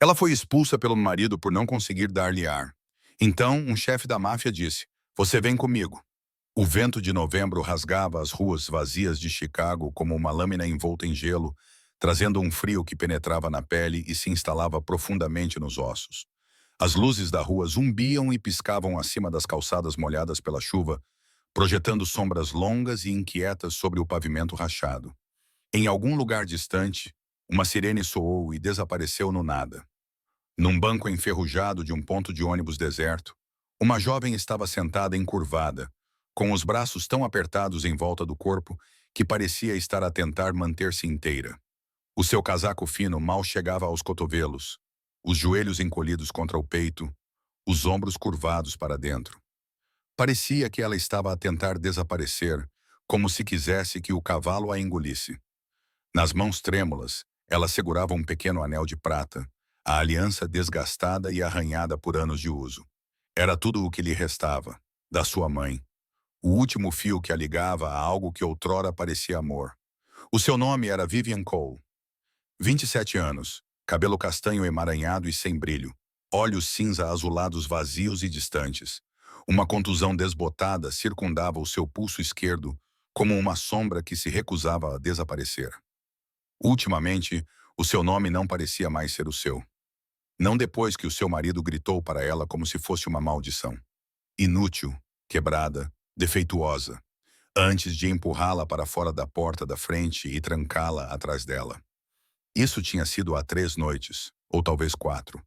Ela foi expulsa pelo marido por não conseguir dar-lhe ar. Então, um chefe da máfia disse: "Você vem comigo." O vento de novembro rasgava as ruas vazias de Chicago como uma lâmina envolta em gelo, trazendo um frio que penetrava na pele e se instalava profundamente nos ossos. As luzes da rua zumbiam e piscavam acima das calçadas molhadas pela chuva, projetando sombras longas e inquietas sobre o pavimento rachado. Em algum lugar distante, uma sirene soou e desapareceu no nada. Num banco enferrujado de um ponto de ônibus deserto, uma jovem estava sentada encurvada, com os braços tão apertados em volta do corpo que parecia estar a tentar manter-se inteira. O seu casaco fino mal chegava aos cotovelos, os joelhos encolhidos contra o peito, os ombros curvados para dentro. Parecia que ela estava a tentar desaparecer, como se quisesse que o cavalo a engolisse. Nas mãos trêmulas, ela segurava um pequeno anel de prata, a aliança desgastada e arranhada por anos de uso. Era tudo o que lhe restava, da sua mãe. O último fio que a ligava a algo que outrora parecia amor. O seu nome era Vivian Cole. 27 anos, cabelo castanho emaranhado e sem brilho, olhos cinza azulados vazios e distantes. Uma contusão desbotada circundava o seu pulso esquerdo, como uma sombra que se recusava a desaparecer. Ultimamente, o seu nome não parecia mais ser o seu. Não depois que o seu marido gritou para ela como se fosse uma maldição. Inútil, quebrada, defeituosa, antes de empurrá-la para fora da porta da frente e trancá-la atrás dela. Isso tinha sido há 3 noites, ou talvez 4.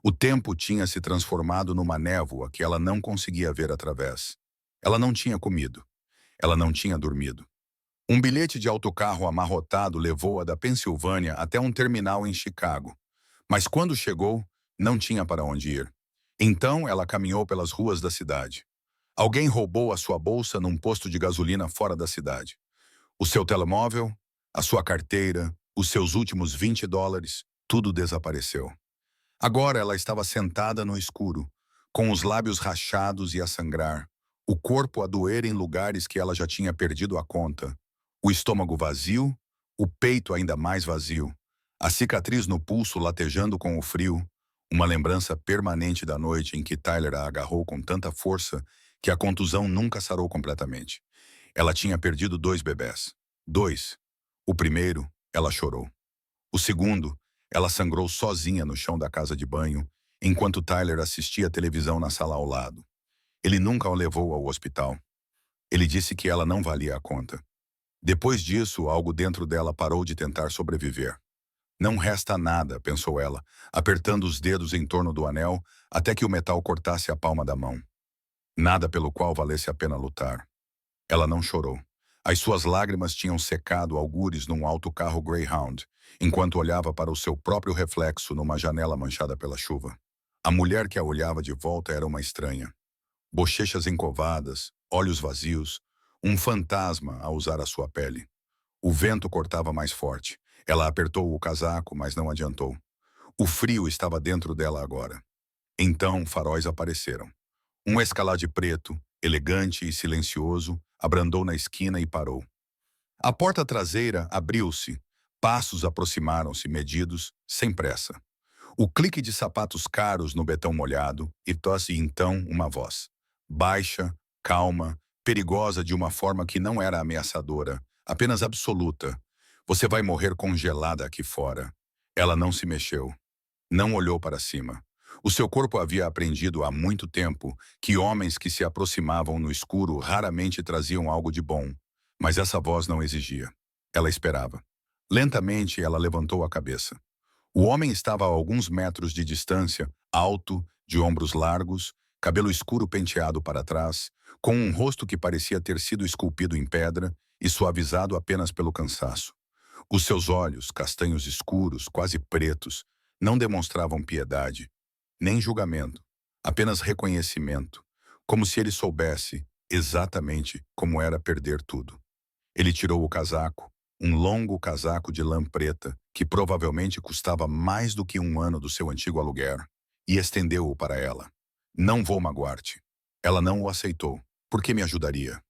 O tempo tinha se transformado numa névoa que ela não conseguia ver através. Ela não tinha comido. Ela não tinha dormido. Um bilhete de autocarro amarrotado levou-a da Pensilvânia até um terminal em Chicago. Mas quando chegou, não tinha para onde ir. Então ela caminhou pelas ruas da cidade. Alguém roubou a sua bolsa num posto de gasolina fora da cidade. O seu telemóvel, a sua carteira, os seus últimos $20, tudo desapareceu. Agora ela estava sentada no escuro, com os lábios rachados e a sangrar, o corpo a doer em lugares que ela já tinha perdido a conta, o estômago vazio, o peito ainda mais vazio, a cicatriz no pulso latejando com o frio, uma lembrança permanente da noite em que Tyler a agarrou com tanta força que a contusão nunca sarou completamente. Ela tinha perdido 2 bebés. 2. O primeiro, ela chorou. O segundo, ela sangrou sozinha no chão da casa de banho, enquanto Tyler assistia a televisão na sala ao lado. Ele nunca a levou ao hospital. Ele disse que ela não valia a conta. Depois disso, algo dentro dela parou de tentar sobreviver. Não resta nada, pensou ela, apertando os dedos em torno do anel até que o metal cortasse a palma da mão. Nada pelo qual valesse a pena lutar. Ela não chorou. As suas lágrimas tinham secado algures num alto carro Greyhound, enquanto olhava para o seu próprio reflexo numa janela manchada pela chuva. A mulher que a olhava de volta era uma estranha. Bochechas encovadas, olhos vazios, um fantasma a usar a sua pele. O vento cortava mais forte. Ela apertou o casaco, mas não adiantou. O frio estava dentro dela agora. Então faróis apareceram. Um Escalade preto, elegante e silencioso, abrandou na esquina e parou. A porta traseira abriu-se. Passos aproximaram-se medidos, sem pressa. O clique de sapatos caros no betão molhado e tosse então uma voz. Baixa, calma, perigosa de uma forma que não era ameaçadora, apenas absoluta. Você vai morrer congelada aqui fora. Ela não se mexeu. Não olhou para cima. O seu corpo havia aprendido há muito tempo que homens que se aproximavam no escuro raramente traziam algo de bom. Mas essa voz não exigia. Ela esperava. Lentamente, ela levantou a cabeça. O homem estava a alguns metros de distância, alto, de ombros largos, cabelo escuro penteado para trás, com um rosto que parecia ter sido esculpido em pedra e suavizado apenas pelo cansaço. Os seus olhos, castanhos escuros, quase pretos, não demonstravam piedade, nem julgamento, apenas reconhecimento, como se ele soubesse exatamente como era perder tudo. Ele tirou o casaco, um longo casaco de lã preta, que provavelmente custava mais do que 1 ano do seu antigo aluguer, e estendeu-o para ela. Não vou magoar-te. Ela não o aceitou. Por que me ajudaria?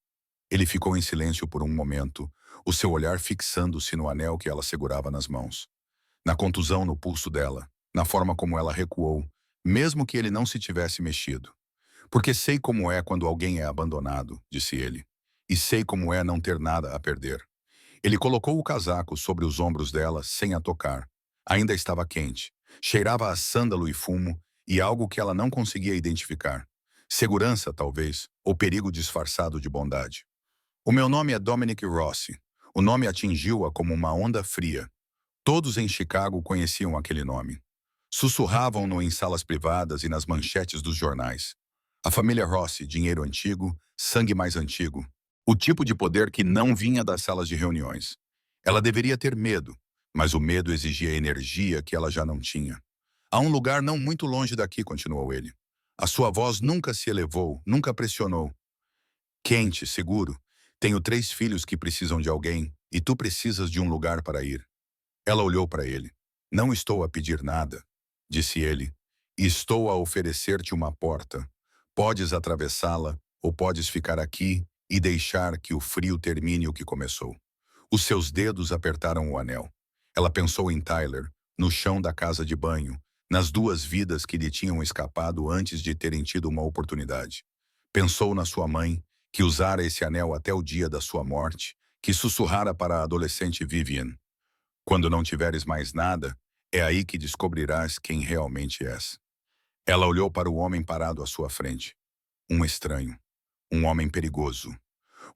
Ele ficou em silêncio por um momento, o seu olhar fixando-se no anel que ela segurava nas mãos. Na contusão no pulso dela, na forma como ela recuou, mesmo que ele não se tivesse mexido. Porque sei como é quando alguém é abandonado, disse ele. E sei como é não ter nada a perder. Ele colocou o casaco sobre os ombros dela sem a tocar. Ainda estava quente. Cheirava a sândalo e fumo, e algo que ela não conseguia identificar. Segurança, talvez, ou perigo disfarçado de bondade. O meu nome é Dominic Rossi. O nome atingiu-a como uma onda fria. Todos em Chicago conheciam aquele nome. Sussurravam-no em salas privadas e nas manchetes dos jornais. A família Rossi, dinheiro antigo, sangue mais antigo. O tipo de poder que não vinha das salas de reuniões. Ela deveria ter medo, mas o medo exigia energia que ela já não tinha. Há um lugar não muito longe daqui, continuou ele. A sua voz nunca se elevou, nunca pressionou. Quente, seguro. Tenho 3 filhos que precisam de alguém, e tu precisas de um lugar para ir. Ela olhou para ele. Não estou a pedir nada, disse ele. Estou a oferecer-te uma porta. Podes atravessá-la, ou podes ficar aqui e deixar que o frio termine o que começou. Os seus dedos apertaram o anel. Ela pensou em Tyler, no chão da casa de banho, nas 2 vidas que lhe tinham escapado antes de terem tido uma oportunidade. Pensou na sua mãe, que usara esse anel até o dia da sua morte, que sussurrara para a adolescente Vivian. Quando não tiveres mais nada, é aí que descobrirás quem realmente és. Ela olhou para o homem parado à sua frente. Um estranho. Um homem perigoso.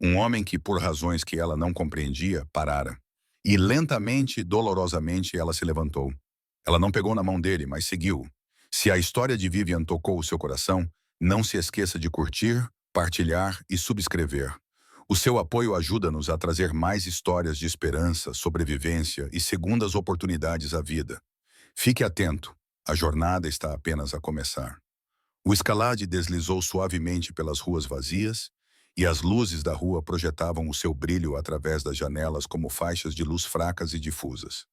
Um homem que, por razões que ela não compreendia, parara. E lentamente, dolorosamente, ela se levantou. Ela não pegou na mão dele, mas seguiu. Se a história de Vivian tocou o seu coração, não se esqueça de curtir, partilhar e subscrever. O seu apoio ajuda-nos a trazer mais histórias de esperança, sobrevivência e segundas oportunidades à vida. Fique atento, a jornada está apenas a começar. O Escalade deslizou suavemente pelas ruas vazias, e as luzes da rua projetavam o seu brilho através das janelas como faixas de luz fracas e difusas.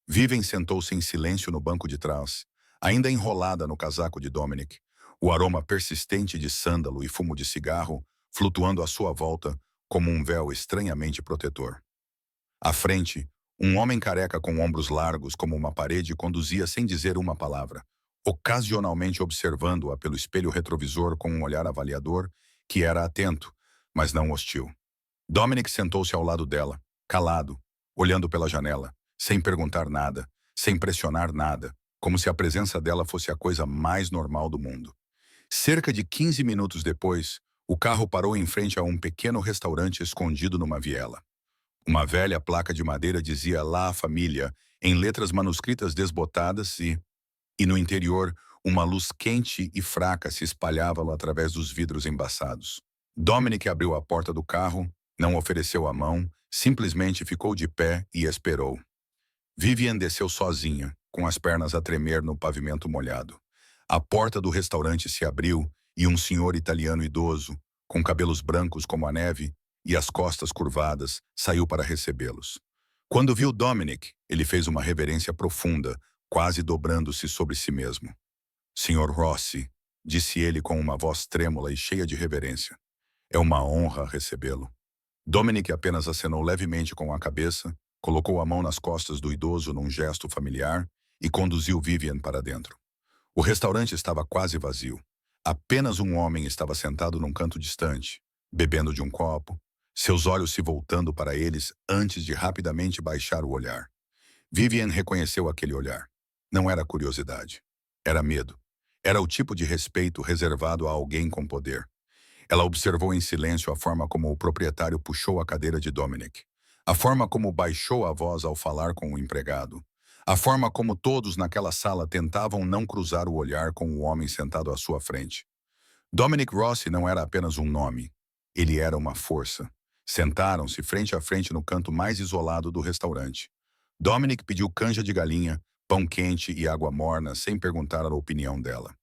Vivian sentou-se em silêncio no banco de trás, ainda enrolada no casaco de Dominic, o aroma persistente de sândalo e fumo de cigarro flutuando à sua volta como um véu estranhamente protetor. À frente, um homem careca com ombros largos como uma parede conduzia sem dizer uma palavra, ocasionalmente observando-a pelo espelho retrovisor com um olhar avaliador que era atento, mas não hostil. Dominic sentou-se ao lado dela, calado, olhando pela janela, sem perguntar nada, sem pressionar nada, como se a presença dela fosse a coisa mais normal do mundo. Cerca de 15 minutos depois, o carro parou em frente a um pequeno restaurante escondido numa viela. Uma velha placa de madeira dizia "La Família", em letras manuscritas desbotadas e no interior, uma luz quente e fraca se espalhava através dos vidros embaçados. Dominic abriu a porta do carro, não ofereceu a mão, simplesmente ficou de pé e esperou. Vivian desceu sozinha, com as pernas a tremer no pavimento molhado. A porta do restaurante se abriu e um senhor italiano idoso, com cabelos brancos como a neve e as costas curvadas, saiu para recebê-los. Quando viu Dominic, ele fez uma reverência profunda, quase dobrando-se sobre si mesmo. Senhor Rossi, disse ele com uma voz trêmula e cheia de reverência. É uma honra recebê-lo. Dominic apenas acenou levemente com a cabeça, colocou a mão nas costas do idoso num gesto familiar e conduziu Vivian para dentro. O restaurante estava quase vazio. Apenas um homem estava sentado num canto distante, bebendo de um copo, seus olhos se voltando para eles antes de rapidamente baixar o olhar. Vivian reconheceu aquele olhar. Não era curiosidade. Era medo. Era o tipo de respeito reservado a alguém com poder. Ela observou em silêncio a forma como o proprietário puxou a cadeira de Dominic, a forma como baixou a voz ao falar com o empregado, a forma como todos naquela sala tentavam não cruzar o olhar com o homem sentado à sua frente. Dominic Rossi não era apenas um nome. Ele era uma força. Sentaram-se frente a frente no canto mais isolado do restaurante. Dominic pediu canja de galinha, pão quente e água morna sem perguntar a opinião dela.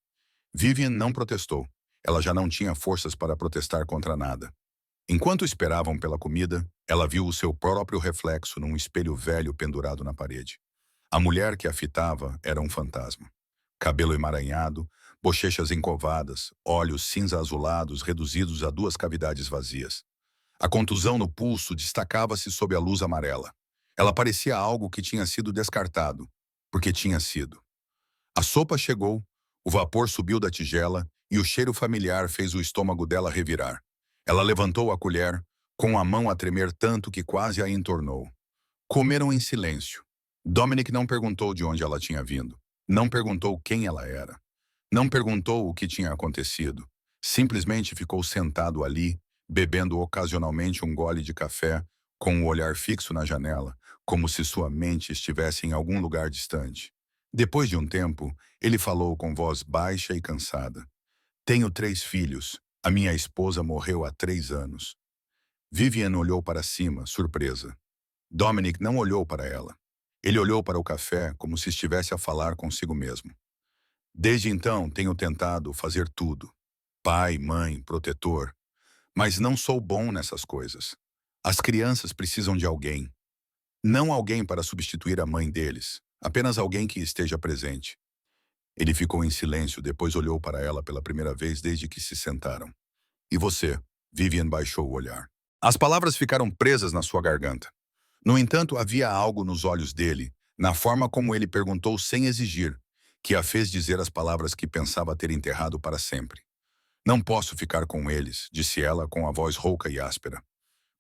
Vivian não protestou. Ela já não tinha forças para protestar contra nada. Enquanto esperavam pela comida, ela viu o seu próprio reflexo num espelho velho pendurado na parede. A mulher que a fitava era um fantasma. Cabelo emaranhado, bochechas encovadas, olhos cinza-azulados reduzidos a 2 cavidades vazias. A contusão no pulso destacava-se sob a luz amarela. Ela parecia algo que tinha sido descartado, porque tinha sido. A sopa chegou, o vapor subiu da tigela e o cheiro familiar fez o estômago dela revirar. Ela levantou a colher, com a mão a tremer tanto que quase a entornou. Comeram em silêncio. Dominic não perguntou de onde ela tinha vindo. Não perguntou quem ela era. Não perguntou o que tinha acontecido. Simplesmente ficou sentado ali, bebendo ocasionalmente um gole de café, com o olhar fixo na janela, como se sua mente estivesse em algum lugar distante. Depois de um tempo, ele falou com voz baixa e cansada. Tenho 3 filhos. A minha esposa morreu há 3 anos. Vivian olhou para cima, surpresa. Dominic não olhou para ela. Ele olhou para o café como se estivesse a falar consigo mesmo. Desde então, tenho tentado fazer tudo. Pai, mãe, protetor. Mas não sou bom nessas coisas. As crianças precisam de alguém. Não alguém para substituir a mãe deles. Apenas alguém que esteja presente. Ele ficou em silêncio, depois olhou para ela pela primeira vez desde que se sentaram. E você? Vivian baixou o olhar. As palavras ficaram presas na sua garganta. No entanto, havia algo nos olhos dele, na forma como ele perguntou sem exigir, que a fez dizer as palavras que pensava ter enterrado para sempre. Não posso ficar com eles, disse ela com a voz rouca e áspera.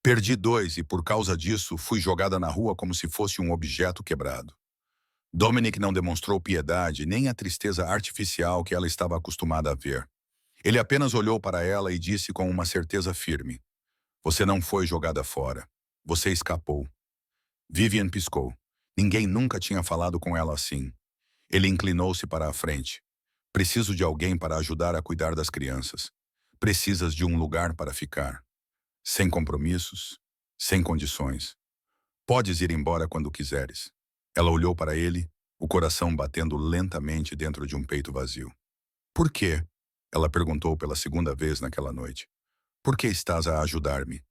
Perdi 2 e por causa disso fui jogada na rua como se fosse um objeto quebrado. Dominic não demonstrou piedade nem a tristeza artificial que ela estava acostumada a ver. Ele apenas olhou para ela e disse com uma certeza firme. Você não foi jogada fora. Você escapou. Vivian piscou. Ninguém nunca tinha falado com ela assim. Ele inclinou-se para a frente. Preciso de alguém para ajudar a cuidar das crianças. Precisas de um lugar para ficar. Sem compromissos, sem condições. Podes ir embora quando quiseres. Ela olhou para ele, o coração batendo lentamente dentro de um peito vazio. Por quê? Ela perguntou pela segunda vez naquela noite. Por que estás a ajudar-me?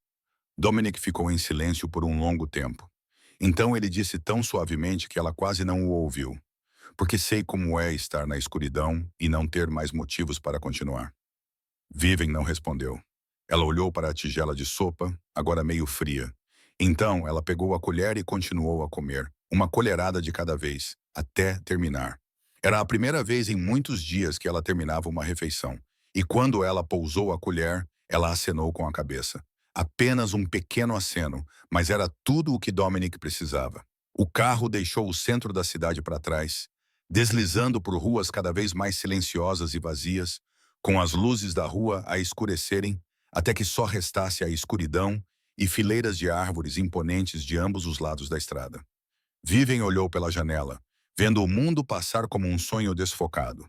Dominic ficou em silêncio por um longo tempo. Então ele disse tão suavemente que ela quase não o ouviu. Porque sei como é estar na escuridão e não ter mais motivos para continuar. Vivian não respondeu. Ela olhou para a tigela de sopa, agora meio fria. Então ela pegou a colher e continuou a comer, uma colherada de cada vez, até terminar. Era a primeira vez em muitos dias que ela terminava uma refeição. E quando ela pousou a colher, ela acenou com a cabeça. Apenas um pequeno aceno, mas era tudo o que Dominic precisava. O carro deixou o centro da cidade para trás, deslizando por ruas cada vez mais silenciosas e vazias, com as luzes da rua a escurecerem, até que só restasse a escuridão e fileiras de árvores imponentes de ambos os lados da estrada. Vivian olhou pela janela, vendo o mundo passar como um sonho desfocado.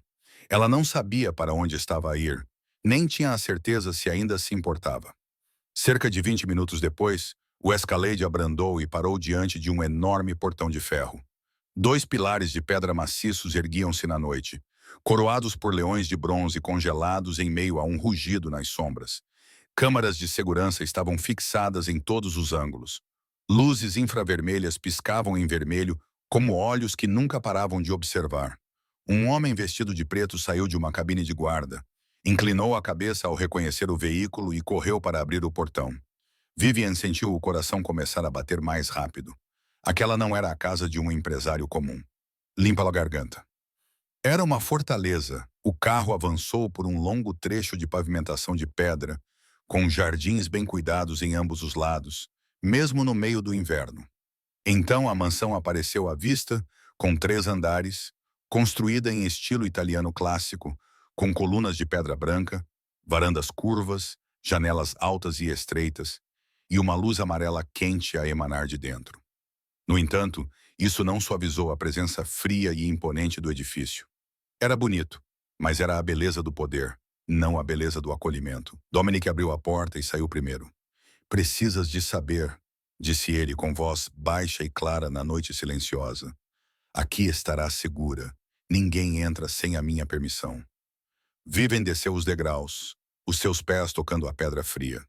Ela não sabia para onde estava a ir, nem tinha a certeza se ainda se importava. Cerca de 20 minutos depois, o Escalade abrandou e parou diante de um enorme portão de ferro. 2 pilares de pedra maciços erguiam-se na noite, coroados por leões de bronze congelados em meio a um rugido nas sombras. Câmaras de segurança estavam fixadas em todos os ângulos. Luzes infravermelhas piscavam em vermelho como olhos que nunca paravam de observar. Um homem vestido de preto saiu de uma cabine de guarda, inclinou a cabeça ao reconhecer o veículo e correu para abrir o portão. Vivian sentiu o coração começar a bater mais rápido. Aquela não era a casa de um empresário comum. Limpa a garganta. Era uma fortaleza. O carro avançou por um longo trecho de pavimentação de pedra, com jardins bem cuidados em ambos os lados, mesmo no meio do inverno. Então a mansão apareceu à vista, com 3 andares, construída em estilo italiano clássico, com colunas de pedra branca, varandas curvas, janelas altas e estreitas, e uma luz amarela quente a emanar de dentro. No entanto, isso não suavizou a presença fria e imponente do edifício. Era bonito, mas era a beleza do poder, não a beleza do acolhimento. Dominic abriu a porta e saiu primeiro. Precisas de saber, disse ele com voz baixa e clara na noite silenciosa. Aqui estarás segura. Ninguém entra sem a minha permissão. Vivian desceu os degraus, os seus pés tocando a pedra fria.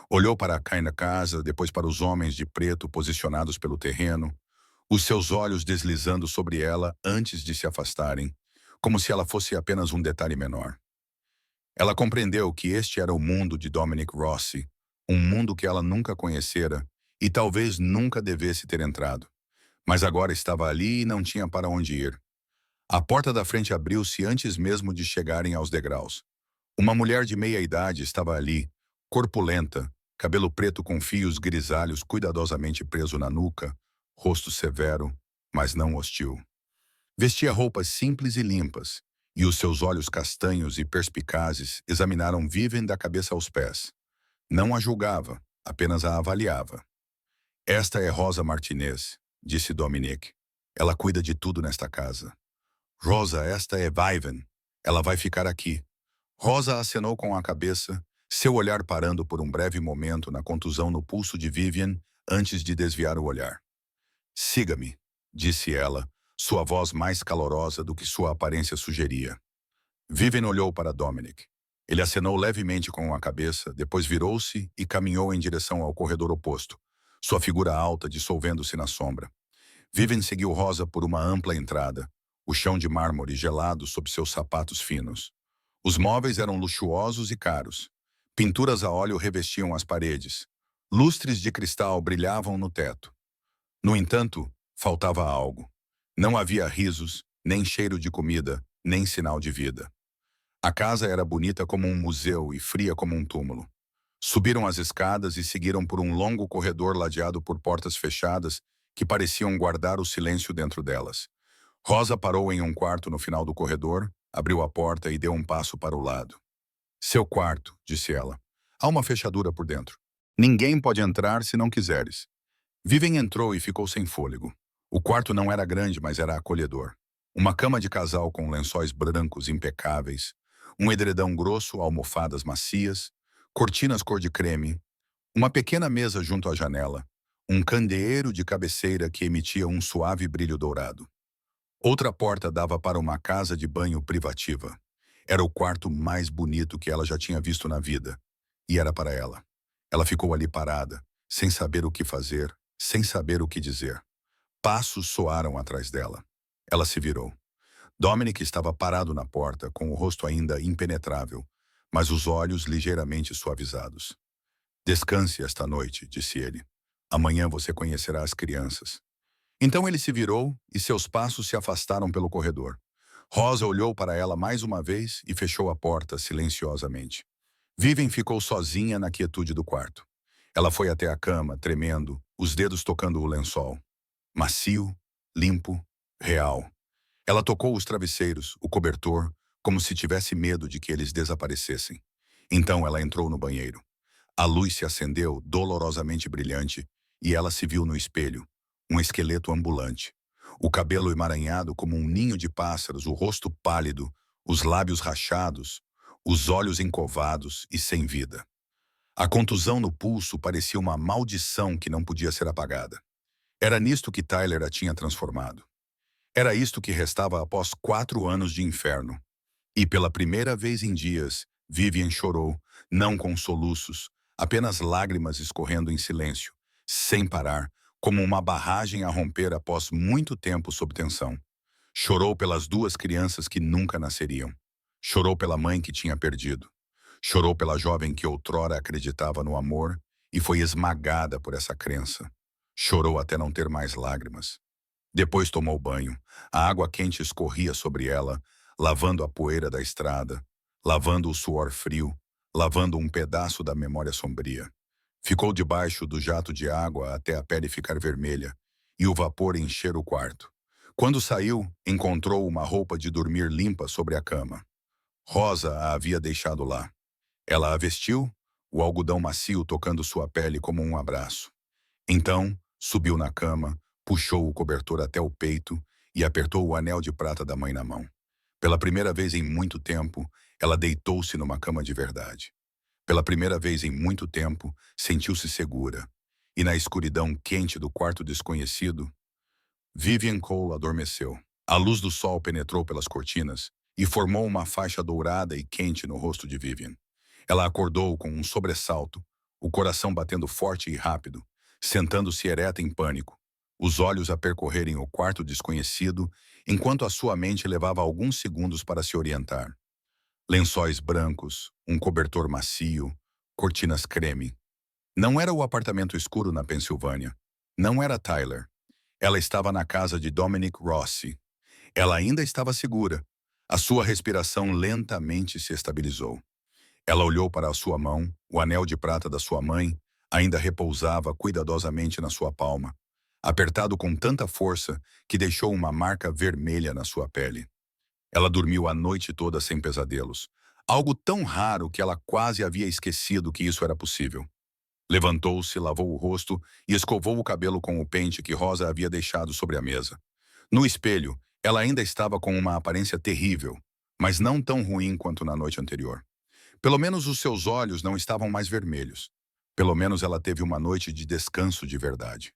Olhou para a caina casa, depois para os homens de preto posicionados pelo terreno, os seus olhos deslizando sobre ela antes de se afastarem, como se ela fosse apenas um detalhe menor. Ela compreendeu que este era o mundo de Dominic Rossi, um mundo que ela nunca conhecera e talvez nunca devesse ter entrado. Mas agora estava ali e não tinha para onde ir. A porta da frente abriu-se antes mesmo de chegarem aos degraus. Uma mulher de meia idade estava ali, corpulenta, cabelo preto com fios grisalhos cuidadosamente preso na nuca, rosto severo, mas não hostil. Vestia roupas simples e limpas, e os seus olhos castanhos e perspicazes examinaram Vivian da cabeça aos pés. Não a julgava, apenas a avaliava. Esta é Rosa Martinez, disse Dominique. Ela cuida de tudo nesta casa. Rosa, esta é Vivian. Ela vai ficar aqui. Rosa acenou com a cabeça, seu olhar parando por um breve momento na contusão no pulso de Vivian antes de desviar o olhar. Siga-me, disse ela, sua voz mais calorosa do que sua aparência sugeria. Vivian olhou para Dominic. Ele acenou levemente com a cabeça, depois virou-se e caminhou em direção ao corredor oposto, sua figura alta dissolvendo-se na sombra. Vivian seguiu Rosa por uma ampla entrada, o chão de mármore gelado sob seus sapatos finos. Os móveis eram luxuosos e caros. Pinturas a óleo revestiam as paredes. Lustres de cristal brilhavam no teto. No entanto, faltava algo. Não havia risos, nem cheiro de comida, nem sinal de vida. A casa era bonita como um museu e fria como um túmulo. Subiram as escadas e seguiram por um longo corredor ladeado por portas fechadas que pareciam guardar o silêncio dentro delas. Rosa parou em um quarto no final do corredor, abriu a porta e deu um passo para o lado. Seu quarto, disse ela. Há uma fechadura por dentro. Ninguém pode entrar se não quiseres. Vivian entrou e ficou sem fôlego. O quarto não era grande, mas era acolhedor. Uma cama de casal com lençóis brancos impecáveis, um edredão grosso, almofadas macias, cortinas cor de creme, uma pequena mesa junto à janela, um candeeiro de cabeceira que emitia um suave brilho dourado. Outra porta dava para uma casa de banho privativa. Era o quarto mais bonito que ela já tinha visto na vida. E era para ela. Ela ficou ali parada, sem saber o que fazer, sem saber o que dizer. Passos soaram atrás dela. Ela se virou. Dominic estava parado na porta, com o rosto ainda impenetrável, mas os olhos ligeiramente suavizados. Descanse esta noite, disse ele. Amanhã você conhecerá as crianças. Então ele se virou e seus passos se afastaram pelo corredor. Rosa olhou para ela mais uma vez e fechou a porta silenciosamente. Vivian ficou sozinha na quietude do quarto. Ela foi até a cama, tremendo, os dedos tocando o lençol. Macio, limpo, real. Ela tocou os travesseiros, o cobertor, como se tivesse medo de que eles desaparecessem. Então ela entrou no banheiro. A luz se acendeu, dolorosamente brilhante, e ela se viu no espelho, um esqueleto ambulante. O cabelo emaranhado como um ninho de pássaros, o rosto pálido, os lábios rachados, os olhos encovados e sem vida. A contusão no pulso parecia uma maldição que não podia ser apagada. Era nisto que Tyler a tinha transformado. Era isto que restava após 4 anos de inferno. E pela primeira vez em dias, Vivian chorou, não com soluços, apenas lágrimas escorrendo em silêncio, sem parar, como uma barragem a romper após muito tempo sob tensão. Chorou pelas 2 crianças que nunca nasceriam. Chorou pela mãe que tinha perdido. Chorou pela jovem que outrora acreditava no amor e foi esmagada por essa crença. Chorou até não ter mais lágrimas. Depois tomou banho. A água quente escorria sobre ela, lavando a poeira da estrada, lavando o suor frio, lavando um pedaço da memória sombria. Ficou debaixo do jato de água até a pele ficar vermelha e o vapor encher o quarto. Quando saiu, encontrou uma roupa de dormir limpa sobre a cama. Rosa a havia deixado lá. Ela a vestiu, o algodão macio tocando sua pele como um abraço. Então, subiu na cama, puxou o cobertor até o peito e apertou o anel de prata da mãe na mão. Pela primeira vez em muito tempo, ela deitou-se numa cama de verdade. Pela primeira vez em muito tempo, sentiu-se segura. E na escuridão quente do quarto desconhecido, Vivian Cole adormeceu. A luz do sol penetrou pelas cortinas e formou uma faixa dourada e quente no rosto de Vivian. Ela acordou com um sobressalto, o coração batendo forte e rápido, sentando-se ereta em pânico, os olhos a percorrerem o quarto desconhecido, enquanto a sua mente levava alguns segundos para se orientar. Lençóis brancos, um cobertor macio, cortinas creme. Não era o apartamento escuro na Pensilvânia. Não era Tyler. Ela estava na casa de Dominic Rossi. Ela ainda estava segura. A sua respiração lentamente se estabilizou. Ela olhou para a sua mão, o anel de prata da sua mãe ainda repousava cuidadosamente na sua palma, apertado com tanta força que deixou uma marca vermelha na sua pele. Ela dormiu a noite toda sem pesadelos, algo tão raro que ela quase havia esquecido que isso era possível. Levantou-se, lavou o rosto e escovou o cabelo com o pente que Rosa havia deixado sobre a mesa. No espelho, ela ainda estava com uma aparência terrível, mas não tão ruim quanto na noite anterior. Pelo menos os seus olhos não estavam mais vermelhos. Pelo menos ela teve uma noite de descanso de verdade.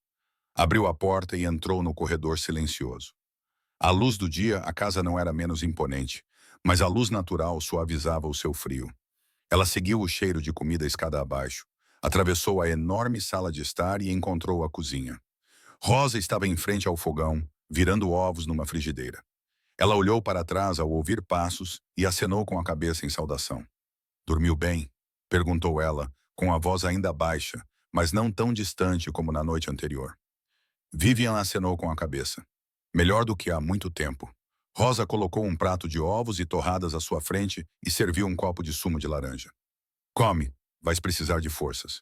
Abriu a porta e entrou no corredor silencioso. À luz do dia, a casa não era menos imponente, mas a luz natural suavizava o seu frio. Ela seguiu o cheiro de comida escada abaixo, atravessou a enorme sala de estar e encontrou a cozinha. Rosa estava em frente ao fogão, virando ovos numa frigideira. Ela olhou para trás ao ouvir passos e acenou com a cabeça em saudação. "Dormiu bem?" perguntou ela, com a voz ainda baixa, mas não tão distante como na noite anterior. Vivian acenou com a cabeça. "Melhor do que há muito tempo." Rosa colocou um prato de ovos e torradas à sua frente e serviu um copo de sumo de laranja. "Come, vais precisar de forças."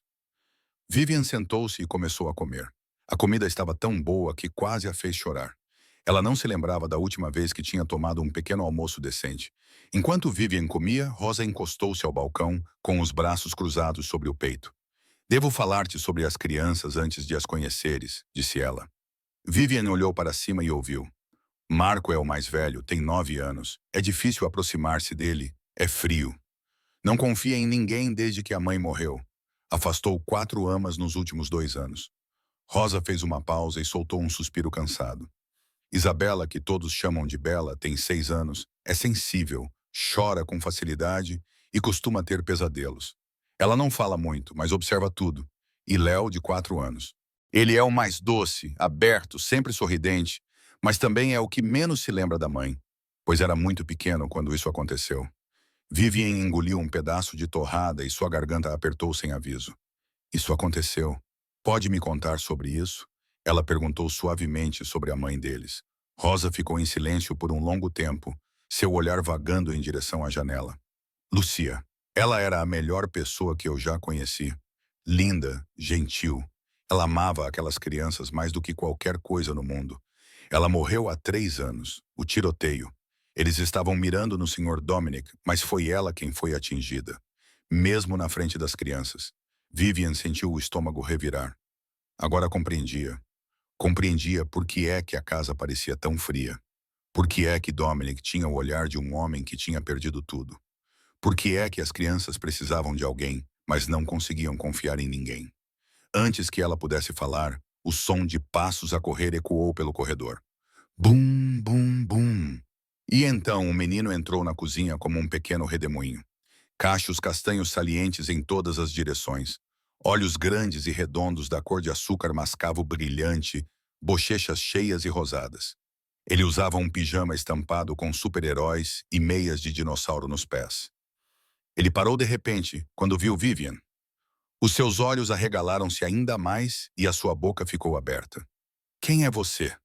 Vivian sentou-se e começou a comer. A comida estava tão boa que quase a fez chorar. Ela não se lembrava da última vez que tinha tomado um pequeno almoço decente. Enquanto Vivian comia, Rosa encostou-se ao balcão, com os braços cruzados sobre o peito. "Devo falar-te sobre as crianças antes de as conheceres", disse ela. Vivian olhou para cima e ouviu. "Marco é o mais velho, tem 9 anos. É difícil aproximar-se dele. É frio. Não confia em ninguém desde que a mãe morreu. Afastou 4 amas nos últimos 2 anos." Rosa fez uma pausa e soltou um suspiro cansado. "Isabela, que todos chamam de Bela, tem 6 anos, é sensível, chora com facilidade e costuma ter pesadelos. Ela não fala muito, mas observa tudo. E Léo, de 4 anos. Ele é o mais doce, aberto, sempre sorridente, mas também é o que menos se lembra da mãe, pois era muito pequeno quando isso aconteceu." Vivian engoliu um pedaço de torrada e sua garganta apertou sem aviso. "Isso aconteceu. Pode me contar sobre isso?" Ela perguntou suavemente sobre a mãe deles. Rosa ficou em silêncio por um longo tempo, seu olhar vagando em direção à janela. "Lucia. Ela era a melhor pessoa que eu já conheci. Linda, gentil. Ela amava aquelas crianças mais do que qualquer coisa no mundo. Ela morreu há 3 anos. O tiroteio. Eles estavam mirando no Sr. Dominic, mas foi ela quem foi atingida. Mesmo na frente das crianças." Vivian sentiu o estômago revirar. Agora compreendia. Compreendia por que é que a casa parecia tão fria. Por que é que Dominic tinha o olhar de um homem que tinha perdido tudo. Por que é que as crianças precisavam de alguém, mas não conseguiam confiar em ninguém. Antes que ela pudesse falar, o som de passos a correr ecoou pelo corredor. Bum, bum, bum. E então o menino entrou na cozinha como um pequeno redemoinho. Cachos castanhos salientes em todas as direções. Olhos grandes e redondos da cor de açúcar mascavo brilhante, bochechas cheias e rosadas. Ele usava um pijama estampado com super-heróis e meias de dinossauro nos pés. Ele parou de repente, quando viu Vivian. Os seus olhos arregalaram-se ainda mais e a sua boca ficou aberta. "Quem é você?"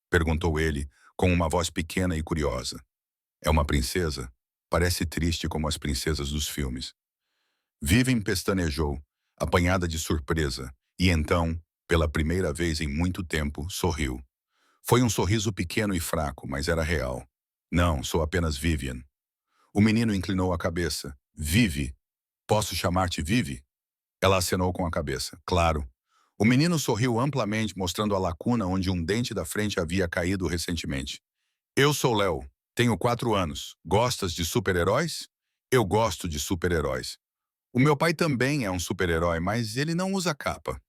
perguntou ele, com uma voz pequena e curiosa. "É uma princesa? Parece triste como as princesas dos filmes." Vivian pestanejou, apanhada de surpresa, e então, pela primeira vez em muito tempo, sorriu. Foi um sorriso pequeno e fraco, mas era real. "Não, sou apenas Vivian." O menino inclinou a cabeça. "Vivi? Posso chamar-te Vivi?" Ela acenou com a cabeça. "Claro." O menino sorriu amplamente, mostrando a lacuna onde um dente da frente havia caído recentemente. "Eu sou Léo. Tenho 4 anos. Gostas de super-heróis?" "Eu gosto de super-heróis." "O meu pai também é um super-herói, mas ele não usa capa."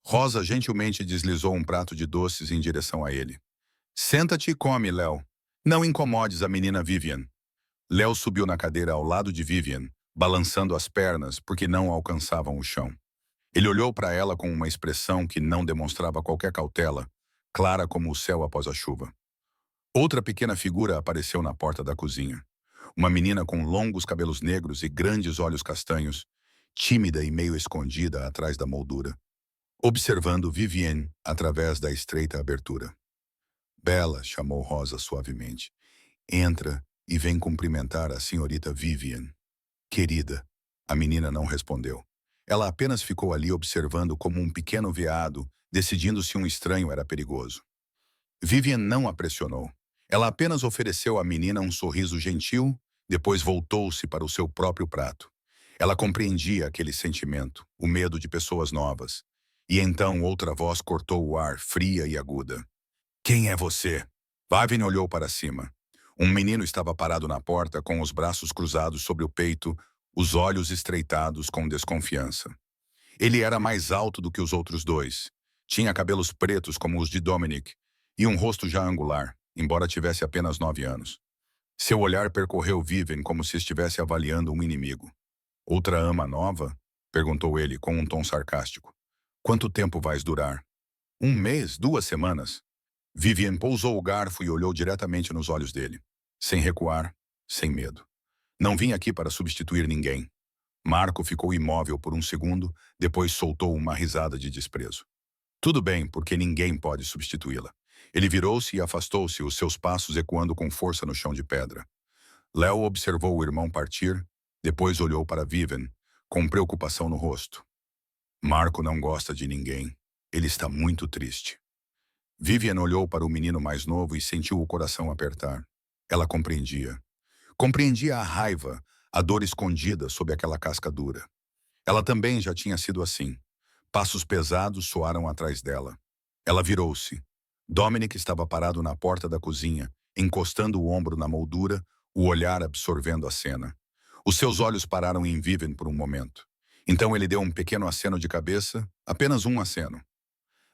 Rosa gentilmente deslizou um prato de doces em direção a ele. "Senta-te e come, Léo. Não incomodes a menina Vivian." Léo subiu na cadeira ao lado de Vivian, balançando as pernas porque não alcançavam o chão. Ele olhou para ela com uma expressão que não demonstrava qualquer cautela, clara como o céu após a chuva. Outra pequena figura apareceu na porta da cozinha. Uma menina com longos cabelos negros e grandes olhos castanhos, tímida e meio escondida atrás da moldura, observando Vivienne através da estreita abertura. Bella, chamou Rosa suavemente. Entra e vem cumprimentar a senhorita Vivian. Querida. A menina não respondeu. Ela apenas ficou ali observando como um pequeno veado, decidindo se um estranho era perigoso. Vivian não a pressionou. Ela apenas ofereceu à menina um sorriso gentil, depois voltou-se para o seu próprio prato. Ela compreendia aquele sentimento, o medo de pessoas novas. E então outra voz cortou o ar, fria e aguda. Quem é você? Vivian olhou para cima. Um menino estava parado na porta com os braços cruzados sobre o peito, os olhos estreitados com desconfiança. Ele era mais alto do que os outros dois. Tinha cabelos pretos como os de Dominic e um rosto já angular, embora tivesse apenas 9 anos. Seu olhar percorreu Vivian como se estivesse avaliando um inimigo. Outra ama nova? Perguntou ele com um tom sarcástico. Quanto tempo vais durar? 1 mês, 2 semanas? Vivian pousou o garfo e olhou diretamente nos olhos dele. Sem recuar, sem medo. Não vim aqui para substituir ninguém. Marco ficou imóvel por um segundo, depois soltou uma risada de desprezo. Tudo bem, porque ninguém pode substituí-la. Ele virou-se e afastou-se, os seus passos ecoando com força no chão de pedra. Léo observou o irmão partir, depois olhou para Vivian, com preocupação no rosto. Marco não gosta de ninguém. Ele está muito triste. Vivian olhou para o menino mais novo e sentiu o coração apertar. Ela compreendia. Compreendia a raiva, a dor escondida sob aquela casca dura. Ela também já tinha sido assim. Passos pesados soaram atrás dela. Ela virou-se. Dominic estava parado na porta da cozinha, encostando o ombro na moldura, o olhar absorvendo a cena. Os seus olhos pararam em Vivian por um momento. Então ele deu um pequeno aceno de cabeça, apenas um aceno.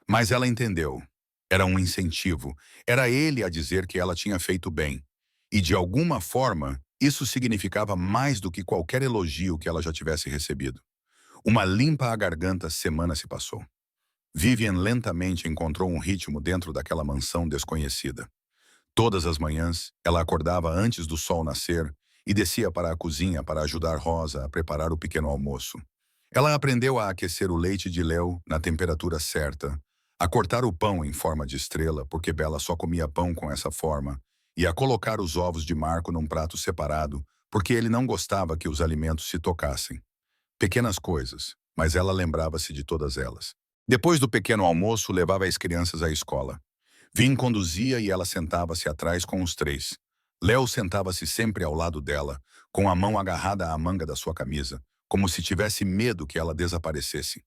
Mas ela entendeu. Era um incentivo. Era ele a dizer que ela tinha feito bem. E, de alguma forma, isso significava mais do que qualquer elogio que ela já tivesse recebido. Uma limpa à garganta semana se passou. Vivian lentamente encontrou um ritmo dentro daquela mansão desconhecida. Todas as manhãs, ela acordava antes do sol nascer e descia para a cozinha para ajudar Rosa a preparar o pequeno almoço. Ela aprendeu a aquecer o leite de Léo na temperatura certa, a cortar o pão em forma de estrela, porque Bella só comia pão com essa forma, e a colocar os ovos de Marco num prato separado, porque ele não gostava que os alimentos se tocassem. Pequenas coisas, mas ela lembrava-se de todas elas. Depois do pequeno almoço, levava as crianças à escola. Vin conduzia e ela sentava-se atrás com os três. Léo sentava-se sempre ao lado dela, com a mão agarrada à manga da sua camisa, como se tivesse medo que ela desaparecesse.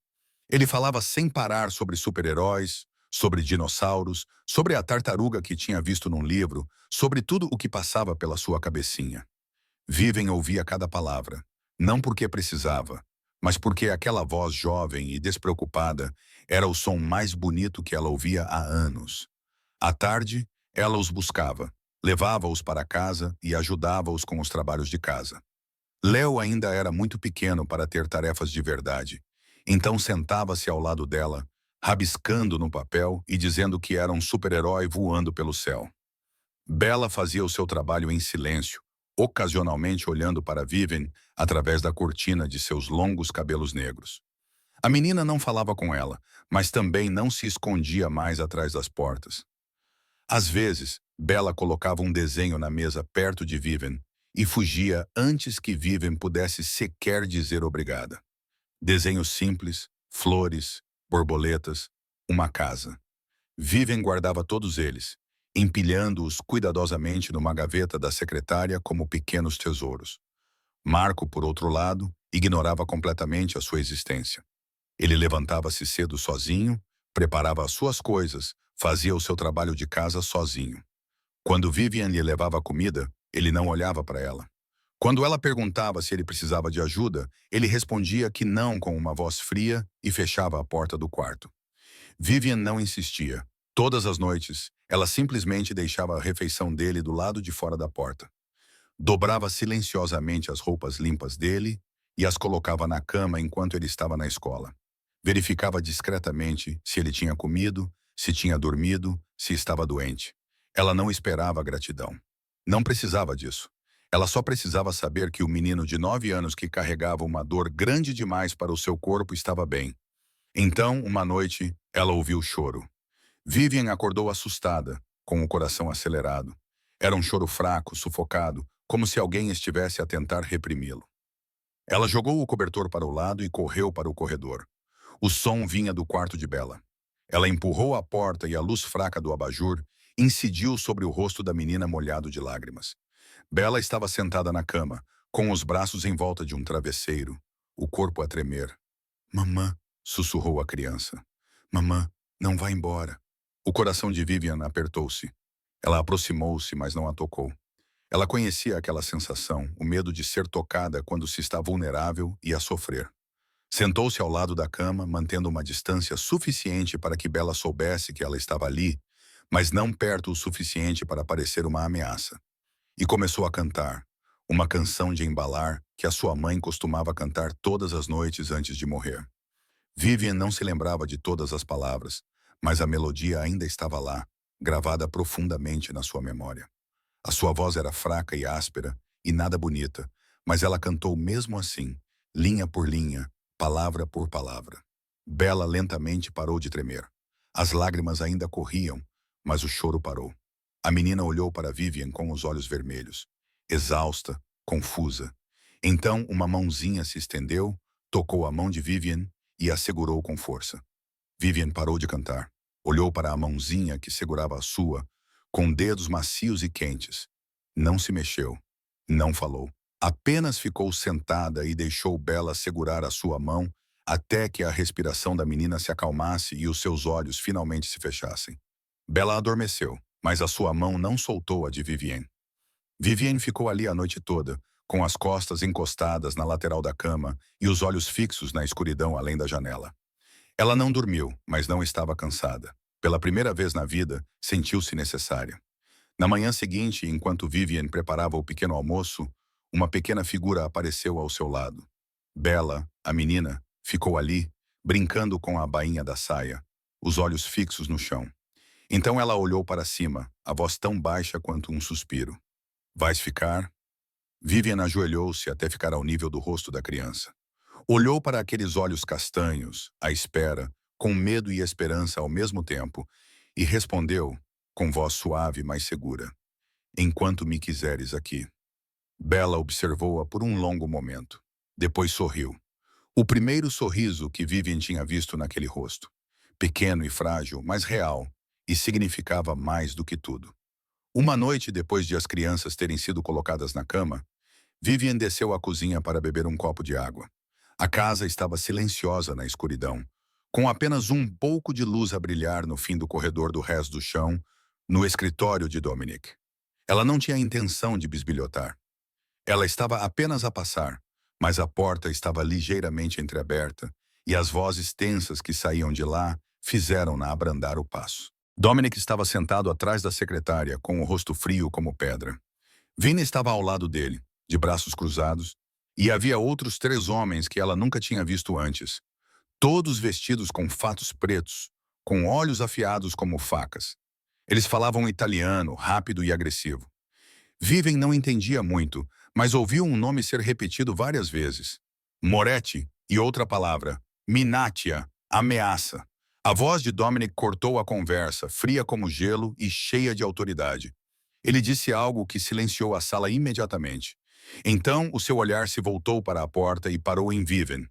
Ele falava sem parar sobre super-heróis, sobre dinossauros, sobre a tartaruga que tinha visto num livro, sobre tudo o que passava pela sua cabecinha. Vivian ouvia cada palavra, não porque precisava, mas porque aquela voz jovem e despreocupada era o som mais bonito que ela ouvia há anos. À tarde, ela os buscava, levava-os para casa e ajudava-os com os trabalhos de casa. Léo ainda era muito pequeno para ter tarefas de verdade, então sentava-se ao lado dela, rabiscando no papel e dizendo que era um super-herói voando pelo céu. Bella fazia o seu trabalho em silêncio, ocasionalmente olhando para Vivian através da cortina de seus longos cabelos negros. A menina não falava com ela, mas também não se escondia mais atrás das portas. Às vezes, Bella colocava um desenho na mesa perto de Vivian e fugia antes que Vivian pudesse sequer dizer obrigada. Desenhos simples, flores, borboletas, uma casa. Vivian guardava todos eles, empilhando-os cuidadosamente numa gaveta da secretária como pequenos tesouros. Marco, por outro lado, ignorava completamente a sua existência. Ele levantava-se cedo sozinho, preparava as suas coisas, fazia o seu trabalho de casa sozinho. Quando Vivian lhe levava comida, ele não olhava para ela. Quando ela perguntava se ele precisava de ajuda, ele respondia que não com uma voz fria e fechava a porta do quarto. Vivian não insistia. Todas as noites, ela simplesmente deixava a refeição dele do lado de fora da porta. Dobrava silenciosamente as roupas limpas dele e as colocava na cama enquanto ele estava na escola. Verificava discretamente se ele tinha comido, se tinha dormido, se estava doente. Ela não esperava gratidão. Não precisava disso. Ela só precisava saber que o menino de 9 anos que carregava uma dor grande demais para o seu corpo estava bem. Então, uma noite, ela ouviu choro. Vivian acordou assustada, com o coração acelerado. Era um choro fraco, sufocado, como se alguém estivesse a tentar reprimi-lo. Ela jogou o cobertor para o lado e correu para o corredor. O som vinha do quarto de Bella. Ela empurrou a porta e a luz fraca do abajur incidiu sobre o rosto da menina molhado de lágrimas. Bella estava sentada na cama, com os braços em volta de um travesseiro, o corpo a tremer. Mamã, sussurrou a criança. Mamã, não vá embora. O coração de Vivian apertou-se. Ela aproximou-se, mas não a tocou. Ela conhecia aquela sensação, o medo de ser tocada quando se está vulnerável e a sofrer. Sentou-se ao lado da cama, mantendo uma distância suficiente para que Bella soubesse que ela estava ali, mas não perto o suficiente para parecer uma ameaça. E começou a cantar, uma canção de embalar que a sua mãe costumava cantar todas as noites antes de morrer. Vivian não se lembrava de todas as palavras, mas a melodia ainda estava lá, gravada profundamente na sua memória. A sua voz era fraca e áspera, e nada bonita, mas ela cantou mesmo assim, linha por linha, palavra por palavra. Bella lentamente parou de tremer. As lágrimas ainda corriam, mas o choro parou. A menina olhou para Vivian com os olhos vermelhos, exausta, confusa. Então uma mãozinha se estendeu, tocou a mão de Vivian e a segurou com força. Vivian parou de cantar. Olhou para a mãozinha que segurava a sua, com dedos macios e quentes. Não se mexeu. Não falou. Apenas ficou sentada e deixou Bella segurar a sua mão até que a respiração da menina se acalmasse e os seus olhos finalmente se fechassem. Bella adormeceu, mas a sua mão não soltou a de Vivian. Vivian ficou ali a noite toda, com as costas encostadas na lateral da cama e os olhos fixos na escuridão além da janela. Ela não dormiu, mas não estava cansada. Pela primeira vez na vida, sentiu-se necessária. Na manhã seguinte, enquanto Vivian preparava o pequeno almoço, uma pequena figura apareceu ao seu lado. Bella, a menina, ficou ali, brincando com a bainha da saia, os olhos fixos no chão. Então ela olhou para cima, a voz tão baixa quanto um suspiro. Vais ficar? Vivian ajoelhou-se até ficar ao nível do rosto da criança. Olhou para aqueles olhos castanhos, à espera, com medo e esperança ao mesmo tempo, e respondeu, com voz suave, mas segura. Enquanto me quiseres aqui. Bella observou-a por um longo momento. Depois sorriu. O primeiro sorriso que Vivian tinha visto naquele rosto. Pequeno e frágil, mas real, e significava mais do que tudo. Uma noite depois de as crianças terem sido colocadas na cama, Vivian desceu à cozinha para beber um copo de água. A casa estava silenciosa na escuridão, com apenas um pouco de luz a brilhar no fim do corredor do resto do chão, no escritório de Dominic. Ela não tinha intenção de bisbilhotar. Ela estava apenas a passar, mas a porta estava ligeiramente entreaberta e as vozes tensas que saíam de lá fizeram-na abrandar o passo. Dominic estava sentado atrás da secretária, com o rosto frio como pedra. Vina estava ao lado dele, de braços cruzados, e havia outros 3 homens que ela nunca tinha visto antes, todos vestidos com fatos pretos, com olhos afiados como facas. Eles falavam italiano, rápido e agressivo. Vivian não entendia muito, mas ouviu um nome ser repetido várias vezes. Moretti e outra palavra, Minatia, ameaça. A voz de Dominic cortou a conversa, fria como gelo e cheia de autoridade. Ele disse algo que silenciou a sala imediatamente. Então, o seu olhar se voltou para a porta e parou em Vivian.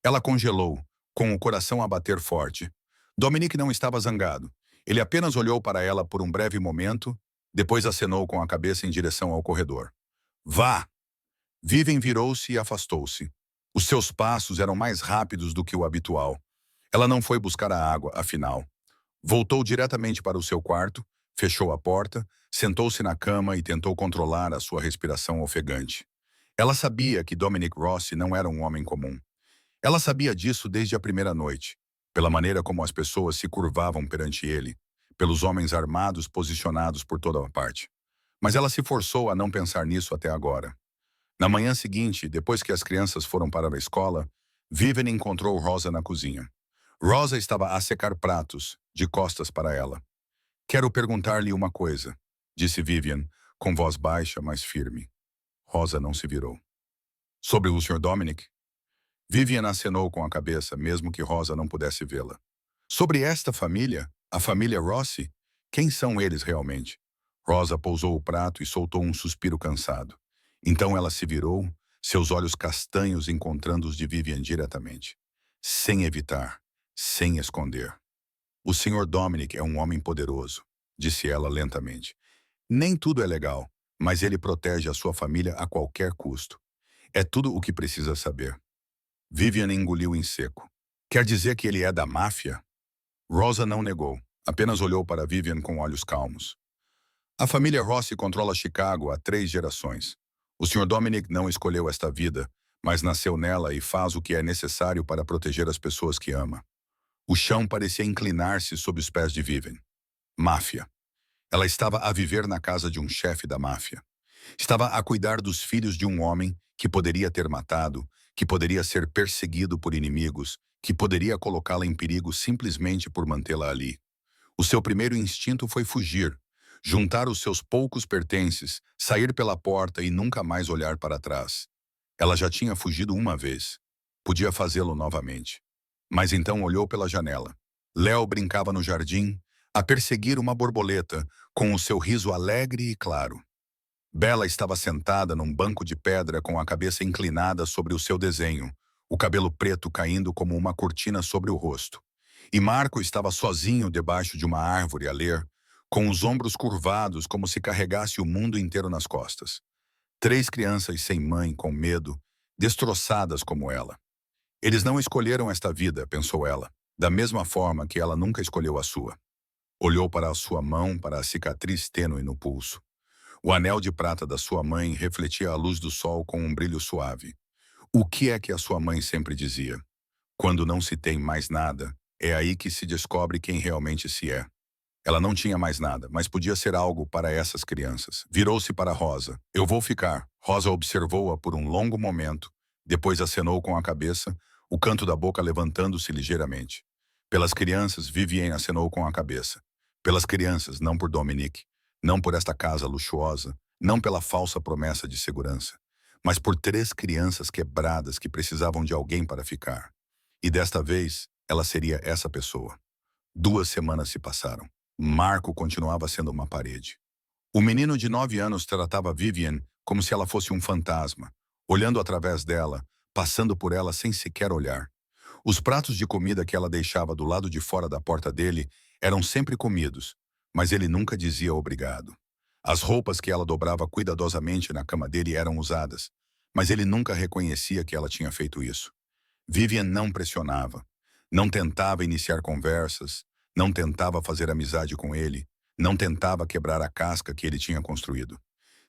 Ela congelou, com o coração a bater forte. Dominic não estava zangado. Ele apenas olhou para ela por um breve momento, depois acenou com a cabeça em direção ao corredor. Vá! Vivian virou-se e afastou-se. Os seus passos eram mais rápidos do que o habitual. Ela não foi buscar a água, afinal. Voltou diretamente para o seu quarto, fechou a porta, sentou-se na cama e tentou controlar a sua respiração ofegante. Ela sabia que Dominic Rossi não era um homem comum. Ela sabia disso desde a primeira noite, pela maneira como as pessoas se curvavam perante ele, pelos homens armados posicionados por toda a parte. Mas ela se forçou a não pensar nisso até agora. Na manhã seguinte, depois que as crianças foram para a escola, Vivian encontrou Rosa na cozinha. Rosa estava a secar pratos, de costas para ela. Quero perguntar-lhe uma coisa, disse Vivian, com voz baixa, mas firme. Rosa não se virou. Sobre o Sr. Dominic? Vivian acenou com a cabeça, mesmo que Rosa não pudesse vê-la. Sobre esta família, a família Rossi? Quem são eles realmente? Rosa pousou o prato e soltou um suspiro cansado. Então ela se virou, seus olhos castanhos encontrando os de Vivian diretamente. Sem evitar, sem esconder. O Sr. Dominic é um homem poderoso, disse ela lentamente. Nem tudo é legal, mas ele protege a sua família a qualquer custo. É tudo o que precisa saber. Vivian engoliu em seco. Quer dizer que ele é da máfia? Rosa não negou, apenas olhou para Vivian com olhos calmos. A família Rossi controla Chicago há 3 gerações. O Sr. Dominic não escolheu esta vida, mas nasceu nela e faz o que é necessário para proteger as pessoas que ama. O chão parecia inclinar-se sob os pés de Vivian. Máfia. Ela estava a viver na casa de um chefe da máfia. Estava a cuidar dos filhos de um homem que poderia ter matado, que poderia ser perseguido por inimigos, que poderia colocá-la em perigo simplesmente por mantê-la ali. O seu primeiro instinto foi fugir, juntar os seus poucos pertences, sair pela porta e nunca mais olhar para trás. Ela já tinha fugido uma vez. Podia fazê-lo novamente. Mas então olhou pela janela. Léo brincava no jardim, a perseguir uma borboleta, com o seu riso alegre e claro. Bela estava sentada num banco de pedra com a cabeça inclinada sobre o seu desenho, o cabelo preto caindo como uma cortina sobre o rosto. E Marco estava sozinho debaixo de uma árvore a ler, com os ombros curvados como se carregasse o mundo inteiro nas costas. 3 crianças sem mãe, com medo, destroçadas como ela. Eles não escolheram esta vida, pensou ela, da mesma forma que ela nunca escolheu a sua. Olhou para a sua mão, para a cicatriz tênue no pulso. O anel de prata da sua mãe refletia a luz do sol com um brilho suave. O que é que a sua mãe sempre dizia? Quando não se tem mais nada, é aí que se descobre quem realmente se é. Ela não tinha mais nada, mas podia ser algo para essas crianças. Virou-se para Rosa. Eu vou ficar. Rosa observou-a por um longo momento, depois acenou com a cabeça, o canto da boca levantando-se ligeiramente. Pelas crianças, Vivien acenou com a cabeça. Pelas crianças, não por Dominique, não por esta casa luxuosa, não pela falsa promessa de segurança, mas por 3 crianças quebradas que precisavam de alguém para ficar. E desta vez, ela seria essa pessoa. 2 semanas se passaram. Marco continuava sendo uma parede. O menino de 9 anos tratava Vivien como se ela fosse um fantasma, olhando através dela, passando por ela sem sequer olhar. Os pratos de comida que ela deixava do lado de fora da porta dele eram sempre comidos, mas ele nunca dizia obrigado. As roupas que ela dobrava cuidadosamente na cama dele eram usadas, mas ele nunca reconhecia que ela tinha feito isso. Vivian não pressionava, não tentava iniciar conversas, não tentava fazer amizade com ele, não tentava quebrar a casca que ele tinha construído.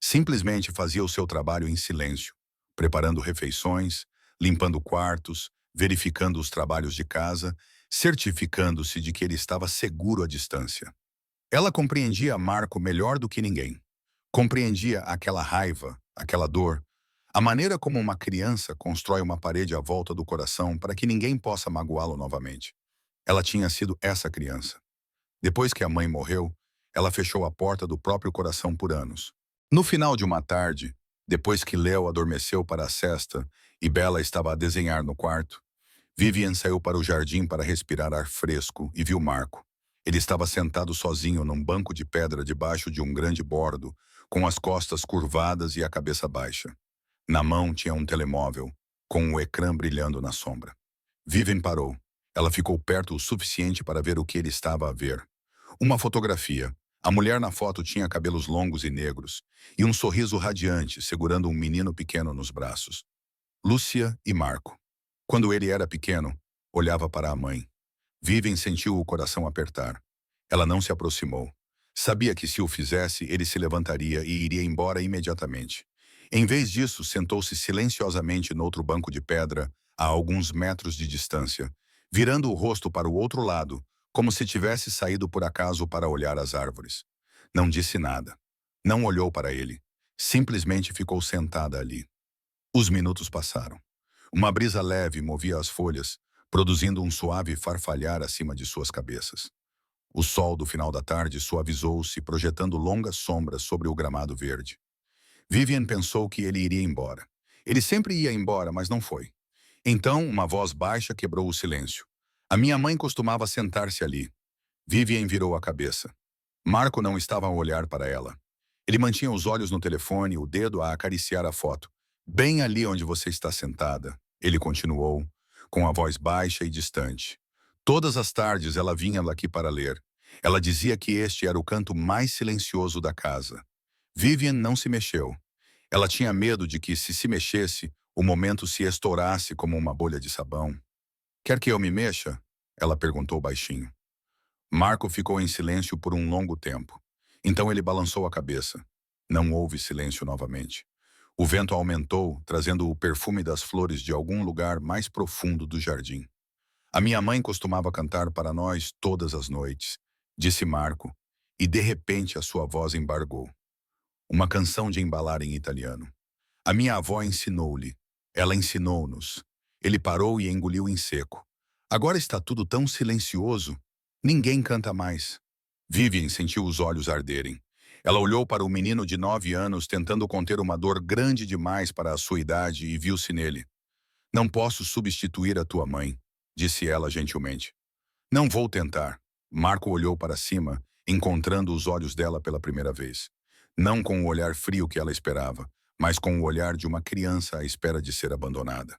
Simplesmente fazia o seu trabalho em silêncio, preparando refeições, limpando quartos, verificando os trabalhos de casa, certificando-se de que ele estava seguro à distância. Ela compreendia Marco melhor do que ninguém. Compreendia aquela raiva, aquela dor, a maneira como uma criança constrói uma parede à volta do coração para que ninguém possa magoá-lo novamente. Ela tinha sido essa criança. Depois que a mãe morreu, ela fechou a porta do próprio coração por anos. No final de uma tarde, depois que Léo adormeceu para a sesta e Bella estava a desenhar no quarto, Vivian saiu para o jardim para respirar ar fresco e viu Marco. Ele estava sentado sozinho num banco de pedra debaixo de um grande bordo, com as costas curvadas e a cabeça baixa. Na mão tinha um telemóvel, com o ecrã brilhando na sombra. Vivian parou. Ela ficou perto o suficiente para ver o que ele estava a ver. Uma fotografia. A mulher na foto tinha cabelos longos e negros, e um sorriso radiante, segurando um menino pequeno nos braços. Lúcia e Marco. Quando ele era pequeno, olhava para a mãe. Vivian sentiu o coração apertar. Ela não se aproximou. Sabia que se o fizesse, ele se levantaria e iria embora imediatamente. Em vez disso, sentou-se silenciosamente noutro banco de pedra, a alguns metros de distância, virando o rosto para o outro lado, como se tivesse saído por acaso para olhar as árvores. Não disse nada. Não olhou para ele. Simplesmente ficou sentada ali. Os minutos passaram. Uma brisa leve movia as folhas, produzindo um suave farfalhar acima de suas cabeças. O sol do final da tarde suavizou-se, projetando longas sombras sobre o gramado verde. Vivian pensou que ele iria embora. Ele sempre ia embora, mas não foi. Então, uma voz baixa quebrou o silêncio. A minha mãe costumava sentar-se ali. Vivian virou a cabeça. Marco não estava a olhar para ela. Ele mantinha os olhos no telefone e o dedo a acariciar a foto. Bem ali onde você está sentada, ele continuou, com a voz baixa e distante. Todas as tardes ela vinha aqui para ler. Ela dizia que este era o canto mais silencioso da casa. Vivian não se mexeu. Ela tinha medo de que, se mexesse, o momento se estourasse como uma bolha de sabão. Quer que eu me mexa? Ela perguntou baixinho. Marco ficou em silêncio por um longo tempo. Então ele balançou a cabeça. Não houve silêncio novamente. O vento aumentou, trazendo o perfume das flores de algum lugar mais profundo do jardim. A minha mãe costumava cantar para nós todas as noites, disse Marco, e de repente a sua voz embargou. Uma canção de embalar em italiano. A minha avó ensinou-lhe. Ela ensinou-nos. Ele parou e engoliu em seco. Agora está tudo tão silencioso. Ninguém canta mais. Vivian sentiu os olhos arderem. Ela olhou para o menino de 9 anos tentando conter uma dor grande demais para a sua idade e viu-se nele. Não posso substituir a tua mãe, disse ela gentilmente. Não vou tentar. Marco olhou para cima, encontrando os olhos dela pela primeira vez. Não com o olhar frio que ela esperava, mas com o olhar de uma criança à espera de ser abandonada.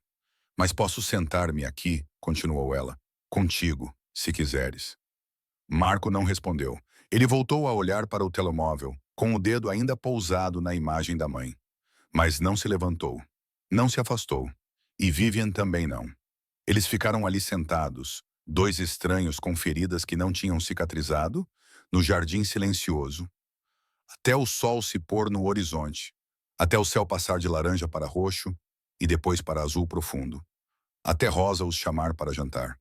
Mas posso sentar-me aqui, continuou ela, contigo, se quiseres. Marco não respondeu. Ele voltou a olhar para o telemóvel, com o dedo ainda pousado na imagem da mãe. Mas não se levantou. Não se afastou. E Vivian também não. Eles ficaram ali sentados, dois estranhos com feridas que não tinham cicatrizado, no jardim silencioso, até o sol se pôr no horizonte, até o céu passar de laranja para roxo e depois para azul profundo, até Rosa os chamar para jantar.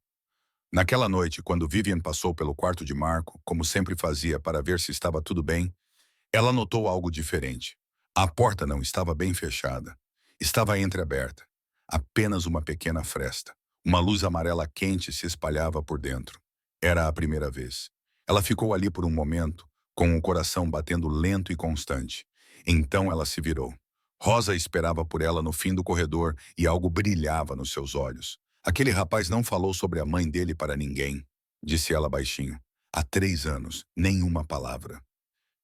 Naquela noite, quando Vivian passou pelo quarto de Marco, como sempre fazia para ver se estava tudo bem, ela notou algo diferente. A porta não estava bem fechada. Estava entreaberta. Apenas uma pequena fresta. Uma luz amarela quente se espalhava por dentro. Era a primeira vez. Ela ficou ali por um momento, com o coração batendo lento e constante. Então ela se virou. Rosa esperava por ela no fim do corredor e algo brilhava nos seus olhos. Aquele rapaz não falou sobre a mãe dele para ninguém, disse ela baixinho. Há 3 anos, nenhuma palavra.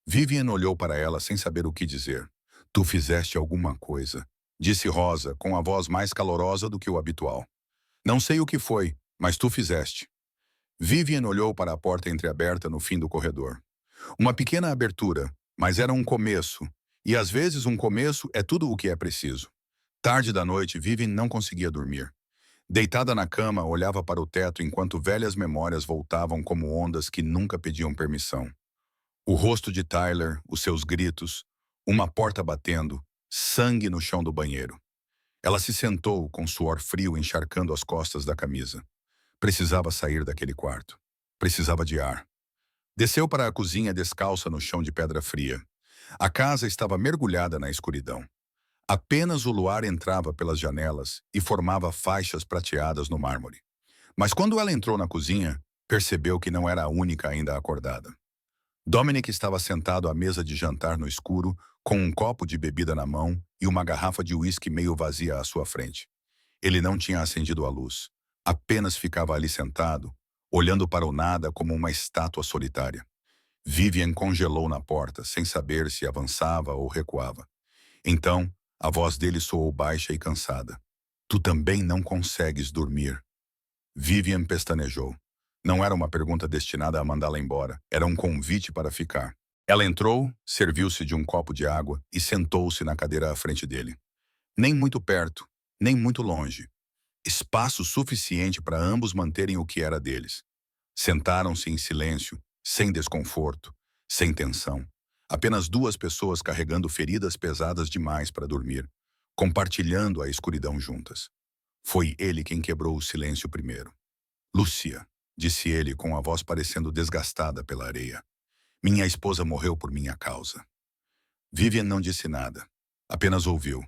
Vivian olhou para ela sem saber o que dizer. Tu fizeste alguma coisa, disse Rosa, com a voz mais calorosa do que o habitual. Não sei o que foi, mas tu fizeste. Vivian olhou para a porta entreaberta no fim do corredor. Uma pequena abertura, mas era um começo, e às vezes um começo é tudo o que é preciso. Tarde da noite, Vivian não conseguia dormir. Deitada na cama, olhava para o teto enquanto velhas memórias voltavam como ondas que nunca pediam permissão. O rosto de Tyler, os seus gritos, uma porta batendo, sangue no chão do banheiro. Ela se sentou, com suor frio encharcando as costas da camisa. Precisava sair daquele quarto. Precisava de ar. Desceu para a cozinha descalça no chão de pedra fria. A casa estava mergulhada na escuridão. Apenas o luar entrava pelas janelas e formava faixas prateadas no mármore. Mas quando ela entrou na cozinha, percebeu que não era a única ainda acordada. Dominic estava sentado à mesa de jantar no escuro, com um copo de bebida na mão e uma garrafa de uísque meio vazia à sua frente. Ele não tinha acendido a luz. Apenas ficava ali sentado, olhando para o nada como uma estátua solitária. Vivian congelou na porta, sem saber se avançava ou recuava. Então, a voz dele soou baixa e cansada. Tu também não consegues dormir. Vivian pestanejou. Não era uma pergunta destinada a mandá-la embora. Era um convite para ficar. Ela entrou, serviu-se de um copo de água e sentou-se na cadeira à frente dele. Nem muito perto, nem muito longe. Espaço suficiente para ambos manterem o que era deles. Sentaram-se em silêncio, sem desconforto, sem tensão. Apenas 2 pessoas carregando feridas pesadas demais para dormir, compartilhando a escuridão juntas. Foi ele quem quebrou o silêncio primeiro. Lúcia, disse ele com a voz parecendo desgastada pela areia. Minha esposa morreu por minha causa. Vivian não disse nada, apenas ouviu.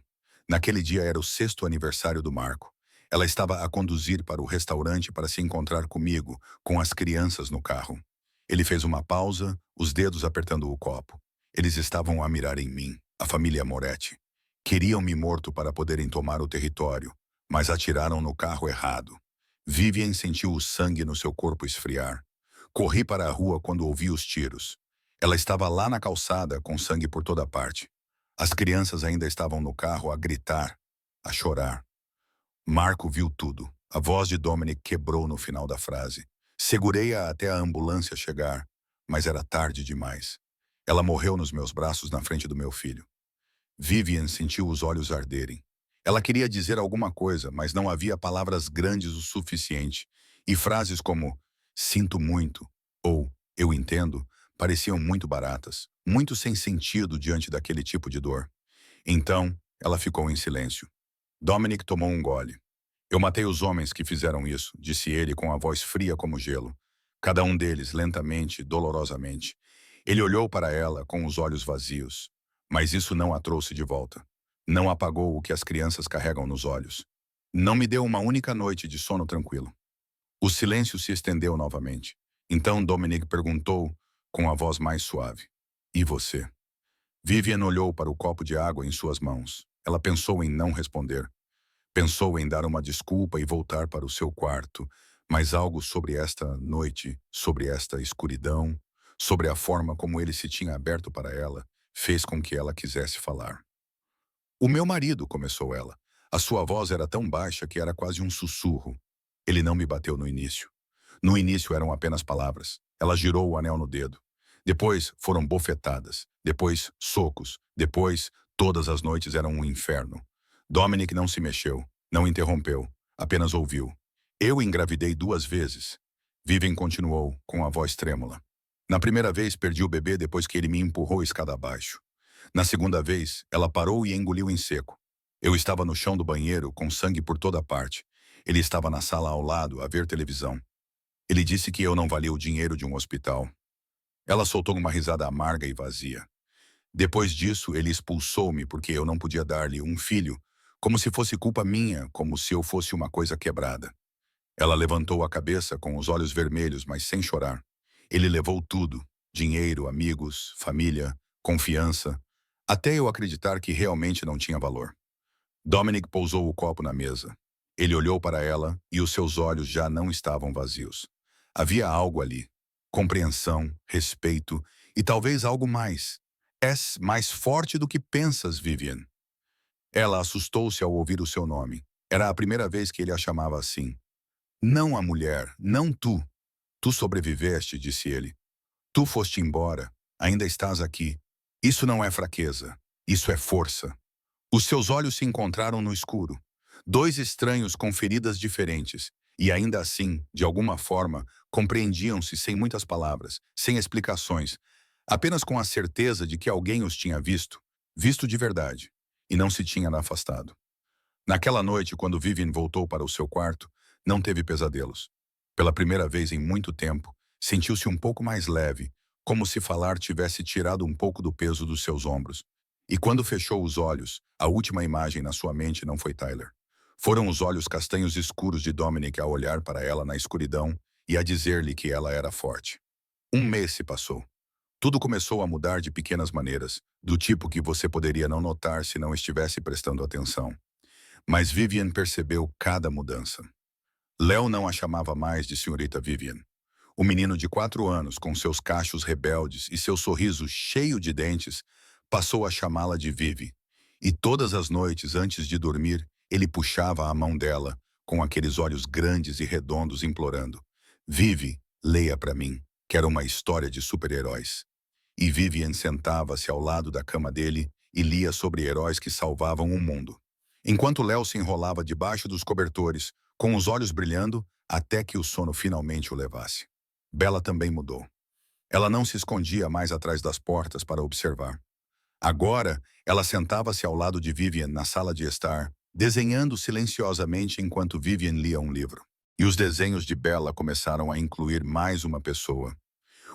Naquele dia era o 6º aniversário do Marco. Ela estava a conduzir para o restaurante para se encontrar comigo, com as crianças no carro. Ele fez uma pausa, os dedos apertando o copo. Eles estavam a mirar em mim, a família Moretti. Queriam-me morto para poderem tomar o território, mas atiraram no carro errado. Vivian sentiu o sangue no seu corpo esfriar. Corri para a rua quando ouvi os tiros. Ela estava lá na calçada, com sangue por toda parte. As crianças ainda estavam no carro a gritar, a chorar. Marco viu tudo. A voz de Dominic quebrou no final da frase. Segurei-a até a ambulância chegar, mas era tarde demais. Ela morreu nos meus braços na frente do meu filho. Vivian sentiu os olhos arderem. Ela queria dizer alguma coisa, mas não havia palavras grandes o suficiente. E frases como "sinto muito" ou "eu entendo" pareciam muito baratas, muito sem sentido diante daquele tipo de dor. Então, ela ficou em silêncio. Dominic tomou um gole. Eu matei os homens que fizeram isso, disse ele com a voz fria como gelo. Cada um deles, lentamente, dolorosamente. Ele olhou para ela com os olhos vazios. Mas isso não a trouxe de volta. Não apagou o que as crianças carregam nos olhos. Não me deu uma única noite de sono tranquilo. O silêncio se estendeu novamente. Então Dominic perguntou com a voz mais suave. E você? Vivian olhou para o copo de água em suas mãos. Ela pensou em não responder. Pensou em dar uma desculpa e voltar para o seu quarto, mas algo sobre esta noite, sobre esta escuridão, sobre a forma como ele se tinha aberto para ela, fez com que ela quisesse falar. O meu marido, começou ela. A sua voz era tão baixa que era quase um sussurro. Ele não me bateu no início. No início eram apenas palavras. Ela girou o anel no dedo. Depois foram bofetadas. Depois socos. Depois todas as noites eram um inferno. Dominic não se mexeu, não interrompeu, apenas ouviu. Eu engravidei 2 vezes. Vivian continuou, com a voz trêmula. Na primeira vez perdi o bebê depois que ele me empurrou escada abaixo. Na segunda vez, ela parou e engoliu em seco. Eu estava no chão do banheiro, com sangue por toda parte. Ele estava na sala ao lado, a ver televisão. Ele disse que eu não valia o dinheiro de um hospital. Ela soltou uma risada amarga e vazia. Depois disso, ele expulsou-me porque eu não podia dar-lhe um filho, como se fosse culpa minha, como se eu fosse uma coisa quebrada. Ela levantou a cabeça com os olhos vermelhos, mas sem chorar. Ele levou tudo, dinheiro, amigos, família, confiança, até eu acreditar que realmente não tinha valor. Dominic pousou o copo na mesa. Ele olhou para ela e os seus olhos já não estavam vazios. Havia algo ali. Compreensão, respeito e talvez algo mais. És mais forte do que pensas, Vivian. Ela assustou-se ao ouvir o seu nome. Era a primeira vez que ele a chamava assim. Não a mulher, não tu. Tu sobreviveste, disse ele. Tu foste embora. Ainda estás aqui. Isso não é fraqueza. Isso é força. Os seus olhos se encontraram no escuro. Dois estranhos com feridas diferentes. E ainda assim, de alguma forma, compreendiam-se sem muitas palavras, sem explicações, apenas com a certeza de que alguém os tinha visto, visto de verdade, e não se tinha afastado. Naquela noite, quando Vivian voltou para o seu quarto, não teve pesadelos. Pela primeira vez em muito tempo, sentiu-se um pouco mais leve, como se falar tivesse tirado um pouco do peso dos seus ombros. E quando fechou os olhos, a última imagem na sua mente não foi Tyler. Foram os olhos castanhos escuros de Dominic a olhar para ela na escuridão e a dizer-lhe que ela era forte. 1 mês se passou. Tudo começou a mudar de pequenas maneiras, do tipo que você poderia não notar se não estivesse prestando atenção. Mas Vivian percebeu cada mudança. Léo não a chamava mais de senhorita Vivian. O menino de 4 anos, com seus cachos rebeldes e seu sorriso cheio de dentes, passou a chamá-la de Vivi. E todas as noites, antes de dormir, ele puxava a mão dela, com aqueles olhos grandes e redondos, implorando. Vivi, leia para mim. Quero uma história de super-heróis. E Vivian sentava-se ao lado da cama dele e lia sobre heróis que salvavam o mundo. Enquanto Léo se enrolava debaixo dos cobertores, com os olhos brilhando, até que o sono finalmente o levasse. Bella também mudou. Ela não se escondia mais atrás das portas para observar. Agora, ela sentava-se ao lado de Vivian na sala de estar, desenhando silenciosamente enquanto Vivian lia um livro. E os desenhos de Bella começaram a incluir mais uma pessoa.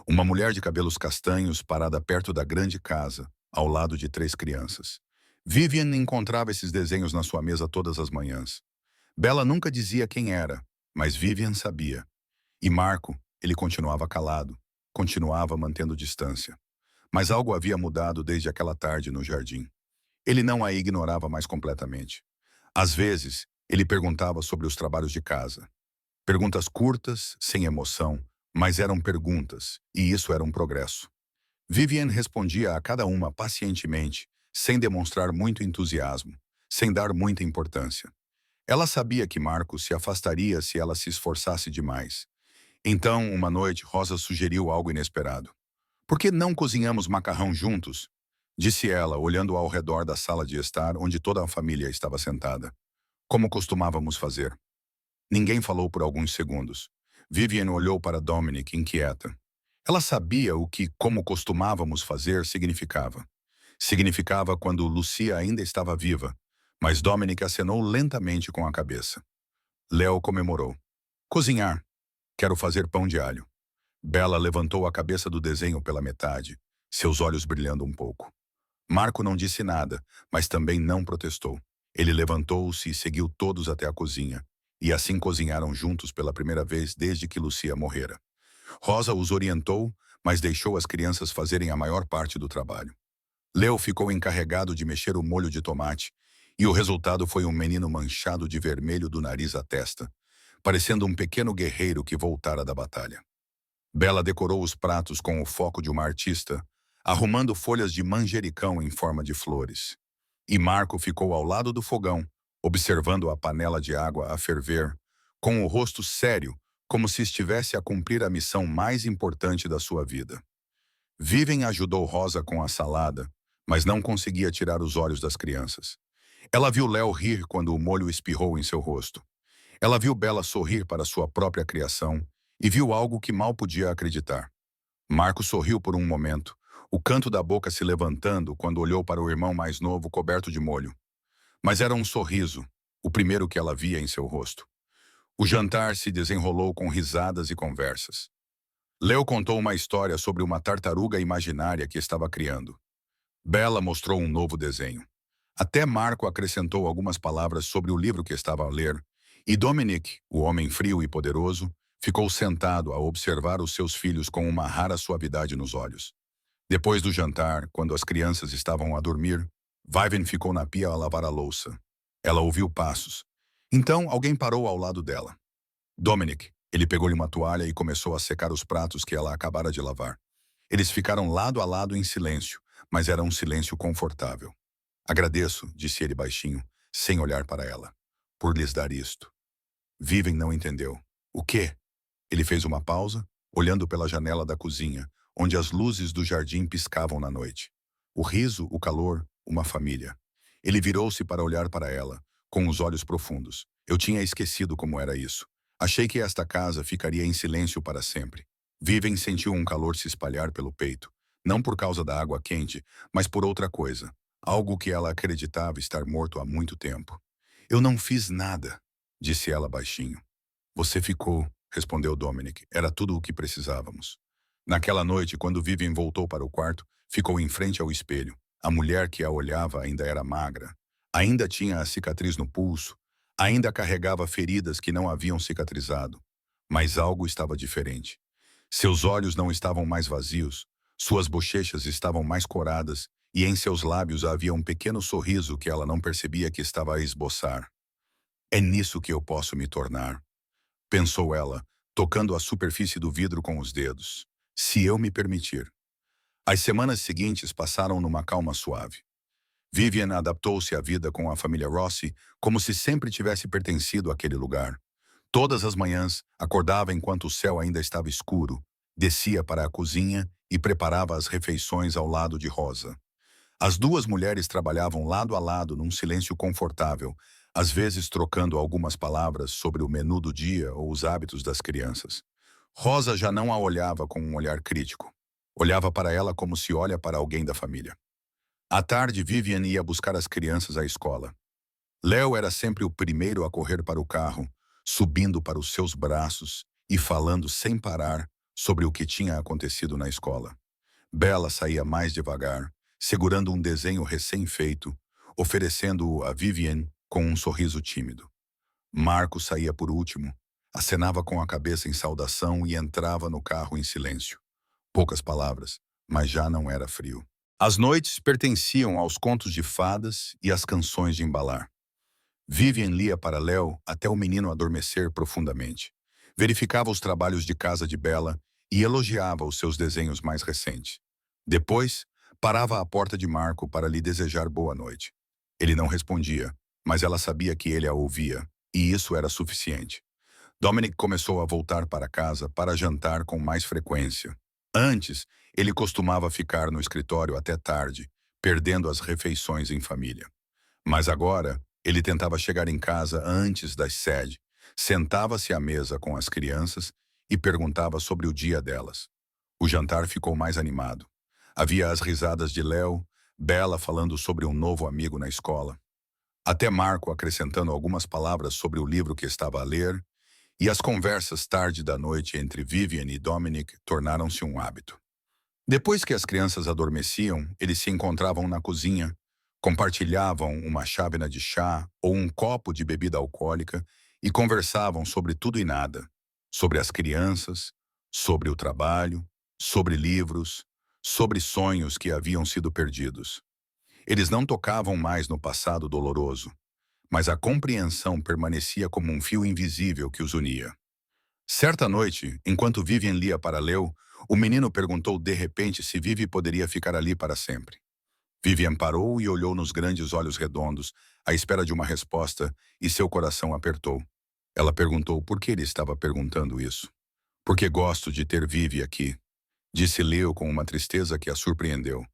Uma mulher de cabelos castanhos parada perto da grande casa, ao lado de 3 crianças. Vivian encontrava esses desenhos na sua mesa todas as manhãs. Bella nunca dizia quem era, mas Vivian sabia. E Marco, ele continuava calado, continuava mantendo distância. Mas algo havia mudado desde aquela tarde no jardim. Ele não a ignorava mais completamente. Às vezes, ele perguntava sobre os trabalhos de casa. Perguntas curtas, sem emoção, mas eram perguntas, e isso era um progresso. Vivian respondia a cada uma pacientemente, sem demonstrar muito entusiasmo, sem dar muita importância. Ela sabia que Marcos se afastaria se ela se esforçasse demais. Então, uma noite, Rosa sugeriu algo inesperado. "Por que não cozinhamos macarrão juntos?" disse ela, olhando ao redor da sala de estar onde toda a família estava sentada. "Como costumávamos fazer." Ninguém falou por alguns segundos. Vivian olhou para Dominic, inquieta. Ela sabia o que "como costumávamos fazer" significava. Significava quando Lucia ainda estava viva, mas Dominic acenou lentamente com a cabeça. Léo comemorou. "Cozinhar. Quero fazer pão de alho." Bella levantou a cabeça do desenho pela metade, seus olhos brilhando um pouco. Marco não disse nada, mas também não protestou. Ele levantou-se e seguiu todos até a cozinha, e assim cozinharam juntos pela primeira vez desde que Lucia morrera. Rosa os orientou, mas deixou as crianças fazerem a maior parte do trabalho. Leo ficou encarregado de mexer o molho de tomate, e o resultado foi um menino manchado de vermelho do nariz à testa, parecendo um pequeno guerreiro que voltara da batalha. Bella decorou os pratos com o foco de uma artista, arrumando folhas de manjericão em forma de flores. E Marco ficou ao lado do fogão, observando a panela de água a ferver, com o rosto sério, como se estivesse a cumprir a missão mais importante da sua vida. Vivian ajudou Rosa com a salada, mas não conseguia tirar os olhos das crianças. Ela viu Léo rir quando o molho espirrou em seu rosto. Ela viu Bella sorrir para sua própria criação e viu algo que mal podia acreditar. Marco sorriu por um momento, o canto da boca se levantando quando olhou para o irmão mais novo coberto de molho. Mas era um sorriso, o primeiro que ela via em seu rosto. O jantar se desenrolou com risadas e conversas. Leo contou uma história sobre uma tartaruga imaginária que estava criando. Bella mostrou um novo desenho. Até Marco acrescentou algumas palavras sobre o livro que estava a ler, e Dominic, o homem frio e poderoso, ficou sentado a observar os seus filhos com uma rara suavidade nos olhos. Depois do jantar, quando as crianças estavam a dormir, Vivian ficou na pia a lavar a louça. Ela ouviu passos. Então, alguém parou ao lado dela. Dominic. Ele pegou-lhe uma toalha e começou a secar os pratos que ela acabara de lavar. Eles ficaram lado a lado em silêncio, mas era um silêncio confortável. "Agradeço", disse ele baixinho, sem olhar para ela, "por lhes dar isto." Vivian não entendeu. "O quê?" Ele fez uma pausa, olhando pela janela da cozinha, onde as luzes do jardim piscavam na noite. O riso, o calor, uma família. Ele virou-se para olhar para ela, com os olhos profundos. "Eu tinha esquecido como era isso. Achei que esta casa ficaria em silêncio para sempre." Vivian sentiu um calor se espalhar pelo peito, não por causa da água quente, mas por outra coisa, algo que ela acreditava estar morto há muito tempo. "Eu não fiz nada", disse ela baixinho. "Você ficou", respondeu Dominic. "Era tudo o que precisávamos." Naquela noite, quando Vivian voltou para o quarto, ficou em frente ao espelho. A mulher que a olhava ainda era magra. Ainda tinha a cicatriz no pulso. Ainda carregava feridas que não haviam cicatrizado. Mas algo estava diferente. Seus olhos não estavam mais vazios. Suas bochechas estavam mais coradas e em seus lábios havia um pequeno sorriso que ela não percebia que estava a esboçar. "É nisso que eu posso me tornar", pensou ela, tocando a superfície do vidro com os dedos. "Se eu me permitir." As semanas seguintes passaram numa calma suave. Vivian adaptou-se à vida com a família Rossi como se sempre tivesse pertencido àquele lugar. Todas as manhãs, acordava enquanto o céu ainda estava escuro, descia para a cozinha e preparava as refeições ao lado de Rosa. As duas mulheres trabalhavam lado a lado num silêncio confortável, às vezes trocando algumas palavras sobre o menu do dia ou os hábitos das crianças. Rosa já não a olhava com um olhar crítico. Olhava para ela como se olha para alguém da família. À tarde, Vivian ia buscar as crianças à escola. Léo era sempre o primeiro a correr para o carro, subindo para os seus braços e falando sem parar sobre o que tinha acontecido na escola. Bella saía mais devagar, segurando um desenho recém-feito, oferecendo-o a Vivian com um sorriso tímido. Marco saía por último, acenava com a cabeça em saudação e entrava no carro em silêncio. Poucas palavras, mas já não era frio. As noites pertenciam aos contos de fadas e às canções de embalar. Vivian lia para Léo até o menino adormecer profundamente. Verificava os trabalhos de casa de Bella e elogiava os seus desenhos mais recentes. Depois, parava à porta de Marco para lhe desejar boa noite. Ele não respondia, mas ela sabia que ele a ouvia, e isso era suficiente. Dominic começou a voltar para casa para jantar com mais frequência. Antes, ele costumava ficar no escritório até tarde, perdendo as refeições em família. Mas agora, ele tentava chegar em casa antes das 7, sentava-se à mesa com as crianças e perguntava sobre o dia delas. O jantar ficou mais animado. Havia as risadas de Léo, Bella falando sobre um novo amigo na escola, até Marco acrescentando algumas palavras sobre o livro que estava a ler, e as conversas tarde da noite entre Vivian e Dominic tornaram-se um hábito. Depois que as crianças adormeciam, eles se encontravam na cozinha, compartilhavam uma chávena de chá ou um copo de bebida alcoólica e conversavam sobre tudo e nada, sobre as crianças, sobre o trabalho, sobre livros, sobre sonhos que haviam sido perdidos. Eles não tocavam mais no passado doloroso, mas a compreensão permanecia como um fio invisível que os unia. Certa noite, enquanto Vivian lia para Leo, o menino perguntou de repente se Vivi poderia ficar ali para sempre. Vivian parou e olhou nos grandes olhos redondos, à espera de uma resposta, e seu coração apertou. Ela perguntou por que ele estava perguntando isso. Porque gosto de ter Vivi aqui, disse Leo com uma tristeza que a surpreendeu.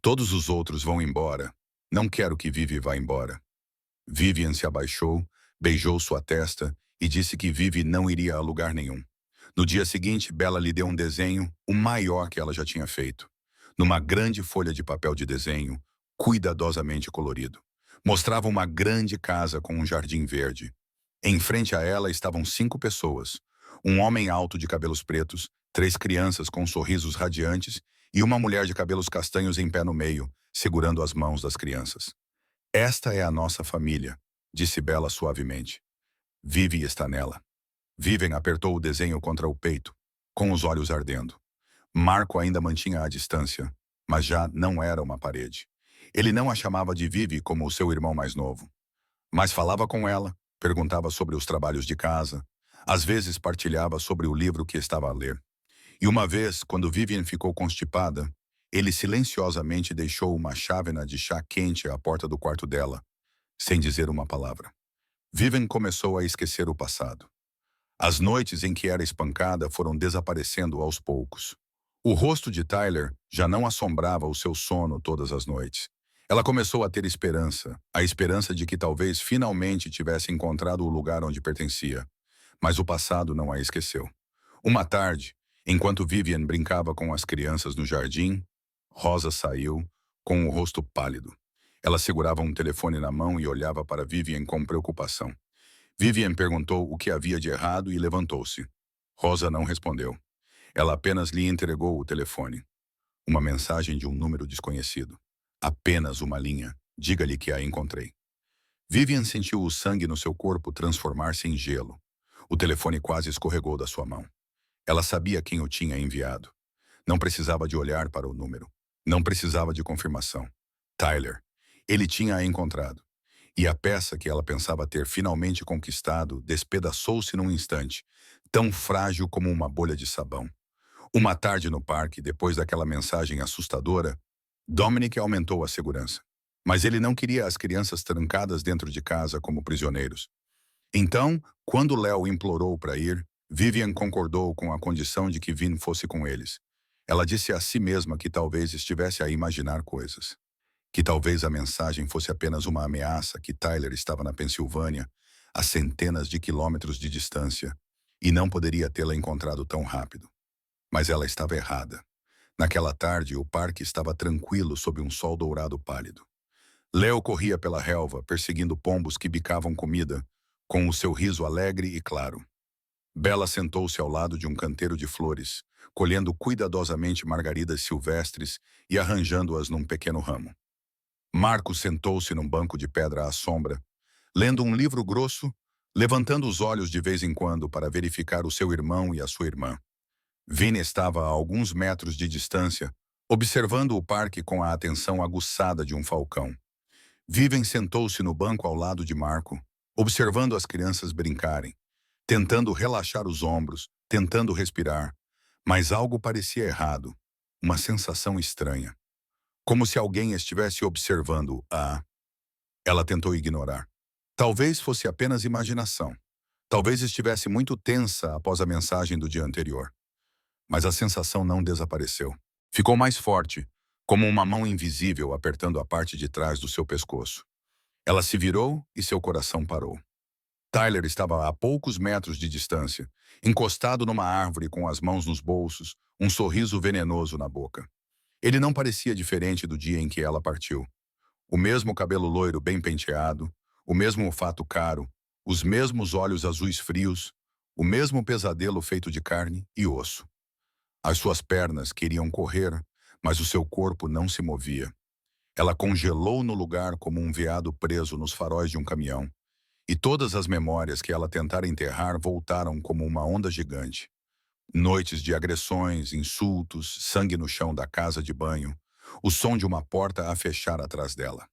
Todos os outros vão embora. Não quero que Vivi vá embora. Vivian se abaixou, beijou sua testa e disse que Vivi não iria a lugar nenhum. No dia seguinte, Bella lhe deu um desenho, o maior que ela já tinha feito. Numa grande folha de papel de desenho, cuidadosamente colorido. Mostrava uma grande casa com um jardim verde. Em frente a ela estavam 5 pessoas. Um homem alto de cabelos pretos, 3 crianças com sorrisos radiantes e uma mulher de cabelos castanhos em pé no meio, segurando as mãos das crianças. Esta é a nossa família, disse Bella suavemente. Vivi está nela. Vivian apertou o desenho contra o peito, com os olhos ardendo. Marco ainda mantinha a distância, mas já não era uma parede. Ele não a chamava de Vivi como o seu irmão mais novo. Mas falava com ela, perguntava sobre os trabalhos de casa, às vezes partilhava sobre o livro que estava a ler. E uma vez, quando Vivian ficou constipada, ele silenciosamente deixou uma chávena de chá quente à porta do quarto dela, sem dizer uma palavra. Vivian começou a esquecer o passado. As noites em que era espancada foram desaparecendo aos poucos. O rosto de Tyler já não assombrava o seu sono todas as noites. Ela começou a ter esperança, a esperança de que talvez finalmente tivesse encontrado o lugar onde pertencia. Mas o passado não a esqueceu. Uma tarde, enquanto Vivian brincava com as crianças no jardim, Rosa saiu, com o rosto pálido. Ela segurava um telefone na mão e olhava para Vivian com preocupação. Vivian perguntou o que havia de errado e levantou-se. Rosa não respondeu. Ela apenas lhe entregou o telefone. Uma mensagem de um número desconhecido. Apenas uma linha. Diga-lhe que a encontrei. Vivian sentiu o sangue no seu corpo transformar-se em gelo. O telefone quase escorregou da sua mão. Ela sabia quem o tinha enviado. Não precisava de olhar para o número. Não precisava de confirmação. Tyler. Ele tinha a encontrado. E a peça que ela pensava ter finalmente conquistado despedaçou-se num instante, tão frágil como uma bolha de sabão. Uma tarde no parque, depois daquela mensagem assustadora, Dominic aumentou a segurança. Mas ele não queria as crianças trancadas dentro de casa como prisioneiros. Então, quando Léo implorou para ir, Vivian concordou com a condição de que Vin fosse com eles. Ela disse a si mesma que talvez estivesse a imaginar coisas. Que talvez a mensagem fosse apenas uma ameaça que Tyler estava na Pensilvânia, a centenas de quilômetros de distância, e não poderia tê-la encontrado tão rápido. Mas ela estava errada. Naquela tarde, o parque estava tranquilo sob um sol dourado pálido. Leo corria pela relva, perseguindo pombos que bicavam comida, com o seu riso alegre e claro. Bella sentou-se ao lado de um canteiro de flores, colhendo cuidadosamente margaridas silvestres e arranjando-as num pequeno ramo. Marco sentou-se num banco de pedra à sombra, lendo um livro grosso, levantando os olhos de vez em quando para verificar o seu irmão e a sua irmã. Vina estava a alguns metros de distância, observando o parque com a atenção aguçada de um falcão. Vivian sentou-se no banco ao lado de Marco, observando as crianças brincarem, tentando relaxar os ombros, tentando respirar, mas algo parecia errado. uma sensação estranha, como se alguém estivesse observando a... Ela tentou ignorar. Talvez fosse apenas imaginação. Talvez estivesse muito tensa após a mensagem do dia anterior. Mas a sensação não desapareceu. Ficou mais forte, como uma mão invisível apertando a parte de trás do seu pescoço. Ela se virou e seu coração parou. Tyler estava a poucos metros de distância, encostado numa árvore com as mãos nos bolsos, um sorriso venenoso na boca. Ele não parecia diferente do dia em que ela partiu. O mesmo cabelo loiro bem penteado, o mesmo olfato caro, os mesmos olhos azuis frios, o mesmo pesadelo feito de carne e osso. As suas pernas queriam correr, mas o seu corpo não se movia. Ela congelou no lugar como um veado preso nos faróis de um caminhão, e todas as memórias que ela tentara enterrar voltaram como uma onda gigante. Noites de agressões, insultos, sangue no chão da casa de banho, o som de uma porta a fechar atrás dela.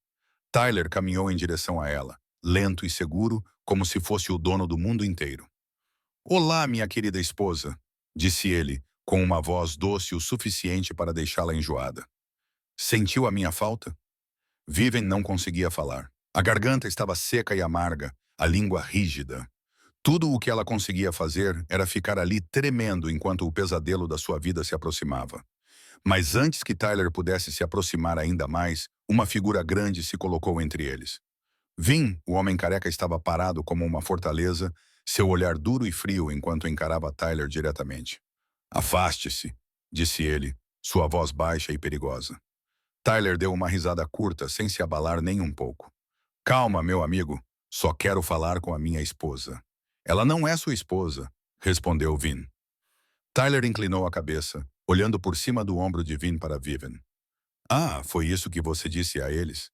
Tyler caminhou em direção a ela, lento e seguro, como se fosse o dono do mundo inteiro. "Olá, minha querida esposa", disse ele, com uma voz doce o suficiente para deixá-la enjoada. "Sentiu a minha falta?" Vivian não conseguia falar. A garganta estava seca e amarga, a língua rígida. Tudo o que ela conseguia fazer era ficar ali tremendo enquanto o pesadelo da sua vida se aproximava. Mas antes que Tyler pudesse se aproximar ainda mais, uma figura grande se colocou entre eles. Vin, o homem careca, estava parado como uma fortaleza, seu olhar duro e frio enquanto encarava Tyler diretamente. "Afaste-se", disse ele, sua voz baixa e perigosa. Tyler deu uma risada curta, sem se abalar nem um pouco. "Calma, meu amigo. Só quero falar com a minha esposa." "Ela não é sua esposa", respondeu Vin. Tyler inclinou a cabeça, olhando por cima do ombro de Vin para Vivian. "Ah, foi isso que você disse a eles?"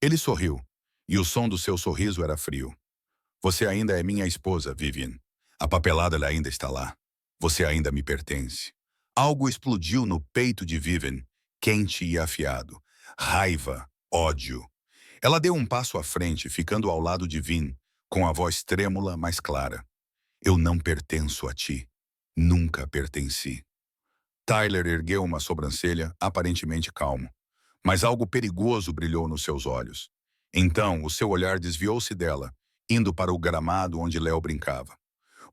Ele sorriu, e o som do seu sorriso era frio. "Você ainda é minha esposa, Vivian. A papelada ainda está lá. Você ainda me pertence." Algo explodiu no peito de Vivian, quente e afiado. Raiva, ódio. Ela deu um passo à frente, ficando ao lado de Vin, com a voz trêmula, mas clara. "Eu não pertenço a ti. Nunca pertenci." Tyler ergueu uma sobrancelha, aparentemente calmo. Mas algo perigoso brilhou nos seus olhos. Então, o seu olhar desviou-se dela, indo para o gramado onde Léo brincava.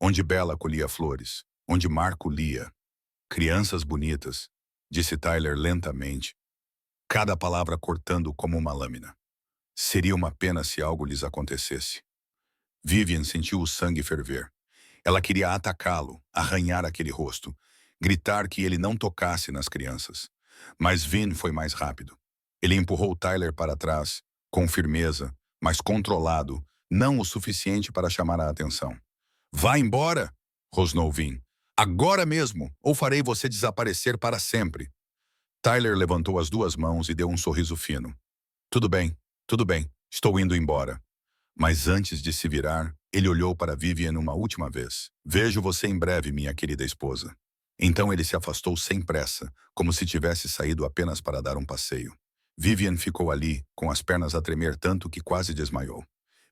Onde Bella colhia flores. Onde Marco lia. "Crianças bonitas", disse Tyler lentamente, cada palavra cortando como uma lâmina. Seria uma pena se algo lhes acontecesse. Vivian sentiu o sangue ferver. Ela queria atacá-lo, arranhar aquele rosto, gritar que ele não tocasse nas crianças. Mas Vin foi mais rápido. Ele empurrou Tyler para trás, com firmeza, mas controlado, não o suficiente para chamar a atenção. "Vá embora!" rosnou Vin. "Agora mesmo, ou farei você desaparecer para sempre." Tyler levantou as duas mãos e deu um sorriso fino. Tudo bem, estou indo embora." Mas antes de se virar, ele olhou para Vivian uma última vez. "Vejo você em breve, minha querida esposa." Então ele se afastou sem pressa, como se tivesse saído apenas para dar um passeio. Vivian ficou ali, com as pernas a tremer tanto que quase desmaiou.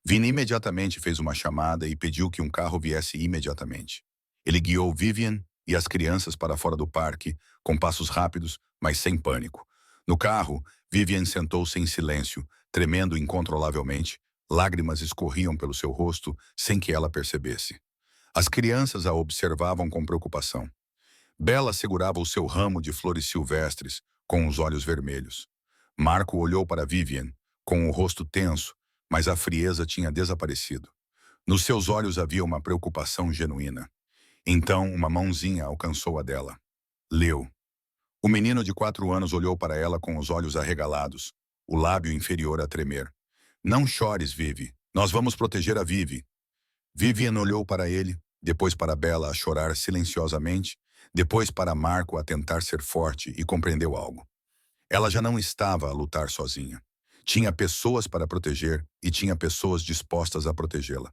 Vin imediatamente fez uma chamada e pediu que um carro viesse imediatamente. Ele guiou Vivian e as crianças para fora do parque, com passos rápidos, mas sem pânico. No carro, Vivian sentou-se em silêncio, tremendo incontrolavelmente. Lágrimas escorriam pelo seu rosto sem que ela percebesse. As crianças a observavam com preocupação. Bella segurava o seu ramo de flores silvestres, com os olhos vermelhos. Marco olhou para Vivian, com o rosto tenso, mas a frieza tinha desaparecido. Nos seus olhos havia uma preocupação genuína. Então, uma mãozinha alcançou a dela. Leu. O menino de 4 anos olhou para ela com os olhos arregalados, o lábio inferior a tremer. "Não chores, Vivi. Nós vamos proteger a Vivi." Vivian olhou para ele, depois para Bella a chorar silenciosamente, depois para Marco a tentar ser forte e compreendeu algo. Ela já não estava a lutar sozinha. Tinha pessoas para proteger e tinha pessoas dispostas a protegê-la.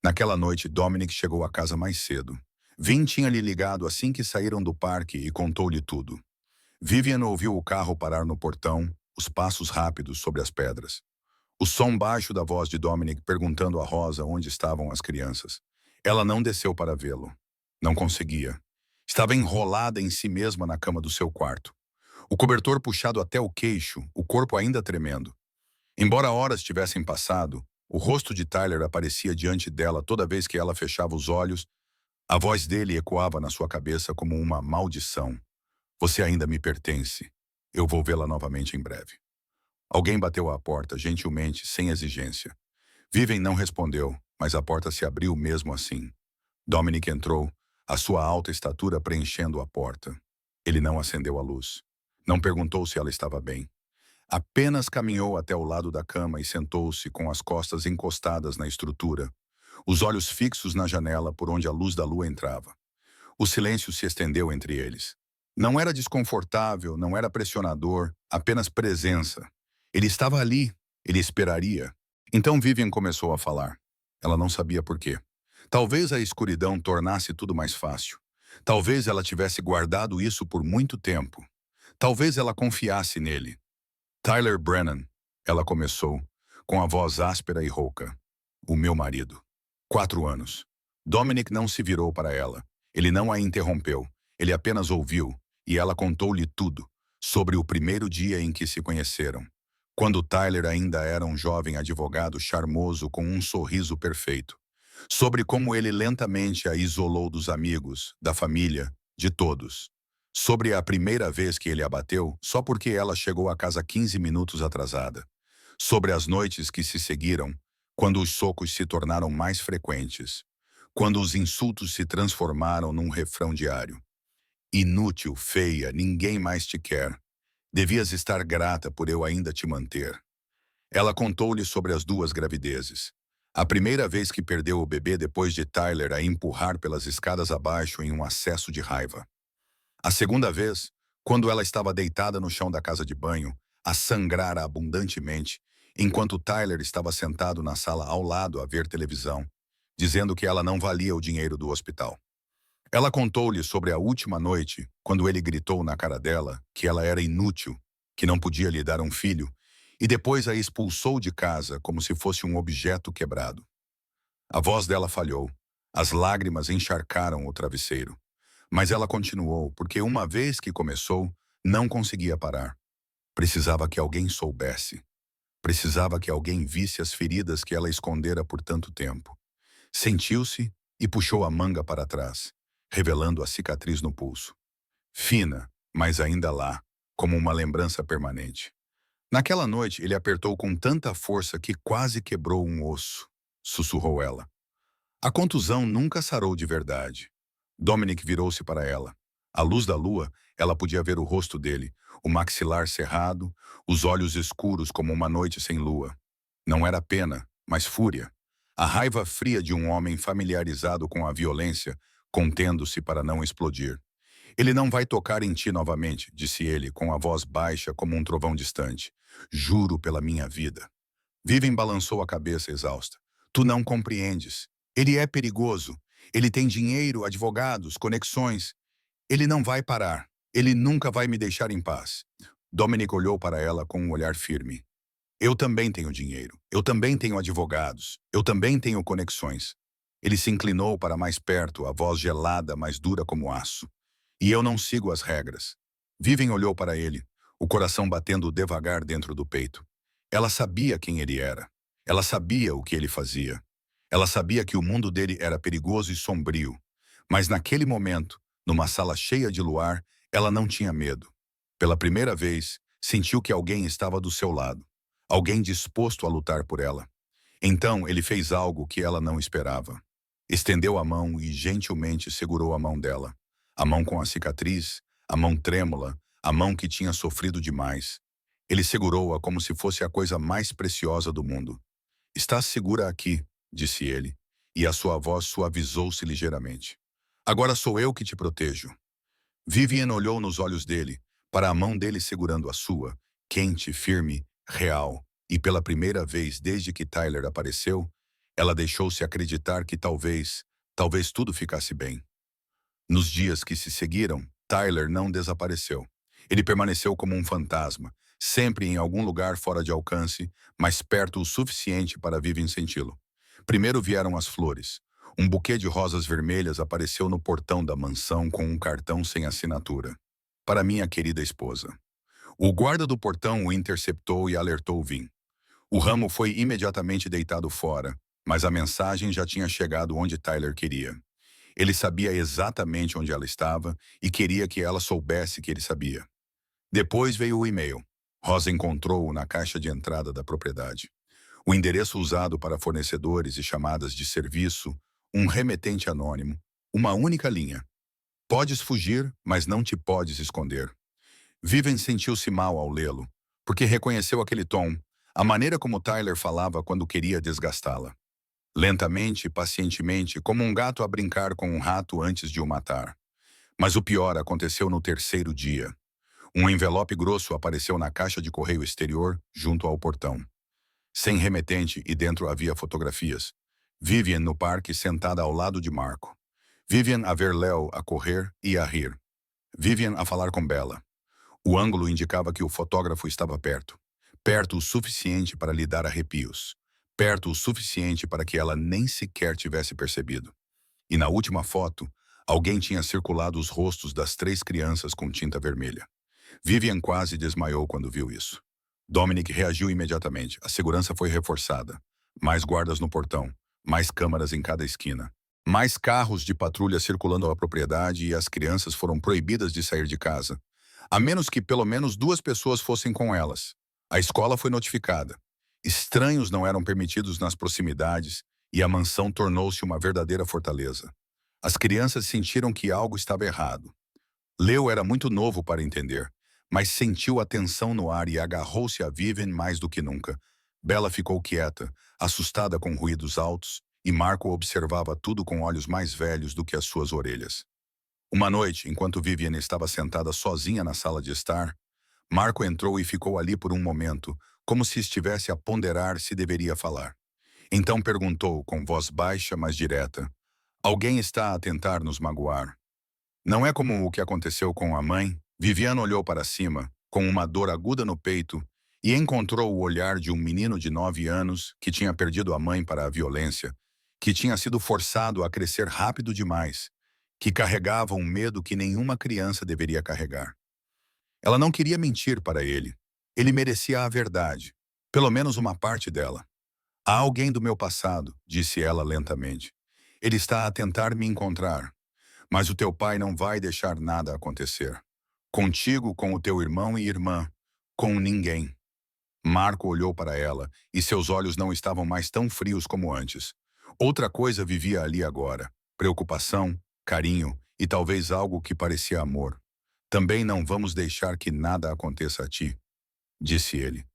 Naquela noite, Dominic chegou à casa mais cedo. Vin tinha lhe ligado assim que saíram do parque e contou-lhe tudo. Vivian ouviu o carro parar no portão, os passos rápidos sobre as pedras. O som baixo da voz de Dominic perguntando a Rosa onde estavam as crianças. Ela não desceu para vê-lo. Não conseguia. Estava enrolada em si mesma na cama do seu quarto. O cobertor puxado até o queixo, o corpo ainda tremendo. Embora horas tivessem passado, o rosto de Tyler aparecia diante dela toda vez que ela fechava os olhos. A voz dele ecoava na sua cabeça como uma maldição. Você ainda me pertence. Eu vou vê-la novamente em breve. Alguém bateu à porta, gentilmente, sem exigência. Vivian não respondeu, mas a porta se abriu mesmo assim. Dominic entrou, a sua alta estatura preenchendo a porta. Ele não acendeu a luz. Não perguntou se ela estava bem. Apenas caminhou até o lado da cama e sentou-se com as costas encostadas na estrutura, os olhos fixos na janela por onde a luz da lua entrava. O silêncio se estendeu entre eles. Não era desconfortável, não era pressionador, apenas presença. Ele estava ali, ele esperaria. Então Vivian começou a falar. Ela não sabia por quê. Talvez a escuridão tornasse tudo mais fácil. Talvez ela tivesse guardado isso por muito tempo. Talvez ela confiasse nele. Tyler Brennan, ela começou, com a voz áspera e rouca. O meu marido. 4 anos. Dominic não se virou para ela. Ele não a interrompeu. Ele apenas ouviu, e ela contou-lhe tudo, sobre o primeiro dia em que se conheceram. Quando Tyler ainda era um jovem advogado charmoso com um sorriso perfeito. Sobre como ele lentamente a isolou dos amigos, da família, de todos. Sobre a primeira vez que ele a bateu só porque ela chegou a casa 15 minutos atrasada. Sobre as noites que se seguiram, quando os socos se tornaram mais frequentes. Quando os insultos se transformaram num refrão diário. Inútil, feia, ninguém mais te quer. Devias estar grata por eu ainda te manter. Ela contou-lhe sobre as 2 gravidezes. A primeira vez que perdeu o bebê depois de Tyler a empurrar pelas escadas abaixo em um acesso de raiva. A segunda vez, quando ela estava deitada no chão da casa de banho, a sangrar abundantemente, enquanto Tyler estava sentado na sala ao lado a ver televisão, dizendo que ela não valia o dinheiro do hospital. Ela contou-lhe sobre a última noite, quando ele gritou na cara dela que ela era inútil, que não podia lhe dar um filho, e depois a expulsou de casa como se fosse um objeto quebrado. A voz dela falhou. As lágrimas encharcaram o travesseiro. Mas ela continuou, porque uma vez que começou, não conseguia parar. Precisava que alguém soubesse. Precisava que alguém visse as feridas que ela escondera por tanto tempo. Sentiu-se e puxou a manga para trás, revelando a cicatriz no pulso. Fina, mas ainda lá, como uma lembrança permanente. Naquela noite, ele apertou com tanta força que quase quebrou um osso, sussurrou ela. A contusão nunca sarou de verdade. Dominic virou-se para ela. À luz da lua, ela podia ver o rosto dele, o maxilar cerrado, os olhos escuros como uma noite sem lua. Não era pena, mas fúria. A raiva fria de um homem familiarizado com a violência, contendo-se para não explodir. Ele não vai tocar em ti novamente, disse ele, com a voz baixa como um trovão distante. Juro pela minha vida. Vivian balançou a cabeça exausta. Tu não compreendes. Ele é perigoso. Ele tem dinheiro, advogados, conexões. Ele não vai parar. Ele nunca vai me deixar em paz. Dominic olhou para ela com um olhar firme. Eu também tenho dinheiro. Eu também tenho advogados. Eu também tenho conexões. Ele se inclinou para mais perto, a voz gelada, mas dura como aço. E eu não sigo as regras. Vivian olhou para ele, o coração batendo devagar dentro do peito. Ela sabia quem ele era. Ela sabia o que ele fazia. Ela sabia que o mundo dele era perigoso e sombrio. Mas naquele momento, numa sala cheia de luar, ela não tinha medo. Pela primeira vez, sentiu que alguém estava do seu lado. Alguém disposto a lutar por ela. Então, ele fez algo que ela não esperava. Estendeu a mão e gentilmente segurou a mão dela. A mão com a cicatriz, a mão trêmula, a mão que tinha sofrido demais. Ele segurou-a como se fosse a coisa mais preciosa do mundo. Estás segura aqui, disse ele, e a sua voz suavizou-se ligeiramente. Agora sou eu que te protejo. Vivian olhou nos olhos dele, para a mão dele segurando a sua, quente, firme, real, e pela primeira vez desde que Tyler apareceu, ela deixou-se acreditar que talvez tudo ficasse bem. Nos dias que se seguiram, Tyler não desapareceu. Ele permaneceu como um fantasma, sempre em algum lugar fora de alcance, mas perto o suficiente para Vivian senti-lo. Primeiro vieram as flores. Um buquê de rosas vermelhas apareceu no portão da mansão com um cartão sem assinatura. Para minha querida esposa. O guarda do portão o interceptou e alertou Vin. O ramo foi imediatamente deitado fora, mas a mensagem já tinha chegado onde Tyler queria. Ele sabia exatamente onde ela estava e queria que ela soubesse que ele sabia. Depois veio o e-mail. Rosa encontrou-o na caixa de entrada da propriedade. O endereço usado para fornecedores e chamadas de serviço, um remetente anônimo, uma única linha. Podes fugir, mas não te podes esconder. Vivian sentiu-se mal ao lê-lo, porque reconheceu aquele tom, a maneira como Tyler falava quando queria desgastá-la. Lentamente e pacientemente, como um gato a brincar com um rato antes de o matar. Mas o pior aconteceu no terceiro dia. Um envelope grosso apareceu na caixa de correio exterior, junto ao portão. Sem remetente e dentro havia fotografias. Vivian no parque sentada ao lado de Marco. Vivian a ver Léo a correr e a rir. Vivian a falar com Bella. O ângulo indicava que o fotógrafo estava perto. Perto o suficiente para lhe dar arrepios. Perto o suficiente para que ela nem sequer tivesse percebido. E na última foto, alguém tinha circulado os rostos das 3 crianças com tinta vermelha. Vivian quase desmaiou quando viu isso. Dominic reagiu imediatamente. A segurança foi reforçada. Mais guardas no portão. Mais câmaras em cada esquina. Mais carros de patrulha circulando a propriedade e as crianças foram proibidas de sair de casa, a menos que pelo menos 2 pessoas fossem com elas. A escola foi notificada. Estranhos não eram permitidos nas proximidades e a mansão tornou-se uma verdadeira fortaleza. As crianças sentiram que algo estava errado. Leo era muito novo para entender, mas sentiu a tensão no ar e agarrou-se a Vivian mais do que nunca. Bella ficou quieta, assustada com ruídos altos, e Marco observava tudo com olhos mais velhos do que as suas orelhas. Uma noite, enquanto Vivian estava sentada sozinha na sala de estar, Marco entrou e ficou ali por um momento, como se estivesse a ponderar se deveria falar. Então perguntou, com voz baixa, mas direta: "Alguém está a tentar nos magoar? Não é como o que aconteceu com a mãe?" Vivian olhou para cima, com uma dor aguda no peito, e encontrou o olhar de um menino de 9 anos que tinha perdido a mãe para a violência, que tinha sido forçado a crescer rápido demais, que carregava um medo que nenhuma criança deveria carregar. Ela não queria mentir para ele. Ele merecia a verdade, pelo menos uma parte dela. "Há alguém do meu passado", disse ela lentamente. "Ele está a tentar me encontrar. Mas o teu pai não vai deixar nada acontecer. Contigo, com o teu irmão e irmã, com ninguém." Marco olhou para ela, e seus olhos não estavam mais tão frios como antes. Outra coisa vivia ali agora: preocupação, carinho e talvez algo que parecia amor. "Também não vamos deixar que nada aconteça a ti", disse ele.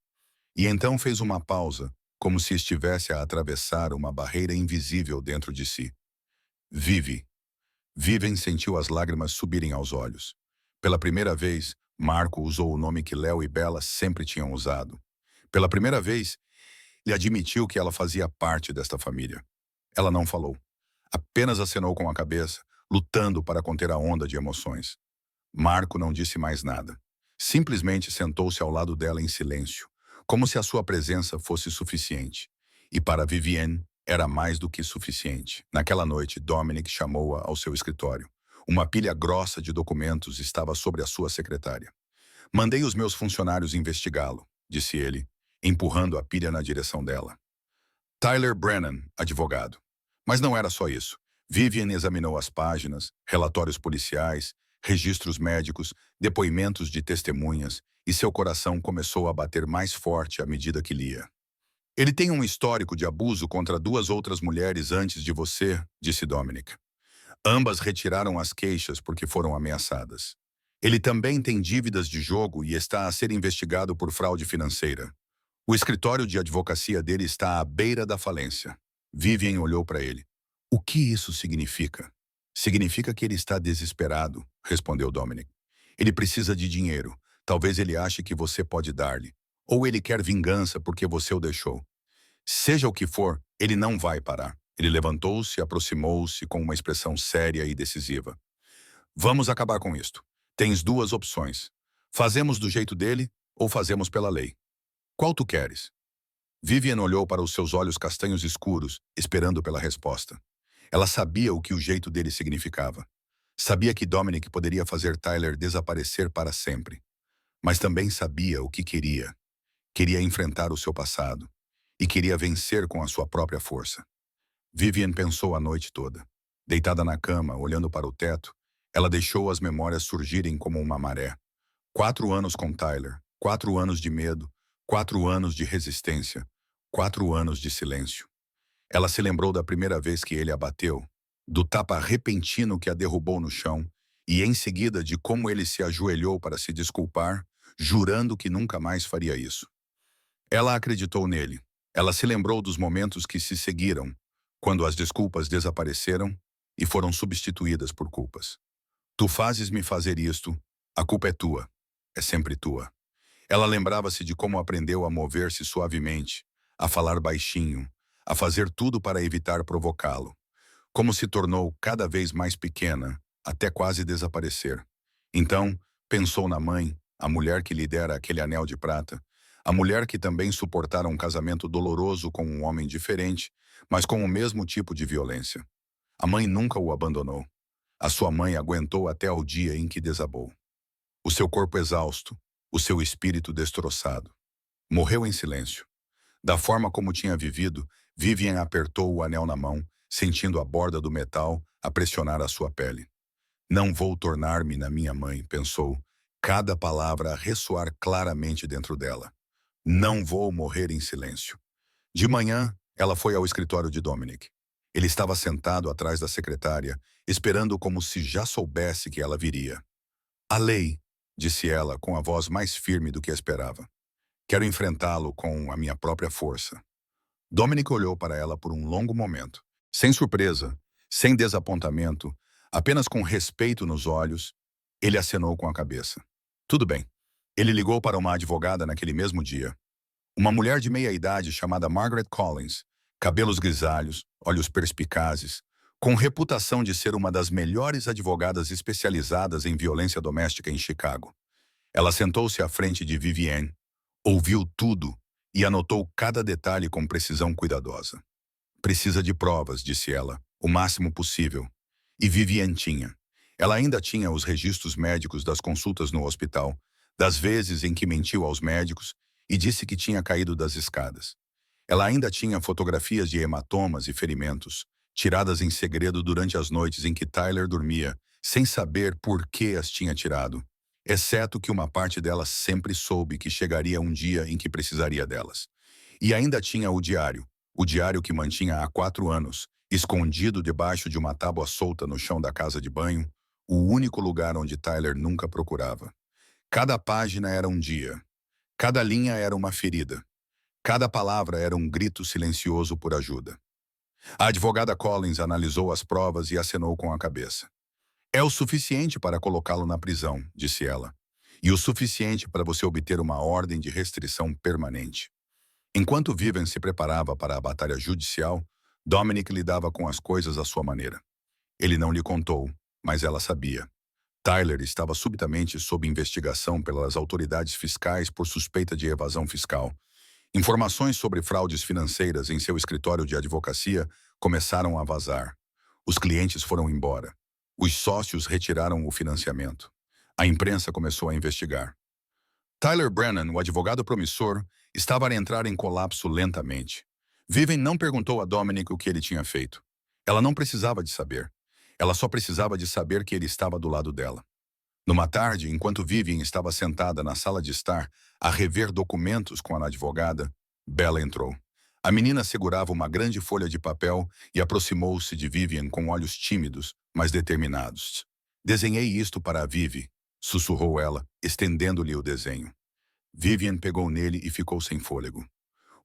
E então fez uma pausa, como se estivesse a atravessar uma barreira invisível dentro de si. "Vive." Vivian sentiu as lágrimas subirem aos olhos. Pela primeira vez, Marco usou o nome que Léo e Bella sempre tinham usado. Pela primeira vez, ele admitiu que ela fazia parte desta família. Ela não falou. Apenas acenou com a cabeça, lutando para conter a onda de emoções. Marco não disse mais nada. Simplesmente sentou-se ao lado dela em silêncio, como se a sua presença fosse suficiente. E para Vivienne, era mais do que suficiente. Naquela noite, Dominic chamou-a ao seu escritório. Uma pilha grossa de documentos estava sobre a sua secretária. "Mandei os meus funcionários investigá-lo", disse ele, empurrando a pilha na direção dela. Tyler Brennan, advogado. Mas não era só isso. Vivian examinou as páginas, relatórios policiais, registros médicos, depoimentos de testemunhas, e seu coração começou a bater mais forte à medida que lia. "Ele tem um histórico de abuso contra 2 outras mulheres antes de você", disse Dominic. "Ambas retiraram as queixas porque foram ameaçadas. Ele também tem dívidas de jogo e está a ser investigado por fraude financeira. O escritório de advocacia dele está à beira da falência." Vivian olhou para ele. "O que isso significa?" "Significa que ele está desesperado", respondeu Dominic. "Ele precisa de dinheiro. Talvez ele ache que você pode dar-lhe. Ou ele quer vingança porque você o deixou. Seja o que for, ele não vai parar." Ele levantou-se e aproximou-se com uma expressão séria e decisiva. "Vamos acabar com isto. Tens 2 opções. Fazemos do jeito dele ou fazemos pela lei. Qual tu queres?" Vivian olhou para os seus olhos castanhos escuros, esperando pela resposta. Ela sabia o que o jeito dele significava. Sabia que Dominic poderia fazer Tyler desaparecer para sempre. mas também sabia o que queria. Queria enfrentar o seu passado e queria vencer com a sua própria força. Vivian pensou a noite toda. Deitada na cama, olhando para o teto, ela deixou as memórias surgirem como uma maré. 4 anos com Tyler, 4 anos de medo, 4 anos de resistência, 4 anos de silêncio. Ela se lembrou da primeira vez que ele a bateu, do tapa repentino que a derrubou no chão, e em seguida de como ele se ajoelhou para se desculpar, jurando que nunca mais faria isso. Ela acreditou nele. Ela se lembrou dos momentos que se seguiram, quando as desculpas desapareceram e foram substituídas por culpas. Tu fazes-me fazer isto, a culpa é tua, é sempre tua. Ela lembrava-se de como aprendeu a mover-se suavemente, a falar baixinho, a fazer tudo para evitar provocá-lo. Como se tornou cada vez mais pequena, até quase desaparecer. Então, pensou na mãe, a mulher que lhe dera aquele anel de prata, a mulher que também suportara um casamento doloroso com um homem diferente, mas com o mesmo tipo de violência. A mãe nunca o abandonou. A sua mãe aguentou até ao dia em que desabou. O seu corpo exausto, o seu espírito destroçado. Morreu em silêncio. Da forma como tinha vivido, Vivian apertou o anel na mão, sentindo a borda do metal a pressionar a sua pele. Não vou tornar-me na minha mãe, pensou, cada palavra a ressoar claramente dentro dela. Não vou morrer em silêncio. De manhã, ela foi ao escritório de Dominic. Ele estava sentado atrás da secretária, esperando como se já soubesse que ela viria. A lei, disse ela com a voz mais firme do que esperava. Quero enfrentá-lo com a minha própria força. Dominic olhou para ela por um longo momento. Sem surpresa, sem desapontamento, apenas com respeito nos olhos, ele acenou com a cabeça. Tudo bem. Ele ligou para uma advogada naquele mesmo dia. Uma mulher de meia-idade chamada Margaret Collins, cabelos grisalhos, olhos perspicazes, com reputação de ser uma das melhores advogadas especializadas em violência doméstica em Chicago. Ela sentou-se à frente de Vivienne, ouviu tudo e anotou cada detalhe com precisão cuidadosa. Precisa de provas, disse ela, o máximo possível. E Vivienne tinha. Ela ainda tinha os registros médicos das consultas no hospital, das vezes em que mentiu aos médicos e disse que tinha caído das escadas. Ela ainda tinha fotografias de hematomas e ferimentos, tiradas em segredo durante as noites em que Tyler dormia, sem saber por que as tinha tirado, exceto que uma parte delas sempre soube que chegaria um dia em que precisaria delas. E ainda tinha o diário que mantinha há 4 anos, escondido debaixo de uma tábua solta no chão da casa de banho, o único lugar onde Tyler nunca procurava. Cada página era um dia. Cada linha era uma ferida. Cada palavra era um grito silencioso por ajuda. A advogada Collins analisou as provas e acenou com a cabeça. É o suficiente para colocá-lo na prisão, disse ela. E o suficiente para você obter uma ordem de restrição permanente. Enquanto Vivian se preparava para a batalha judicial, Dominic lidava com as coisas à sua maneira. Ele não lhe contou, mas ela sabia. Tyler estava subitamente sob investigação pelas autoridades fiscais por suspeita de evasão fiscal. Informações sobre fraudes financeiras em seu escritório de advocacia começaram a vazar. Os clientes foram embora. Os sócios retiraram o financiamento. A imprensa começou a investigar. Tyler Brennan, o advogado promissor, estava a entrar em colapso lentamente. Vivian não perguntou a Dominic o que ele tinha feito. Ela não precisava de saber. Ela só precisava de saber que ele estava do lado dela. Numa tarde, enquanto Vivian estava sentada na sala de estar a rever documentos com a advogada, Bella entrou. A menina segurava uma grande folha de papel e aproximou-se de Vivian com olhos tímidos, mas determinados. Desenhei isto para a Vivi, sussurrou ela, estendendo-lhe o desenho. Vivian pegou nele e ficou sem fôlego.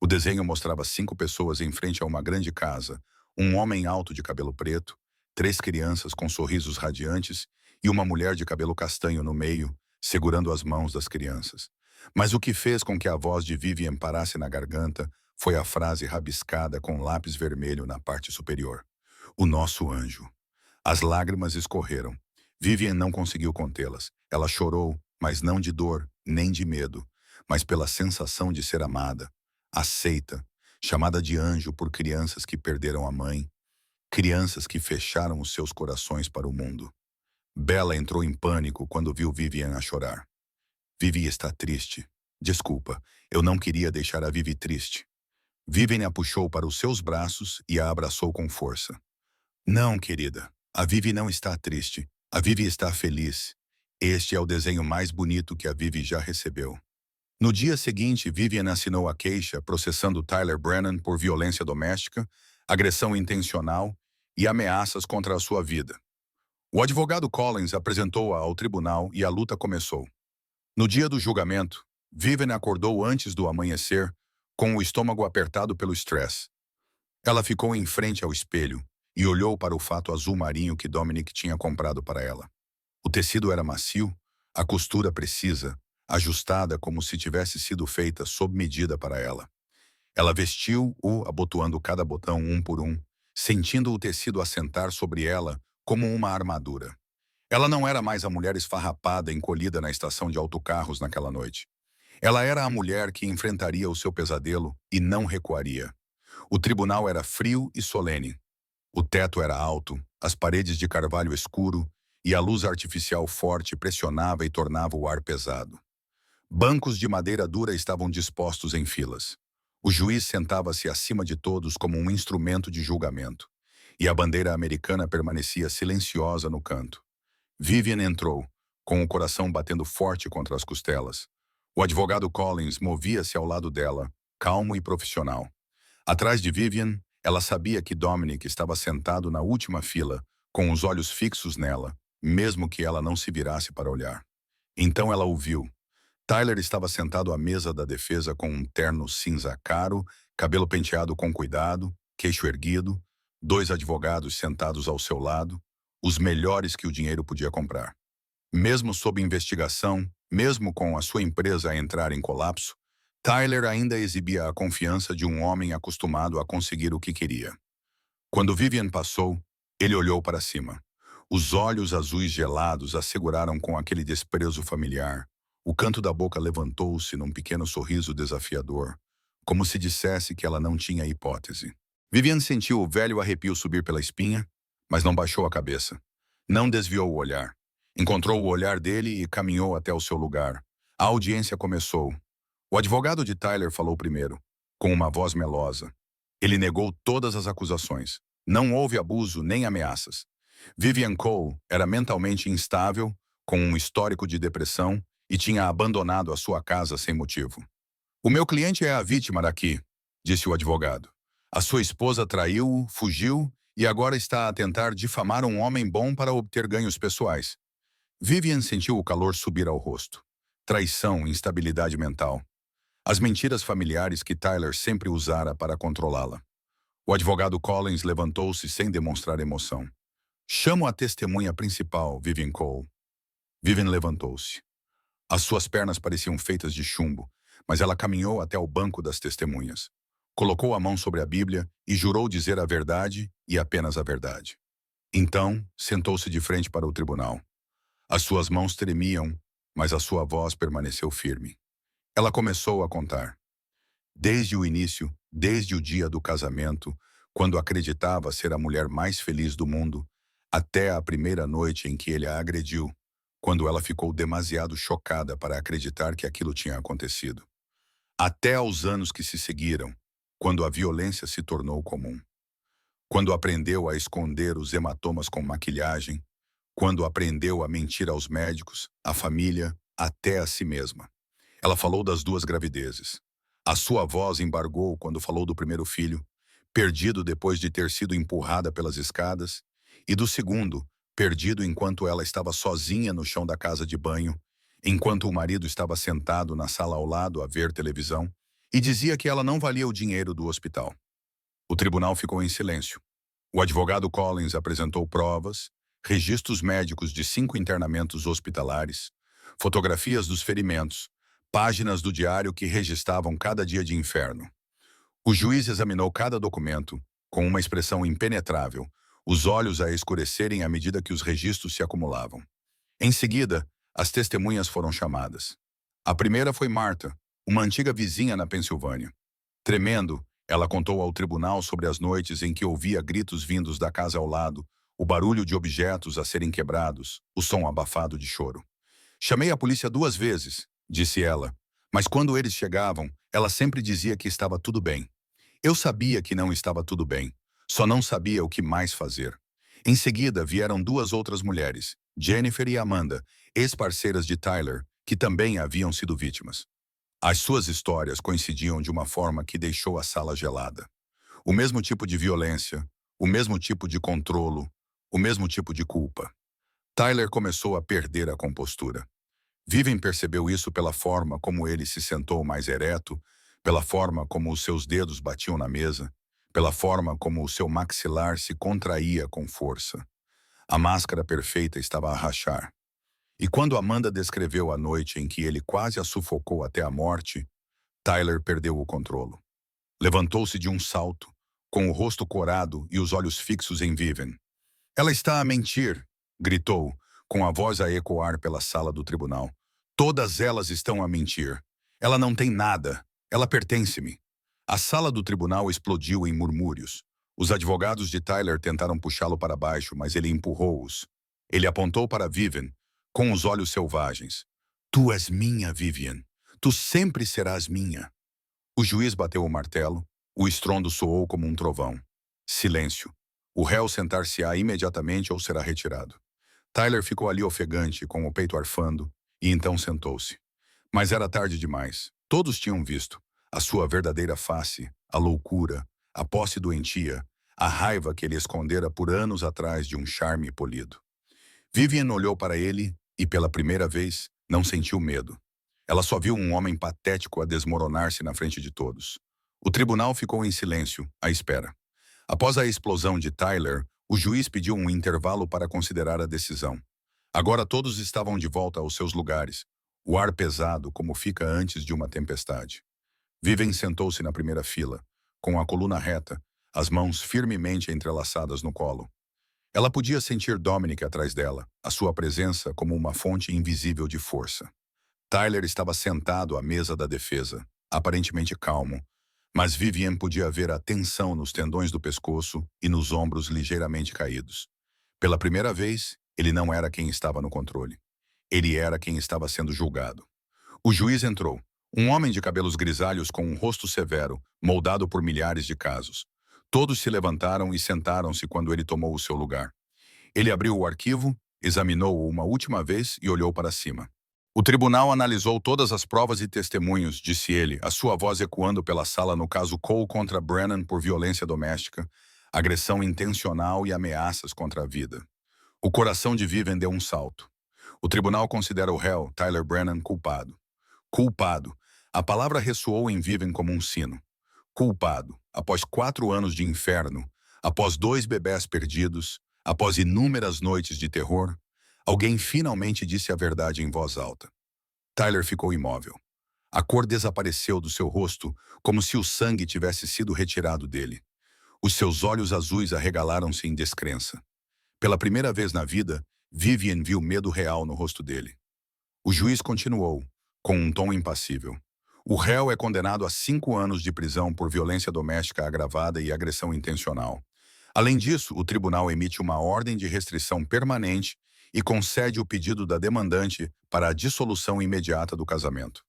O desenho mostrava 5 pessoas em frente a uma grande casa, um homem alto de cabelo preto, 3 crianças com sorrisos radiantes e uma mulher de cabelo castanho no meio, segurando as mãos das crianças. Mas o que fez com que a voz de Vivian parasse na garganta foi a frase rabiscada com lápis vermelho na parte superior. O nosso anjo. As lágrimas escorreram. Vivian não conseguiu contê-las. Ela chorou, mas não de dor, nem de medo, mas pela sensação de ser amada, aceita, chamada de anjo por crianças que perderam a mãe, crianças que fecharam os seus corações para o mundo. Bella entrou em pânico quando viu Vivian a chorar. Vivi está triste. Desculpa, eu não queria deixar a Vivi triste. Vivian a puxou para os seus braços e a abraçou com força. Não, querida. A Vivi não está triste. A Vivi está feliz. Este é o desenho mais bonito que a Vivi já recebeu. No dia seguinte, Vivian assinou a queixa processando Tyler Brennan por violência doméstica, agressão intencional e ameaças contra a sua vida. O advogado Collins apresentou-a ao tribunal e a luta começou. No dia do julgamento, Vivian acordou antes do amanhecer, com o estômago apertado pelo estresse. Ela ficou em frente ao espelho e olhou para o fato azul marinho que Dominic tinha comprado para ela. O tecido era macio, a costura precisa, ajustada como se tivesse sido feita sob medida para ela. Ela vestiu-o abotoando cada botão um por um, sentindo o tecido assentar sobre ela como uma armadura. Ela não era mais a mulher esfarrapada encolhida na estação de autocarros naquela noite. Ela era a mulher que enfrentaria o seu pesadelo e não recuaria. O tribunal era frio e solene. O teto era alto, as paredes de carvalho escuro e a luz artificial forte pressionava e tornava o ar pesado. Bancos de madeira dura estavam dispostos em filas. O juiz sentava-se acima de todos como um instrumento de julgamento, e a bandeira americana permanecia silenciosa no canto. Vivian entrou, com o coração batendo forte contra as costelas. O advogado Collins movia-se ao lado dela, calmo e profissional. Atrás de Vivian, ela sabia que Dominic estava sentado na última fila, com os olhos fixos nela, mesmo que ela não se virasse para olhar. Então ela o viu. Tyler estava sentado à mesa da defesa com um terno cinza caro, cabelo penteado com cuidado, queixo erguido, dois advogados sentados ao seu lado, os melhores que o dinheiro podia comprar. Mesmo sob investigação, mesmo com a sua empresa a entrar em colapso, Tyler ainda exibia a confiança de um homem acostumado a conseguir o que queria. Quando Vivian passou, ele olhou para cima. Os olhos azuis gelados a seguraram com aquele desprezo familiar. O canto da boca levantou-se num pequeno sorriso desafiador, como se dissesse que ela não tinha hipótese. Vivian sentiu o velho arrepio subir pela espinha, mas não baixou a cabeça. Não desviou o olhar. Encontrou o olhar dele e caminhou até o seu lugar. A audiência começou. O advogado de Tyler falou primeiro, com uma voz melosa. Ele negou todas as acusações. Não houve abuso nem ameaças. Vivian Cole era mentalmente instável, com um histórico de depressão, e tinha abandonado a sua casa sem motivo. O meu cliente é a vítima daqui, disse o advogado. A sua esposa traiu-o, fugiu e agora está a tentar difamar um homem bom para obter ganhos pessoais. Vivian sentiu o calor subir ao rosto. Traição, instabilidade mental. As mentiras familiares que Tyler sempre usara para controlá-la. O advogado Collins levantou-se sem demonstrar emoção. Chamo a testemunha principal, Vivian Cole. Vivian levantou-se. As suas pernas pareciam feitas de chumbo, mas ela caminhou até o banco das testemunhas. Colocou a mão sobre a Bíblia e jurou dizer a verdade e apenas a verdade. Então, sentou-se de frente para o tribunal. As suas mãos tremiam, mas a sua voz permaneceu firme. Ela começou a contar. Desde o início, desde o dia do casamento, quando acreditava ser a mulher mais feliz do mundo, até a primeira noite em que ele a agrediu, quando ela ficou demasiado chocada para acreditar que aquilo tinha acontecido. Até aos anos que se seguiram, quando a violência se tornou comum. Quando aprendeu a esconder os hematomas com maquilhagem, quando aprendeu a mentir aos médicos, à família, até a si mesma. Ela falou das duas gravidezes. A sua voz embargou quando falou do primeiro filho, perdido depois de ter sido empurrada pelas escadas, e do segundo, perdido enquanto ela estava sozinha no chão da casa de banho, enquanto o marido estava sentado na sala ao lado a ver televisão, e dizia que ela não valia o dinheiro do hospital. O tribunal ficou em silêncio. O advogado Collins apresentou provas, registros médicos de 5 internamentos hospitalares, fotografias dos ferimentos, páginas do diário que registravam cada dia de inferno. O juiz examinou cada documento, com uma expressão impenetrável, os olhos a escurecerem à medida que os registros se acumulavam. Em seguida, as testemunhas foram chamadas. A primeira foi Martha, uma antiga vizinha na Pensilvânia. Tremendo, ela contou ao tribunal sobre as noites em que ouvia gritos vindos da casa ao lado, o barulho de objetos a serem quebrados, o som abafado de choro. Chamei a polícia 2 vezes, disse ela. Mas quando eles chegavam, ela sempre dizia que estava tudo bem. Eu sabia que não estava tudo bem. Só não sabia o que mais fazer. Em seguida, vieram duas outras mulheres, Jennifer e Amanda, ex-parceiras de Tyler, que também haviam sido vítimas. As suas histórias coincidiam de uma forma que deixou a sala gelada. O mesmo tipo de violência, o mesmo tipo de controlo, o mesmo tipo de culpa. Tyler começou a perder a compostura. Vivian percebeu isso pela forma como ele se sentou mais ereto, pela forma como os seus dedos batiam na mesa, pela forma como o seu maxilar se contraía com força. A máscara perfeita estava a rachar. E quando Amanda descreveu a noite em que ele quase a sufocou até a morte, Tyler perdeu o controle. Levantou-se de um salto, com o rosto corado e os olhos fixos em Vivian. Ela está a mentir, gritou, com a voz a ecoar pela sala do tribunal. Todas elas estão a mentir. Ela não tem nada. Ela pertence-me. A sala do tribunal explodiu em murmúrios. Os advogados de Tyler tentaram puxá-lo para baixo, mas ele empurrou-os. Ele apontou para Vivian, com os olhos selvagens. Tu és minha, Vivian. Tu sempre serás minha. O juiz bateu o martelo. O estrondo soou como um trovão. Silêncio. O réu sentar-se-á imediatamente ou será retirado. Tyler ficou ali ofegante, com o peito arfando, e então sentou-se. Mas era tarde demais. Todos tinham visto a sua verdadeira face, a loucura, a posse doentia, a raiva que ele escondera por anos atrás de um charme polido. Vivian olhou para ele e, pela primeira vez, não sentiu medo. Ela só viu um homem patético a desmoronar-se na frente de todos. O tribunal ficou em silêncio, à espera. Após a explosão de Tyler, o juiz pediu um intervalo para considerar a decisão. Agora todos estavam de volta aos seus lugares, o ar pesado como fica antes de uma tempestade. Vivian sentou-se na primeira fila, com a coluna reta, as mãos firmemente entrelaçadas no colo. Ela podia sentir Dominic atrás dela, a sua presença como uma fonte invisível de força. Tyler estava sentado à mesa da defesa, aparentemente calmo, mas Vivian podia ver a tensão nos tendões do pescoço e nos ombros ligeiramente caídos. Pela primeira vez, ele não era quem estava no controle. Ele era quem estava sendo julgado. O juiz entrou, um homem de cabelos grisalhos com um rosto severo, moldado por milhares de casos. Todos se levantaram e sentaram-se quando ele tomou o seu lugar. Ele abriu o arquivo, examinou-o uma última vez e olhou para cima. O tribunal analisou todas as provas e testemunhos, disse ele, a sua voz ecoando pela sala no caso Cole contra Brennan por violência doméstica, agressão intencional e ameaças contra a vida. O coração de Vivian deu um salto. O tribunal considera o réu, Tyler Brennan, culpado. Culpado. A palavra ressoou em Vivian como um sino. Culpado. Após 4 anos de inferno, após 2 bebés perdidos, após inúmeras noites de terror, alguém finalmente disse a verdade em voz alta. Tyler ficou imóvel. A cor desapareceu do seu rosto, como se o sangue tivesse sido retirado dele. Os seus olhos azuis arregalaram-se em descrença. Pela primeira vez na vida, Vivian viu medo real no rosto dele. O juiz continuou, com um tom impassível. O réu é condenado a 5 anos de prisão por violência doméstica agravada e agressão intencional. Além disso, o tribunal emite uma ordem de restrição permanente e concede o pedido da demandante para a dissolução imediata do casamento.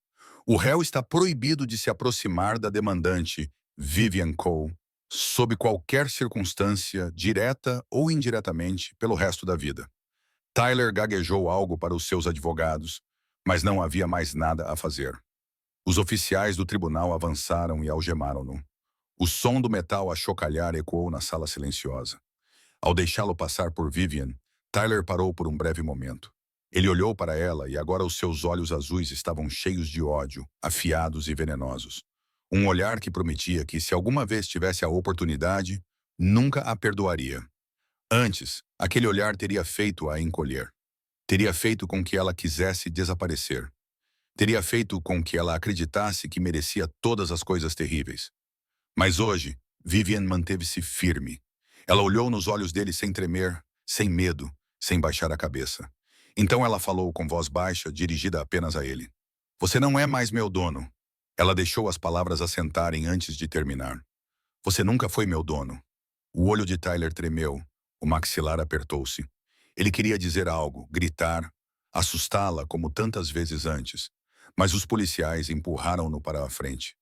O réu está proibido de se aproximar da demandante, Vivian Cole, sob qualquer circunstância, direta ou indiretamente, pelo resto da vida. Tyler gaguejou algo para os seus advogados, mas não havia mais nada a fazer. Os oficiais do tribunal avançaram e algemaram-no. O som do metal a chocalhar ecoou na sala silenciosa. Ao deixá-lo passar por Vivian, Tyler parou por um breve momento. Ele olhou para ela e agora os seus olhos azuis estavam cheios de ódio, afiados e venenosos. Um olhar que prometia que, se alguma vez tivesse a oportunidade, nunca a perdoaria. Antes, aquele olhar teria feito-a encolher. Teria feito com que ela quisesse desaparecer. Teria feito com que ela acreditasse que merecia todas as coisas terríveis. Mas hoje, Vivian manteve-se firme. Ela olhou nos olhos dele sem tremer, sem medo, sem baixar a cabeça. Então ela falou com voz baixa, dirigida apenas a ele. Você não é mais meu dono. Ela deixou as palavras assentarem antes de terminar. Você nunca foi meu dono. O olho de Tyler tremeu, o maxilar apertou-se. Ele queria dizer algo, gritar, assustá-la como tantas vezes antes. mas os policiais empurraram-no para a frente.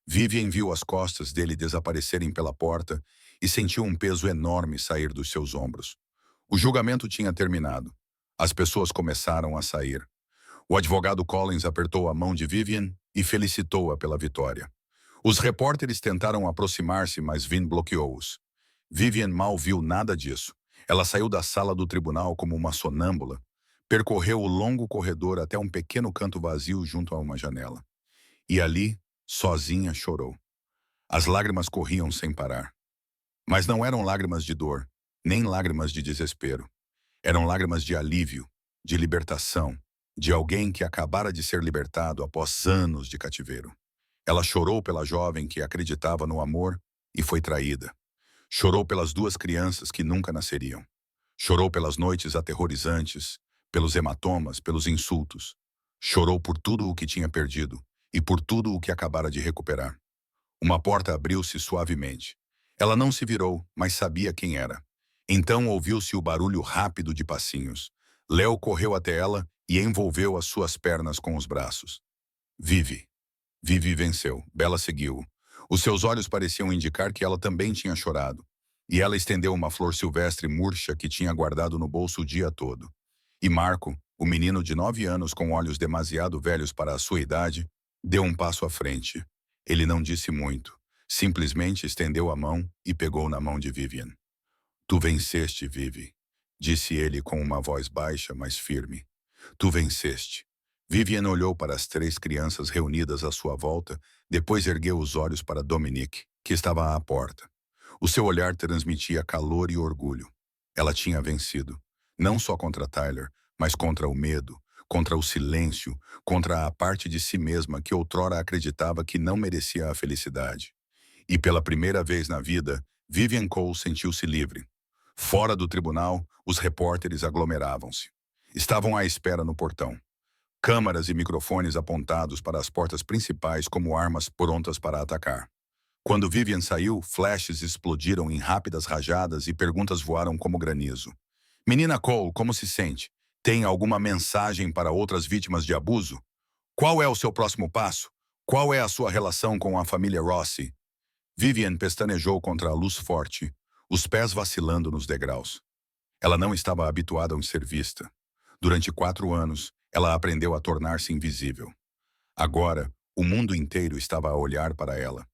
Vivian viu as costas dele desaparecerem pela porta e sentiu um peso enorme sair dos seus ombros. O julgamento tinha terminado. As pessoas começaram a sair. O advogado Collins apertou a mão de Vivian e felicitou-a pela vitória. Os repórteres tentaram aproximar-se, mas Vin bloqueou-os. Vivian mal viu nada disso. Ela saiu da sala do tribunal como uma sonâmbula, percorreu o longo corredor até um pequeno canto vazio junto a uma janela. E ali, sozinha, chorou. As lágrimas corriam sem parar. Mas não eram lágrimas de dor, nem lágrimas de desespero. Eram lágrimas de alívio, de libertação, de alguém que acabara de ser libertado após anos de cativeiro. Ela chorou pela jovem que acreditava no amor e foi traída. Chorou pelas duas crianças que nunca nasceriam. Chorou pelas noites aterrorizantes, pelos hematomas, pelos insultos. Chorou por tudo o que tinha perdido e por tudo o que acabara de recuperar. Uma porta abriu-se suavemente. Ela não se virou, mas sabia quem era. Então ouviu-se o barulho rápido de passinhos. Léo correu até ela e envolveu as suas pernas com os braços. Vivi. Vivi venceu. Bella seguiu-o. Os seus olhos pareciam indicar que ela também tinha chorado. E ela estendeu uma flor silvestre murcha que tinha guardado no bolso o dia todo. E Marco, o menino de 9 anos com olhos demasiado velhos para a sua idade, deu um passo à frente. Ele não disse muito. Simplesmente estendeu a mão e pegou na mão de Vivian. Tu venceste, Vivi, disse ele com uma voz baixa, mas firme. Tu venceste. Vivian olhou para as 3 crianças reunidas à sua volta, depois ergueu os olhos para Dominique, que estava à porta. O seu olhar transmitia calor e orgulho. Ela tinha vencido. Não só contra Tyler, mas contra o medo, contra o silêncio, contra a parte de si mesma que outrora acreditava que não merecia a felicidade. E pela primeira vez na vida, Vivian Cole sentiu-se livre. Fora do tribunal, os repórteres aglomeravam-se. Estavam à espera no portão. Câmaras e microfones apontados para as portas principais como armas prontas para atacar. Quando Vivian saiu, flashes explodiram em rápidas rajadas e perguntas voaram como granizo. Menina Cole, como se sente? Tem alguma mensagem para outras vítimas de abuso? Qual é o seu próximo passo? Qual é a sua relação com a família Rossi? Vivian pestanejou contra a luz forte, os pés vacilando nos degraus. Ela não estava habituada a ser vista. Durante 4 anos, ela aprendeu a tornar-se invisível. Agora, o mundo inteiro estava a olhar para ela.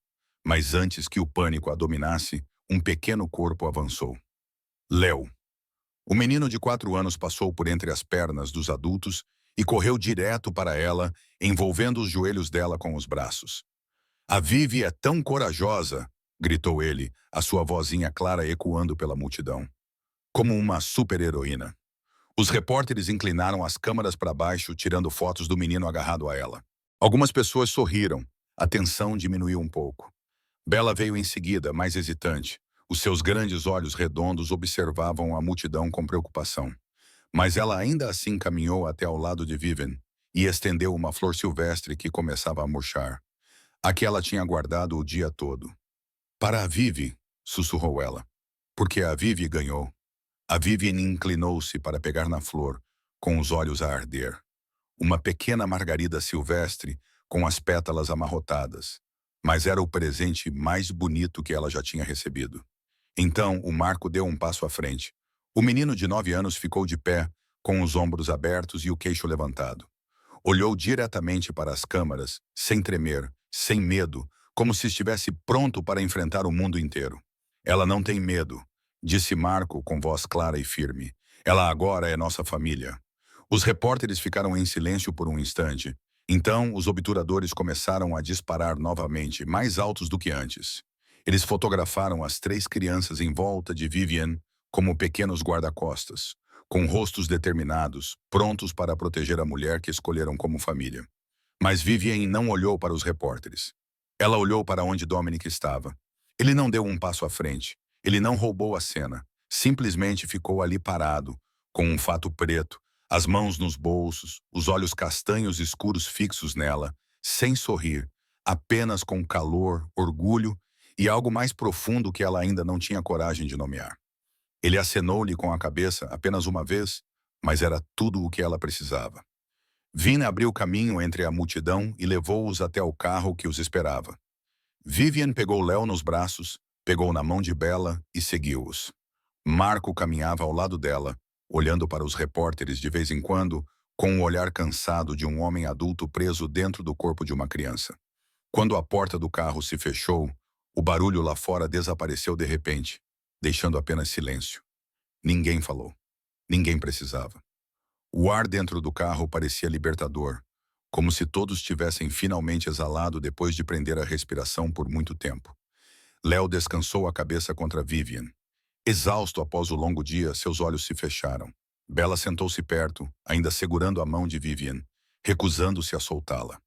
Mas antes que o pânico a dominasse, um pequeno corpo avançou. Léo. O menino de 4 anos passou por entre as pernas dos adultos e correu direto para ela, envolvendo os joelhos dela com os braços. A Vivi é tão corajosa, gritou ele, a sua vozinha clara ecoando pela multidão. Como uma super-heroína. Os repórteres inclinaram as câmeras para baixo, tirando fotos do menino agarrado a ela. Algumas pessoas sorriram. A tensão diminuiu um pouco. Bella veio em seguida, mais hesitante. Os seus grandes olhos redondos observavam a multidão com preocupação. Mas ela ainda assim caminhou até ao lado de Vivian e estendeu uma flor silvestre que começava a murchar. A que ela tinha guardado o dia todo. Para a Vivi, sussurrou ela. Porque a Vivi ganhou. A Vivian inclinou-se para pegar na flor, com os olhos a arder. Uma pequena margarida silvestre com as pétalas amarrotadas. Mas era o presente mais bonito que ela já tinha recebido. Então, o Marco deu um passo à frente. O menino de 9 anos ficou de pé, com os ombros abertos e o queixo levantado. Olhou diretamente para as câmaras, sem tremer, sem medo, como se estivesse pronto para enfrentar o mundo inteiro. Ela não tem medo, disse Marco com voz clara e firme. Ela agora é nossa família. Os repórteres ficaram em silêncio por um instante. Então, os obturadores começaram a disparar novamente, mais altos do que antes. Eles fotografaram as 3 crianças em volta de Vivian como pequenos guarda-costas, com rostos determinados, prontos para proteger a mulher que escolheram como família. Mas Vivian não olhou para os repórteres. Ela olhou para onde Dominic estava. Ele não deu um passo à frente. Ele não roubou a cena. Simplesmente ficou ali parado, com um fato preto, as mãos nos bolsos, os olhos castanhos escuros fixos nela, sem sorrir, apenas com calor, orgulho e algo mais profundo que ela ainda não tinha coragem de nomear. Ele acenou-lhe com a cabeça apenas uma vez, mas era tudo o que ela precisava. Vin abriu caminho entre a multidão e levou-os até o carro que os esperava. Vivian pegou Léo nos braços, pegou na mão de Bella e seguiu-os. Marco caminhava ao lado dela, olhando para os repórteres de vez em quando, com o olhar cansado de um homem adulto preso dentro do corpo de uma criança. Quando a porta do carro se fechou, o barulho lá fora desapareceu de repente, deixando apenas silêncio. Ninguém falou. Ninguém precisava. O ar dentro do carro parecia libertador, como se todos tivessem finalmente exalado depois de prender a respiração por muito tempo. Léo descansou a cabeça contra Vivian. Exausto após o longo dia, seus olhos se fecharam. Bella sentou-se perto, ainda segurando a mão de Vivian, recusando-se a soltá-la.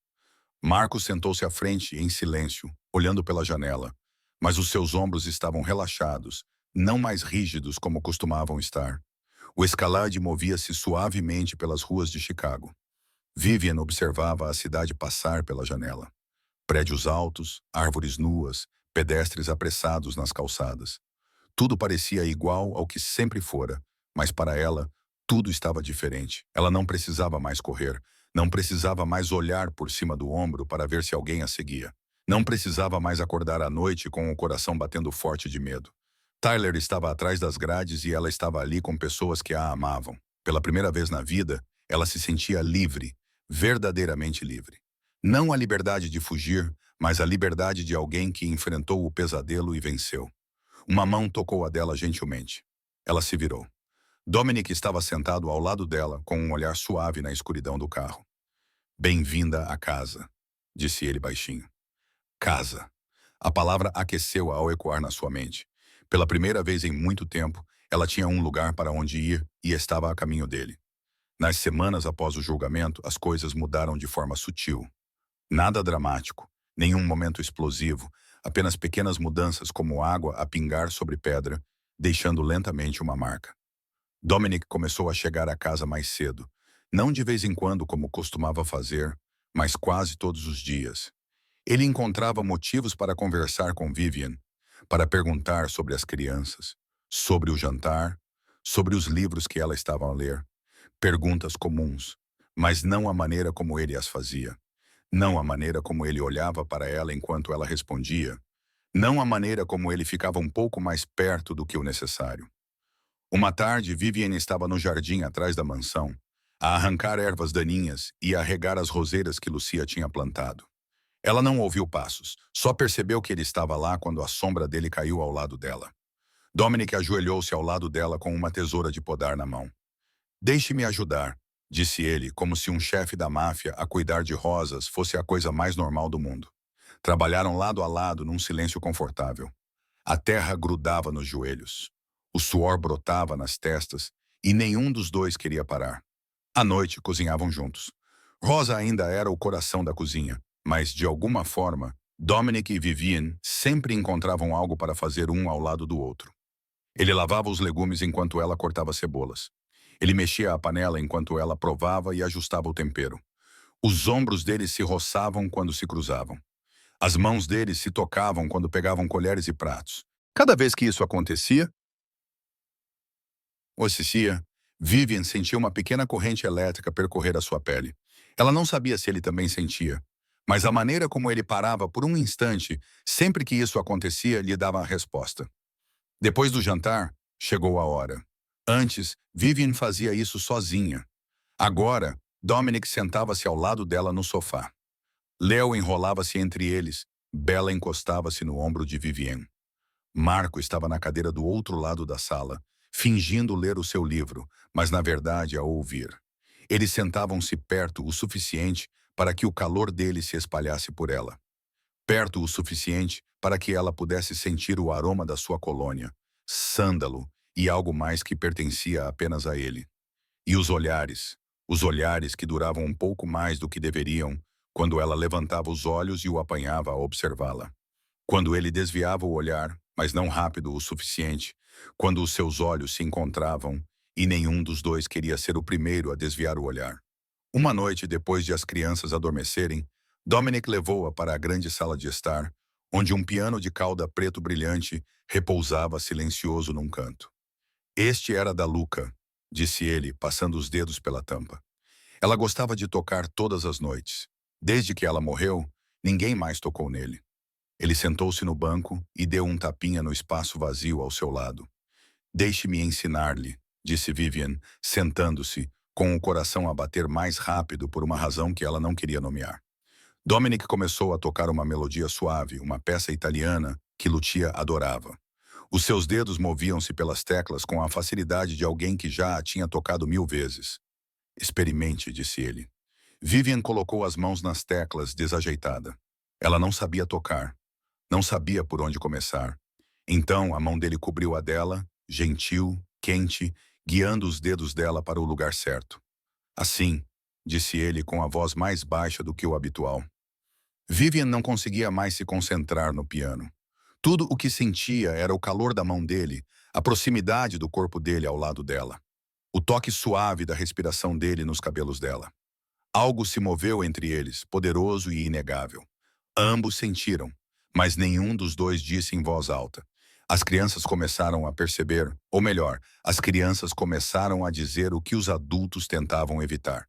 Marco sentou-se à frente, em silêncio, olhando pela janela, mas os seus ombros estavam relaxados, não mais rígidos como costumavam estar. O Escalade movia-se suavemente pelas ruas de Chicago. Vivian observava a cidade passar pela janela. Prédios altos, árvores nuas, pedestres apressados nas calçadas. Tudo parecia igual ao que sempre fora, mas para ela, tudo estava diferente. Ela não precisava mais correr, não precisava mais olhar por cima do ombro para ver se alguém a seguia. Não precisava mais acordar à noite com o coração batendo forte de medo. Tyler estava atrás das grades e ela estava ali com pessoas que a amavam. Pela primeira vez na vida, ela se sentia livre, verdadeiramente livre. Não a liberdade de fugir, mas a liberdade de alguém que enfrentou o pesadelo e venceu. Uma mão tocou a dela gentilmente. Ela se virou. Dominic estava sentado ao lado dela, com um olhar suave na escuridão do carro. "Bem-vinda a casa", disse ele baixinho. Casa. A palavra aqueceu ao ecoar na sua mente. Pela primeira vez em muito tempo, ela tinha um lugar para onde ir e estava a caminho dele. Nas semanas após o julgamento, as coisas mudaram de forma sutil. Nada dramático, nenhum momento explosivo, apenas pequenas mudanças como água a pingar sobre pedra, deixando lentamente uma marca. Dominic começou a chegar à casa mais cedo, não de vez em quando como costumava fazer, mas quase todos os dias. Ele encontrava motivos para conversar com Vivian, para perguntar sobre as crianças, sobre o jantar, sobre os livros que ela estava a ler. Perguntas comuns, mas não a maneira como ele as fazia. Não a maneira como ele olhava para ela enquanto ela respondia. Não a maneira como ele ficava um pouco mais perto do que o necessário. Uma tarde, Vivian estava no jardim atrás da mansão, a arrancar ervas daninhas e a regar as roseiras que Lucia tinha plantado. Ela não ouviu passos, só percebeu que ele estava lá quando a sombra dele caiu ao lado dela. Dominic ajoelhou-se ao lado dela com uma tesoura de podar na mão. "Deixe-me ajudar", disse ele, como se um chefe da máfia a cuidar de rosas fosse a coisa mais normal do mundo. Trabalharam lado a lado num silêncio confortável. A terra grudava nos joelhos. O suor brotava nas testas e nenhum dos dois queria parar. À noite, cozinhavam juntos. Rosa ainda era o coração da cozinha, mas, de alguma forma, Dominic e Vivian sempre encontravam algo para fazer um ao lado do outro. Ele lavava os legumes enquanto ela cortava cebolas. Ele mexia a panela enquanto ela provava e ajustava o tempero. Os ombros dele se roçavam quando se cruzavam. As mãos dele se tocavam quando pegavam colheres e pratos. Cada vez que isso acontecia, Vivian sentia uma pequena corrente elétrica percorrer a sua pele. Ela não sabia se ele também sentia, mas a maneira como ele parava por um instante, sempre que isso acontecia, lhe dava a resposta. Depois do jantar, chegou a hora. Antes, Vivian fazia isso sozinha. Agora, Dominic sentava-se ao lado dela no sofá. Léo enrolava-se entre eles. Bella encostava-se no ombro de Vivian. Marco estava na cadeira do outro lado da sala, fingindo ler o seu livro, mas na verdade a ouvir. Eles sentavam-se perto o suficiente para que o calor dele se espalhasse por ela. Perto o suficiente para que ela pudesse sentir o aroma da sua colônia, sândalo e algo mais que pertencia apenas a ele. E os olhares que duravam um pouco mais do que deveriam, quando ela levantava os olhos e o apanhava a observá-la. Quando ele desviava o olhar, mas não rápido o suficiente, quando os seus olhos se encontravam e nenhum dos dois queria ser o primeiro a desviar o olhar. Uma noite depois de as crianças adormecerem, Dominic levou-a para a grande sala de estar, onde um piano de cauda preto brilhante repousava silencioso num canto. "Este era da Luca", disse ele, passando os dedos pela tampa. Ela gostava de tocar todas as noites. Desde que ela morreu, ninguém mais tocou nele. Ele sentou-se no banco e deu um tapinha no espaço vazio ao seu lado. Deixe-me ensinar-lhe, disse Vivian, sentando-se, com o coração a bater mais rápido por uma razão que ela não queria nomear. Dominic começou a tocar uma melodia suave, uma peça italiana que Lucia adorava. Os seus dedos moviam-se pelas teclas com a facilidade de alguém que já a tinha tocado 1000 vezes. Experimente, disse ele. Vivian colocou as mãos nas teclas, desajeitada. Ela não sabia tocar, não sabia por onde começar. Então a mão dele cobriu a dela, gentil, quente, guiando os dedos dela para o lugar certo. Assim, disse ele com a voz mais baixa do que o habitual. Vivian não conseguia mais se concentrar no piano. Tudo o que sentia era o calor da mão dele, a proximidade do corpo dele ao lado dela, o toque suave da respiração dele nos cabelos dela. Algo se moveu entre eles, poderoso e inegável. Ambos sentiram, mas nenhum dos dois disse em voz alta. As crianças começaram a perceber, ou melhor, as crianças começaram a dizer o que os adultos tentavam evitar.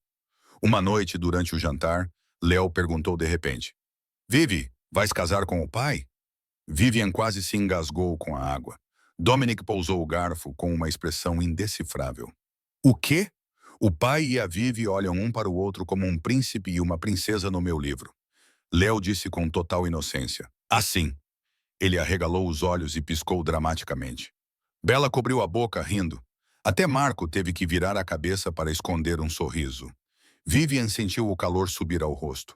Uma noite, durante o jantar, Léo perguntou de repente: Vivi, vais casar com o pai? Vivian quase se engasgou com a água. Dominic pousou o garfo com uma expressão indecifrável. O quê? O pai e a Vivi olham um para o outro como um príncipe e uma princesa no meu livro. Léo disse com total inocência. Assim. Ele arregalou os olhos e piscou dramaticamente. Bella cobriu a boca, rindo. Até Marco teve que virar a cabeça para esconder um sorriso. Vivian sentiu o calor subir ao rosto.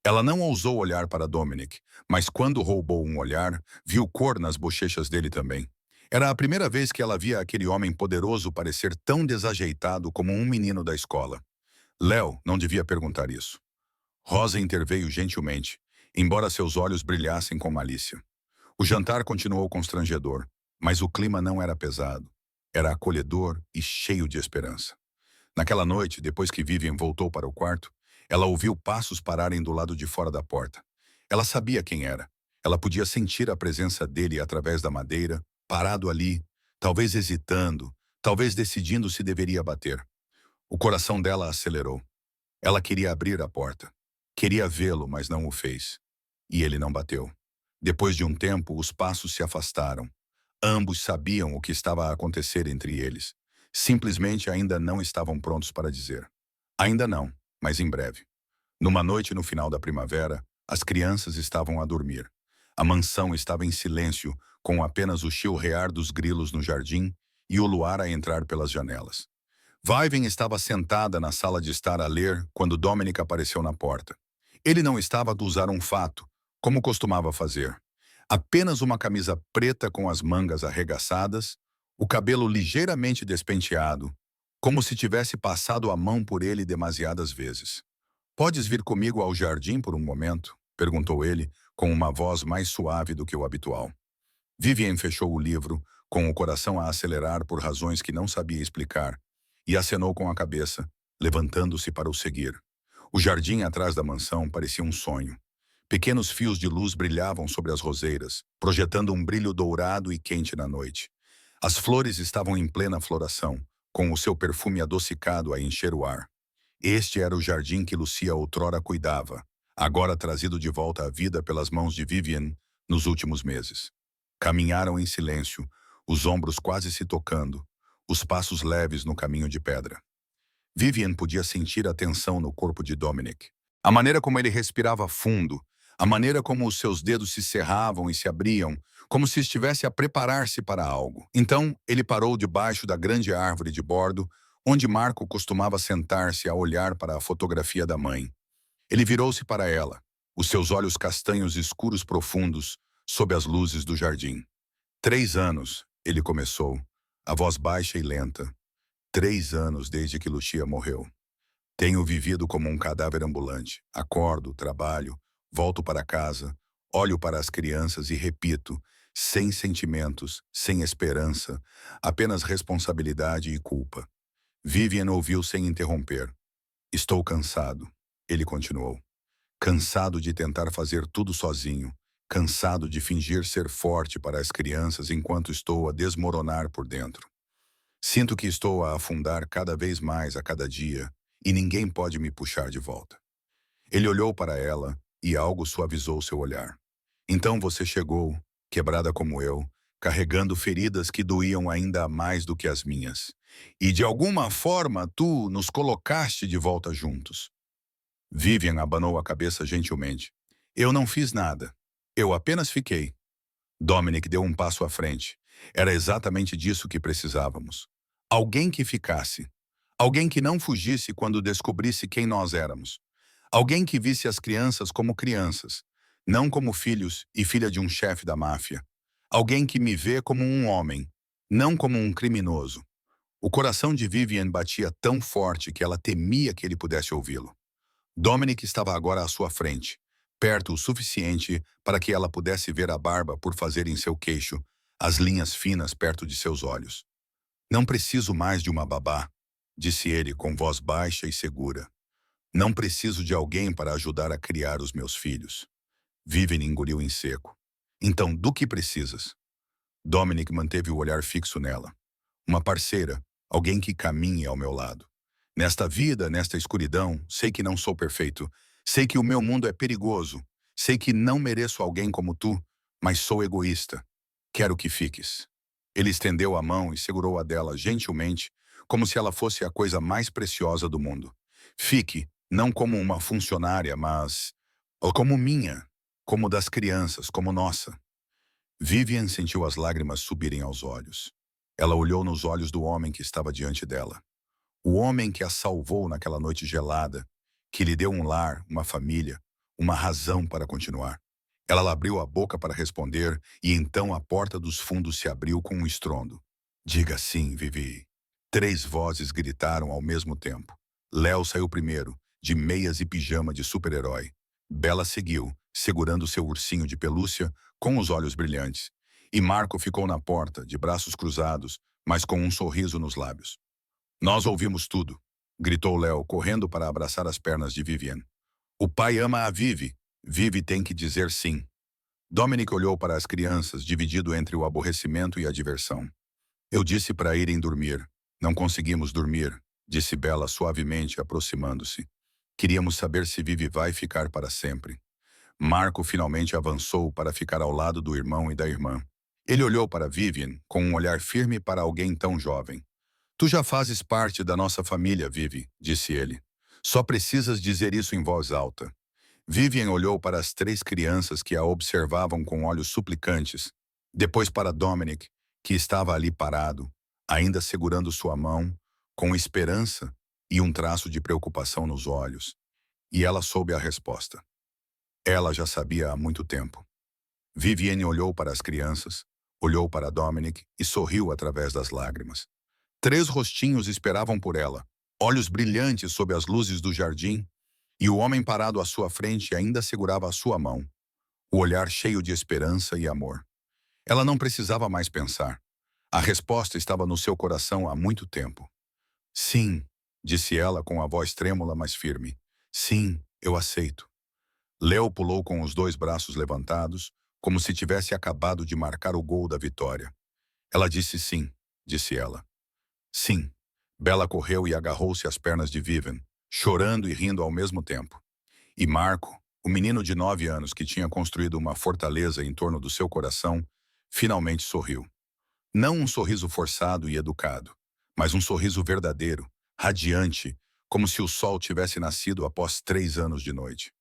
Ela não ousou olhar para Dominic, mas quando roubou um olhar, viu cor nas bochechas dele também. Era a primeira vez que ela via aquele homem poderoso parecer tão desajeitado como um menino da escola. Léo não devia perguntar isso. Rosa interveio gentilmente, embora seus olhos brilhassem com malícia. O jantar continuou constrangedor, mas o clima não era pesado. Era acolhedor e cheio de esperança. Naquela noite, depois que Vivian voltou para o quarto, ela ouviu passos pararem do lado de fora da porta. Ela sabia quem era. Ela podia sentir a presença dele através da madeira, parado ali, talvez hesitando, talvez decidindo se deveria bater. O coração dela acelerou. Ela queria abrir a porta. Queria vê-lo, mas não o fez. E ele não bateu. Depois de um tempo, os passos se afastaram. Ambos sabiam o que estava a acontecer entre eles. Simplesmente ainda não estavam prontos para dizer. Ainda não, mas em breve. Numa noite no final da primavera, as crianças estavam a dormir. A mansão estava em silêncio, com apenas o chilrear dos grilos no jardim e o luar a entrar pelas janelas. Vivian estava sentada na sala de estar a ler quando Dominic apareceu na porta. Ele não estava a usar um fato, como costumava fazer. Apenas uma camisa preta com as mangas arregaçadas, o cabelo ligeiramente despenteado, como se tivesse passado a mão por ele demasiadas vezes. Podes vir comigo ao jardim por um momento? Perguntou ele, com uma voz mais suave do que o habitual. Vivian fechou o livro, com o coração a acelerar por razões que não sabia explicar, e acenou com a cabeça, levantando-se para o seguir. O jardim atrás da mansão parecia um sonho. Pequenos fios de luz brilhavam sobre as roseiras, projetando um brilho dourado e quente na noite. As flores estavam em plena floração, com o seu perfume adocicado a encher o ar. Este era o jardim que Lucia outrora cuidava, agora trazido de volta à vida pelas mãos de Vivian nos últimos meses. Caminharam em silêncio, os ombros quase se tocando, os passos leves no caminho de pedra. Vivian podia sentir a tensão no corpo de Dominic. A maneira como ele respirava fundo, a maneira como os seus dedos se cerravam e se abriam, como se estivesse a preparar-se para algo. Então, ele parou debaixo da grande árvore de bordo, onde Marco costumava sentar-se a olhar para a fotografia da mãe. Ele virou-se para ela, os seus olhos castanhos escuros profundos, sob as luzes do jardim. 3 anos, ele começou, a voz baixa e lenta. 3 anos desde que Lucia morreu. Tenho vivido como um cadáver ambulante. Acordo, trabalho, volto para casa, olho para as crianças e repito, sem sentimentos, sem esperança, apenas responsabilidade e culpa. Vivian ouviu sem interromper. Estou cansado, ele continuou. Cansado de tentar fazer tudo sozinho, cansado de fingir ser forte para as crianças enquanto estou a desmoronar por dentro. Sinto que estou a afundar cada vez mais a cada dia, e ninguém pode me puxar de volta. Ele olhou para ela e algo suavizou seu olhar. Então você chegou, quebrada como eu, carregando feridas que doíam ainda mais do que as minhas. E de alguma forma tu nos colocaste de volta juntos. Vivian abanou a cabeça gentilmente. Eu não fiz nada. Eu apenas fiquei. Dominic deu um passo à frente. Era exatamente disso que precisávamos. Alguém que ficasse. Alguém que não fugisse quando descobrisse quem nós éramos. Alguém que visse as crianças como crianças, não como filhos e filha de um chefe da máfia. Alguém que me vê como um homem, não como um criminoso. O coração de Vivian batia tão forte que ela temia que ele pudesse ouvi-lo. Dominic estava agora à sua frente, perto o suficiente para que ela pudesse ver a barba por fazer em seu queixo, as linhas finas perto de seus olhos. Não preciso mais de uma babá, disse ele com voz baixa e segura. Não preciso de alguém para ajudar a criar os meus filhos. Vivian engoliu em seco. Então, do que precisas? Dominic manteve o olhar fixo nela. Uma parceira, alguém que caminhe ao meu lado. Nesta vida, nesta escuridão, sei que não sou perfeito. Sei que o meu mundo é perigoso. Sei que não mereço alguém como tu, mas sou egoísta. Quero que fiques. Ele estendeu a mão e segurou a dela gentilmente, como se ela fosse a coisa mais preciosa do mundo. Fique, não como uma funcionária, mas como minha, como das crianças, como nossa. Vivian sentiu as lágrimas subirem aos olhos. Ela olhou nos olhos do homem que estava diante dela. O homem que a salvou naquela noite gelada, que lhe deu um lar, uma família, uma razão para continuar. Ela abriu a boca para responder e então a porta dos fundos se abriu com um estrondo. Diga sim, Vivi. 3 vozes gritaram ao mesmo tempo. Léo saiu primeiro, de meias e pijama de super-herói. Bella seguiu, segurando seu ursinho de pelúcia, com os olhos brilhantes. E Marco ficou na porta, de braços cruzados, mas com um sorriso nos lábios. Nós ouvimos tudo, gritou Léo, correndo para abraçar as pernas de Vivian. O pai ama a Vivi. Vivi tem que dizer sim. Dominic olhou para as crianças, dividido entre o aborrecimento e a diversão. Eu disse para irem dormir. Não conseguimos dormir, disse Bella suavemente, aproximando-se. Queríamos saber se Vivi vai ficar para sempre. Marco finalmente avançou para ficar ao lado do irmão e da irmã. Ele olhou para Vivian com um olhar firme para alguém tão jovem. Tu já fazes parte da nossa família, Vivi, disse ele. Só precisas dizer isso em voz alta. Vivian olhou para as 3 crianças que a observavam com olhos suplicantes, depois para Dominic, que estava ali parado, ainda segurando sua mão, com esperança e um traço de preocupação nos olhos. E ela soube a resposta. Ela já sabia há muito tempo. Viviane olhou para as crianças, olhou para Dominic e sorriu através das lágrimas. 3 rostinhos esperavam por ela, olhos brilhantes sob as luzes do jardim, e o homem parado à sua frente ainda segurava a sua mão, o olhar cheio de esperança e amor. Ela não precisava mais pensar. A resposta estava no seu coração há muito tempo. Sim, disse ela com a voz trêmula, mas firme. Sim, eu aceito. Leo pulou com os 2 braços levantados, como se tivesse acabado de marcar o gol da vitória. Ela disse sim, disse ela. Sim. Bella correu e agarrou-se às pernas de Vivian, chorando e rindo ao mesmo tempo. E Marco, o menino de 9 anos que tinha construído uma fortaleza em torno do seu coração, finalmente sorriu. Não um sorriso forçado e educado, mas um sorriso verdadeiro, radiante, como se o sol tivesse nascido após 3 anos de noite.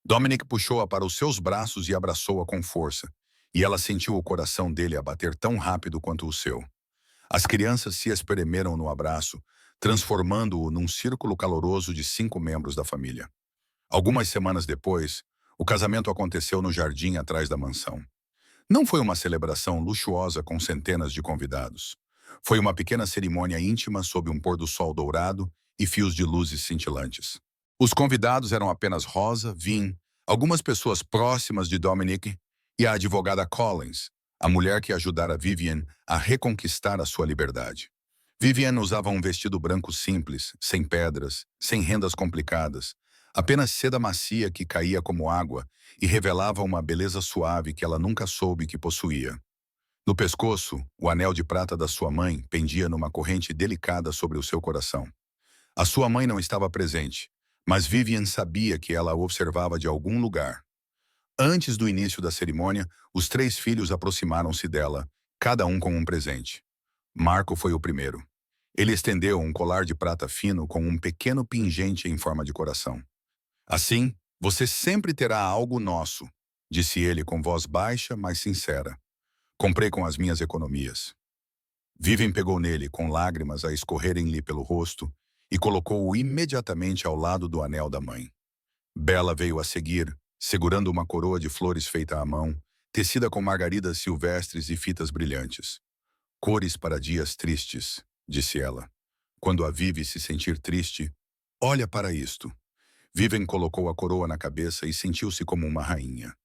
Dominic puxou-a para os seus braços e abraçou-a com força, e ela sentiu o coração dele a bater tão rápido quanto o seu. As crianças se espremeram no abraço, transformando-o num círculo caloroso de 5 membros da família. Algumas semanas depois, o casamento aconteceu no jardim atrás da mansão. Não foi uma celebração luxuosa com centenas de convidados. Foi uma pequena cerimônia íntima sob um pôr-do-sol dourado e fios de luzes cintilantes. Os convidados eram apenas Rosa, Vin, algumas pessoas próximas de Dominic e a advogada Collins, a mulher que ajudara Vivian a reconquistar a sua liberdade. Vivian usava um vestido branco simples, sem pedras, sem rendas complicadas, apenas seda macia que caía como água e revelava uma beleza suave que ela nunca soube que possuía. No pescoço, o anel de prata da sua mãe pendia numa corrente delicada sobre o seu coração. A sua mãe não estava presente, mas Vivian sabia que ela a observava de algum lugar. Antes do início da cerimônia, os três filhos aproximaram-se dela, cada um com um presente. Marco foi o primeiro. Ele estendeu um colar de prata fino com um pequeno pingente em forma de coração. Assim, você sempre terá algo nosso, disse ele com voz baixa, mas sincera. Comprei com as minhas economias. Vivian pegou nele, com lágrimas a escorrerem-lhe pelo rosto, e colocou-o imediatamente ao lado do anel da mãe. Bella veio a seguir, segurando uma coroa de flores feita à mão, tecida com margaridas silvestres e fitas brilhantes. Cores para dias tristes, disse ela. Quando a Vivi se sentir triste, olha para isto. Vivian colocou a coroa na cabeça e sentiu-se como uma rainha.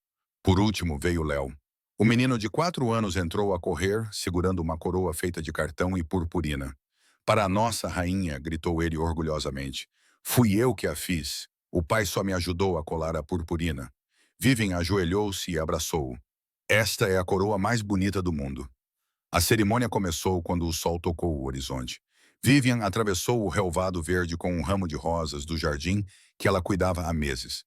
Por último veio Léo. O menino de 4 anos entrou a correr, segurando uma coroa feita de cartão e purpurina. Para a nossa rainha, gritou ele orgulhosamente. Fui eu que a fiz. O pai só me ajudou a colar a purpurina. Vivian ajoelhou-se e abraçou-o. Esta é a coroa mais bonita do mundo. A cerimônia começou quando o sol tocou o horizonte. Vivian atravessou o relvado verde com um ramo de rosas do jardim que ela cuidava há meses.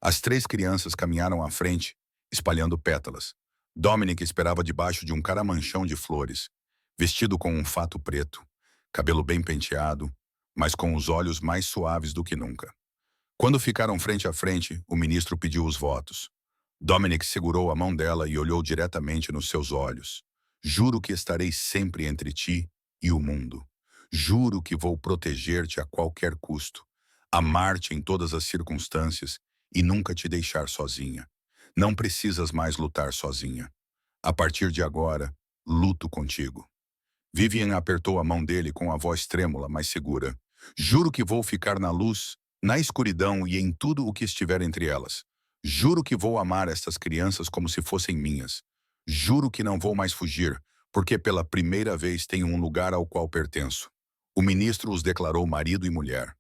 As 3 crianças caminharam à frente, espalhando pétalas. Dominic esperava debaixo de um caramanchão de flores, vestido com um fato preto, cabelo bem penteado, mas com os olhos mais suaves do que nunca. Quando ficaram frente a frente, o ministro pediu os votos. Dominic segurou a mão dela e olhou diretamente nos seus olhos. Juro que estarei sempre entre ti e o mundo. Juro que vou proteger-te a qualquer custo, amar-te em todas as circunstâncias e nunca te deixar sozinha. Não precisas mais lutar sozinha. A partir de agora, luto contigo. Vivian apertou a mão dele com a voz trêmula, mas segura. Juro que vou ficar na luz, na escuridão e em tudo o que estiver entre elas. Juro que vou amar estas crianças como se fossem minhas. Juro que não vou mais fugir, porque pela primeira vez tenho um lugar ao qual pertenço. O ministro os declarou marido e mulher.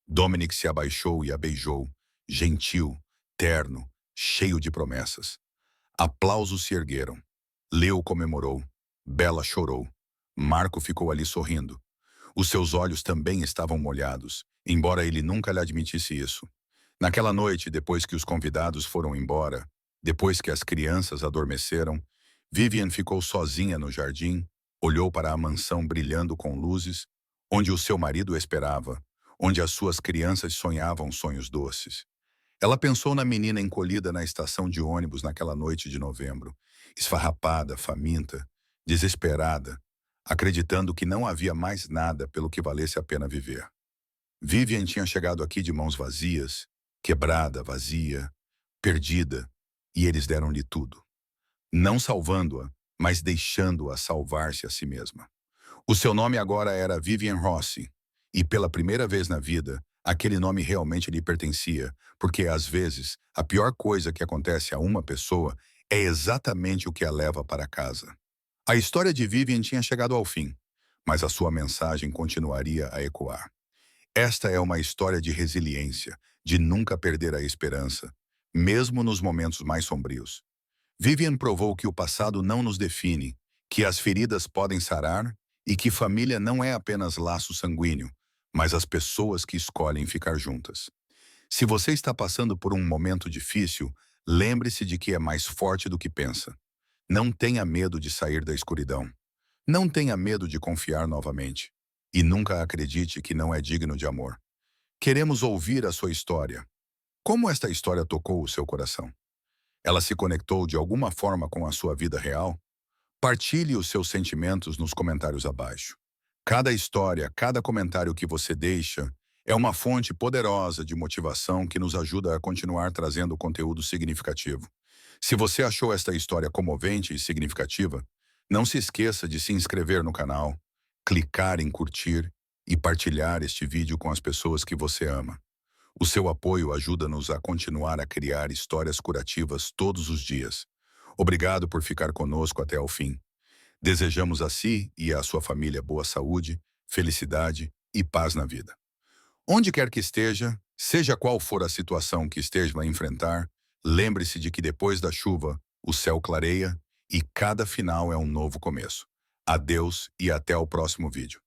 Dominic se abaixou e a beijou, gentil, terno, cheio de promessas. Aplausos se ergueram. Leo comemorou. Bella chorou. Marco ficou ali sorrindo. Os seus olhos também estavam molhados, embora ele nunca lhe admitisse isso. Naquela noite, depois que os convidados foram embora, depois que as crianças adormeceram, Vivian ficou sozinha no jardim, olhou para a mansão brilhando com luzes, onde o seu marido esperava, onde as suas crianças sonhavam sonhos doces. Ela pensou na menina encolhida na estação de ônibus naquela noite de novembro, esfarrapada, faminta, desesperada, acreditando que não havia mais nada pelo que valesse a pena viver. Vivian tinha chegado aqui de mãos vazias, quebrada, vazia, perdida, e eles deram-lhe tudo. Não salvando-a, mas deixando-a salvar-se a si mesma. O seu nome agora era Vivian Rossi, e pela primeira vez na vida, aquele nome realmente lhe pertencia, porque às vezes a pior coisa que acontece a uma pessoa é exatamente o que a leva para casa. A história de Vivian tinha chegado ao fim, mas a sua mensagem continuaria a ecoar. Esta é uma história de resiliência, de nunca perder a esperança, mesmo nos momentos mais sombrios. Vivian provou que o passado não nos define, que as feridas podem sarar e que família não é apenas laço sanguíneo, mas as pessoas que escolhem ficar juntas. Se você está passando por um momento difícil, lembre-se de que é mais forte do que pensa. Não tenha medo de sair da escuridão. Não tenha medo de confiar novamente. E nunca acredite que não é digno de amor. Queremos ouvir a sua história. Como esta história tocou o seu coração? Ela se conectou de alguma forma com a sua vida real? Partilhe os seus sentimentos nos comentários abaixo. Cada história, cada comentário que você deixa é uma fonte poderosa de motivação que nos ajuda a continuar trazendo conteúdo significativo. Se você achou esta história comovente e significativa, não se esqueça de se inscrever no canal, clicar em curtir e partilhar este vídeo com as pessoas que você ama. O seu apoio ajuda-nos a continuar a criar histórias curativas todos os dias. Obrigado por ficar conosco até ao fim. Desejamos a si e à sua família boa saúde, felicidade e paz na vida. Onde quer que esteja, seja qual for a situação que esteja a enfrentar, lembre-se de que depois da chuva, o céu clareia e cada final é um novo começo. Adeus e até o próximo vídeo.